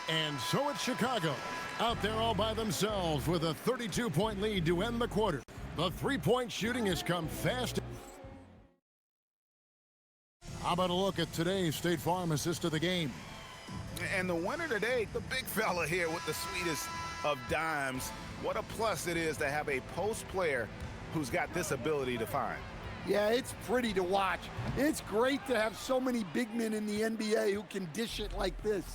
And so it's Chicago out there all by themselves with a 32-point lead to end the quarter. The three-point shooting has come fast. How about a look at today's State Farm assist of the game? And the winner today, the big fella here with the sweetest of dimes. What a plus it is to have a post player who's got this ability to find. Yeah, it's pretty to watch. It's great to have so many big men in the NBA who can dish it like this.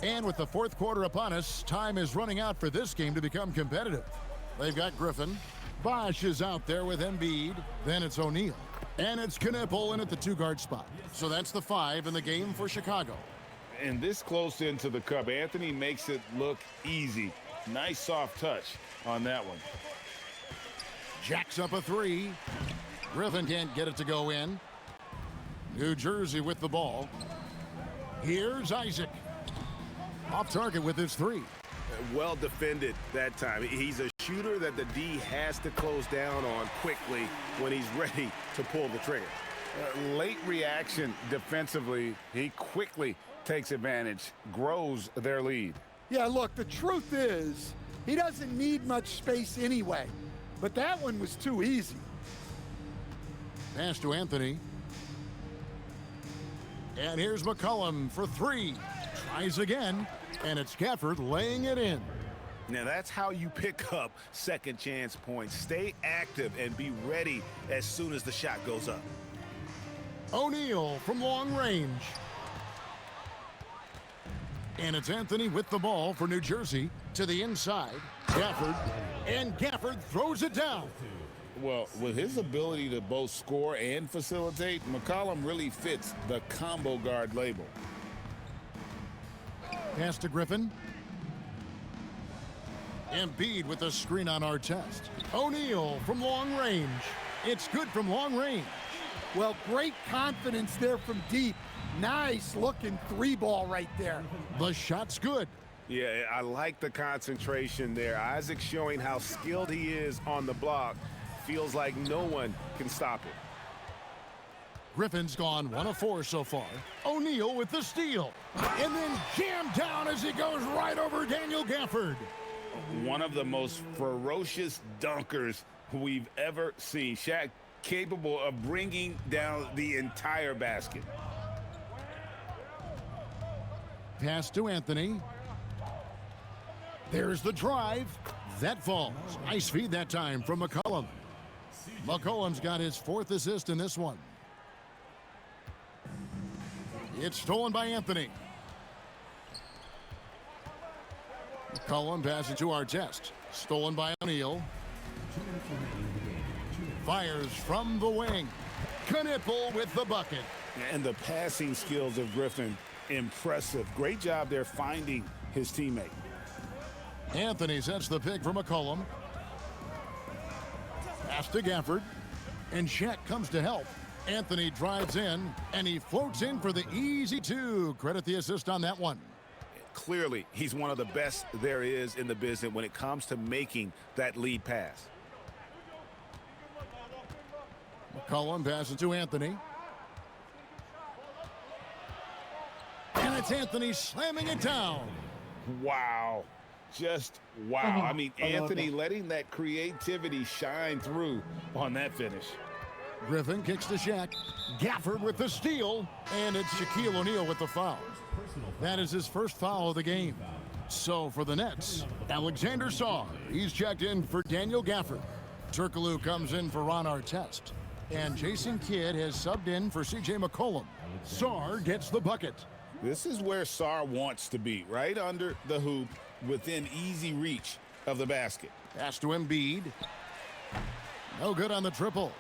And with the fourth quarter upon us, time is running out for this game to become competitive. They've got Griffin. Bosch is out there with Embiid. Then it's O'Neal. And it's Knipple in at the 2-guard spot. So that's the 5 in the game for Chicago. And this close into the cup, Anthony makes it look easy. Nice soft touch on that one. Jacks up a 3. Griffin can't get it to go in. New Jersey with the ball. Here's Isaac. Off target with his 3. Well defended that time. He's a shooter that the D has to close down on quickly when he's ready to pull the trigger. Late reaction defensively. He quickly takes advantage, grows their lead. Yeah, look, the truth is, he doesn't need much space anyway. But that one was too easy. Pass to Anthony. And here's McCollum for three. Tries again, and it's Gafford laying it in. Now that's how you pick up second chance points. Stay active and be ready as soon as the shot goes up. O'Neal from long range. And it's Anthony with the ball for New Jersey to the inside. Gafford, and Gafford throws it down. Well, with his ability to both score and facilitate, McCollum really fits the combo guard label. Pass to Griffin. Embiid with the screen on Artest. O'Neal from long range. It's good from long range. Well, great confidence there from deep. Nice looking three ball right there. The shot's good. Yeah, I like the concentration there. Isaac showing how skilled he is on the block. Feels like no one can stop it. Griffin's gone 1 of 4 so far. O'Neal with the steal. And then jammed down as he goes right over Daniel Gafford. One of the most ferocious dunkers we've ever seen. Shaq capable of bringing down the entire basket. Pass to Anthony. There's the drive. That falls. Nice feed that time from McCollum. McCollum's got his 4th assist in this one. It's stolen by Anthony. McCollum passes to Artest. Stolen by O'Neal. Fires from the wing. Knipple with the bucket. And the passing skills of Griffin, impressive. Great job there finding his teammate. Anthony sets the pick for McCollum. Pass to Gafford. And Shaq comes to help. Anthony drives in, and he floats in for the easy 2. Credit the assist on that one. Clearly, he's one of the best there is in the business when it comes to making that lead pass. McCollum passes to Anthony. And it's Anthony slamming it down. Wow. Just wow. I mean, Anthony letting that creativity shine through on that finish. Griffin kicks to Shaq. Gafford with the steal. And it's Shaquille O'Neal with the foul. That is his first foul of the game. So for the Nets, Alexander Sarr. He's checked in for Daniel Gafford. Turkoglu comes in for Ron Artest. And Jason Kidd has subbed in for C.J. McCollum. Sarr gets the bucket. This is where Sarr wants to be, right under the hoop, within easy reach of the basket. Pass to Embiid. No good on the triple.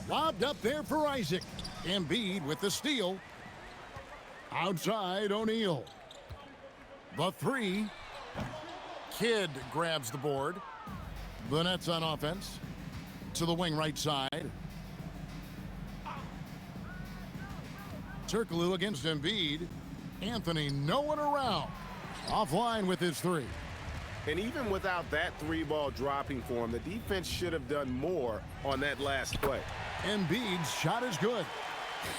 Lobbed up there for Isaac. Embiid with the steal. Outside O'Neal. The 3. Kidd grabs the board. The Nets on offense. To the wing right side. Turkoglu against Embiid. Anthony no one around. Offline with his 3. And even without that 3-ball dropping for him, the defense should have done more on that last play. Embiid's shot is good.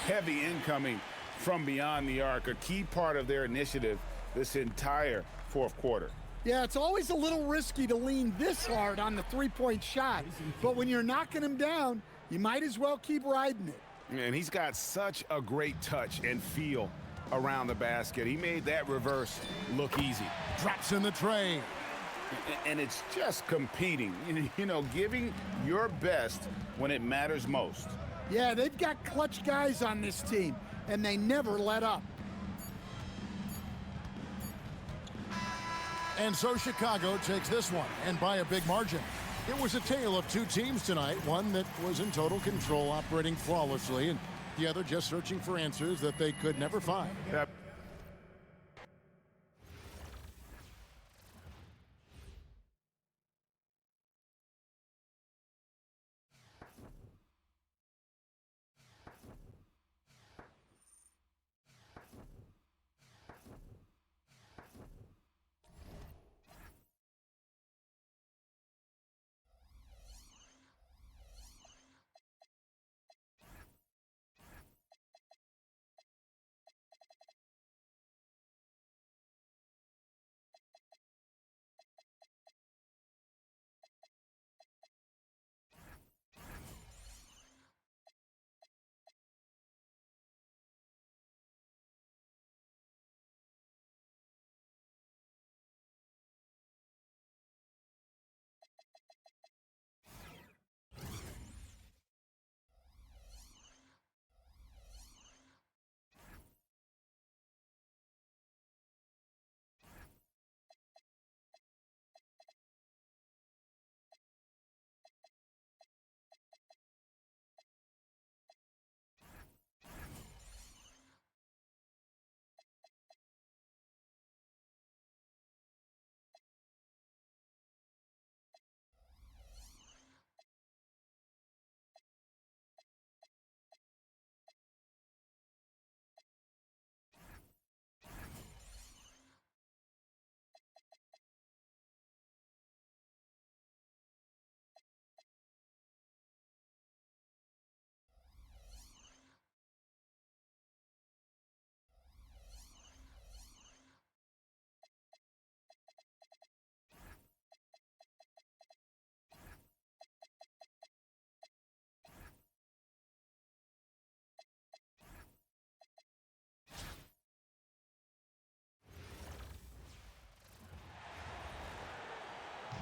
Heavy incoming from beyond the arc, a key part of their initiative this entire 4th quarter. Yeah, it's always a little risky to lean this hard on the three-point shot. But when you're knocking him down, you might as well keep riding it. And he's got such a great touch and feel around the basket. He made that reverse look easy. Drops in the tray. And it's just competing, you know, giving your best when it matters most. Yeah, they've got clutch guys on this team, and they never let up. And so Chicago takes this one, and by a big margin. It was a tale of 2 teams tonight, one that was in total control, operating flawlessly, and the other just searching for answers that they could never find. Yep.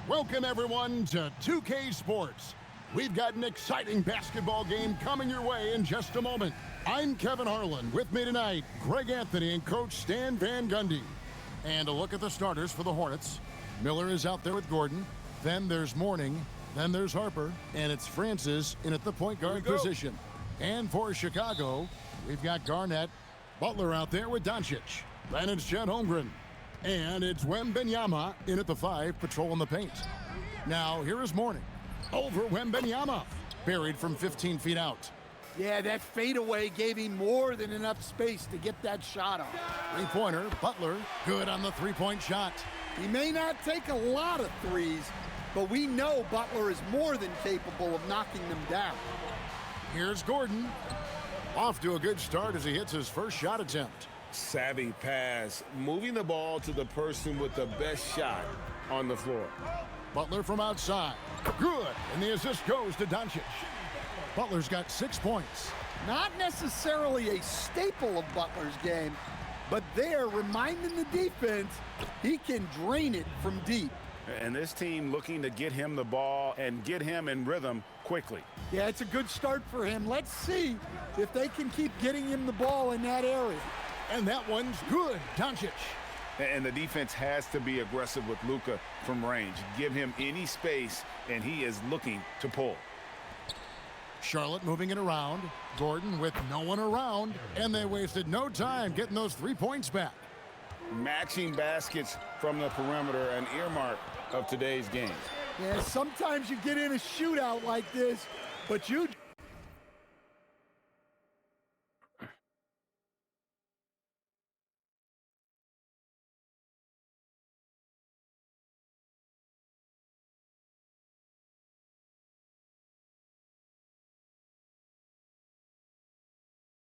Welcome, everyone, to 2K Sports. We've got an exciting basketball game coming your way in just a moment. I'm Kevin Harlan. With me tonight, Greg Anthony and Coach Stan Van Gundy. And a look at the starters for the Hornets. Miller is out there with Gordon. Then there's Mourning. Then there's Harper. And it's Francis in at the point guard position. And for Chicago, we've got Garnett. Butler out there with Doncic. Then it's Chet Holmgren. And it's Wembanyama in at the 5, patrolling the paint. Now, here is Mourning. Over Wembanyama. Buried from 15 feet out. Yeah, that fadeaway gave him more than enough space to get that shot off. Three-pointer, Butler, good on the three-point shot. He may not take a lot of threes, but we know Butler is more than capable of knocking them down. Here's Gordon. Off to a good start as he hits his first shot attempt. Savvy pass, moving the ball to the person with the best shot on the floor. Butler from outside. Good, and the assist goes to Doncic. Butler's got 6 points. Not necessarily a staple of Butler's game, but they're reminding the defense he can drain it from deep. And this team looking to get him the ball and get him in rhythm quickly. Yeah, it's a good start for him. Let's see if they can keep getting him the ball in that area. And that one's good, Doncic. And the defense has to be aggressive with Luka from range. Give him any space, and he is looking to pull. Charlotte moving it around. Gordon with no one around. And they wasted no time getting those 3 points back. Matching baskets from the perimeter, an earmark of today's game. Yeah, sometimes you get in a shootout like this, but you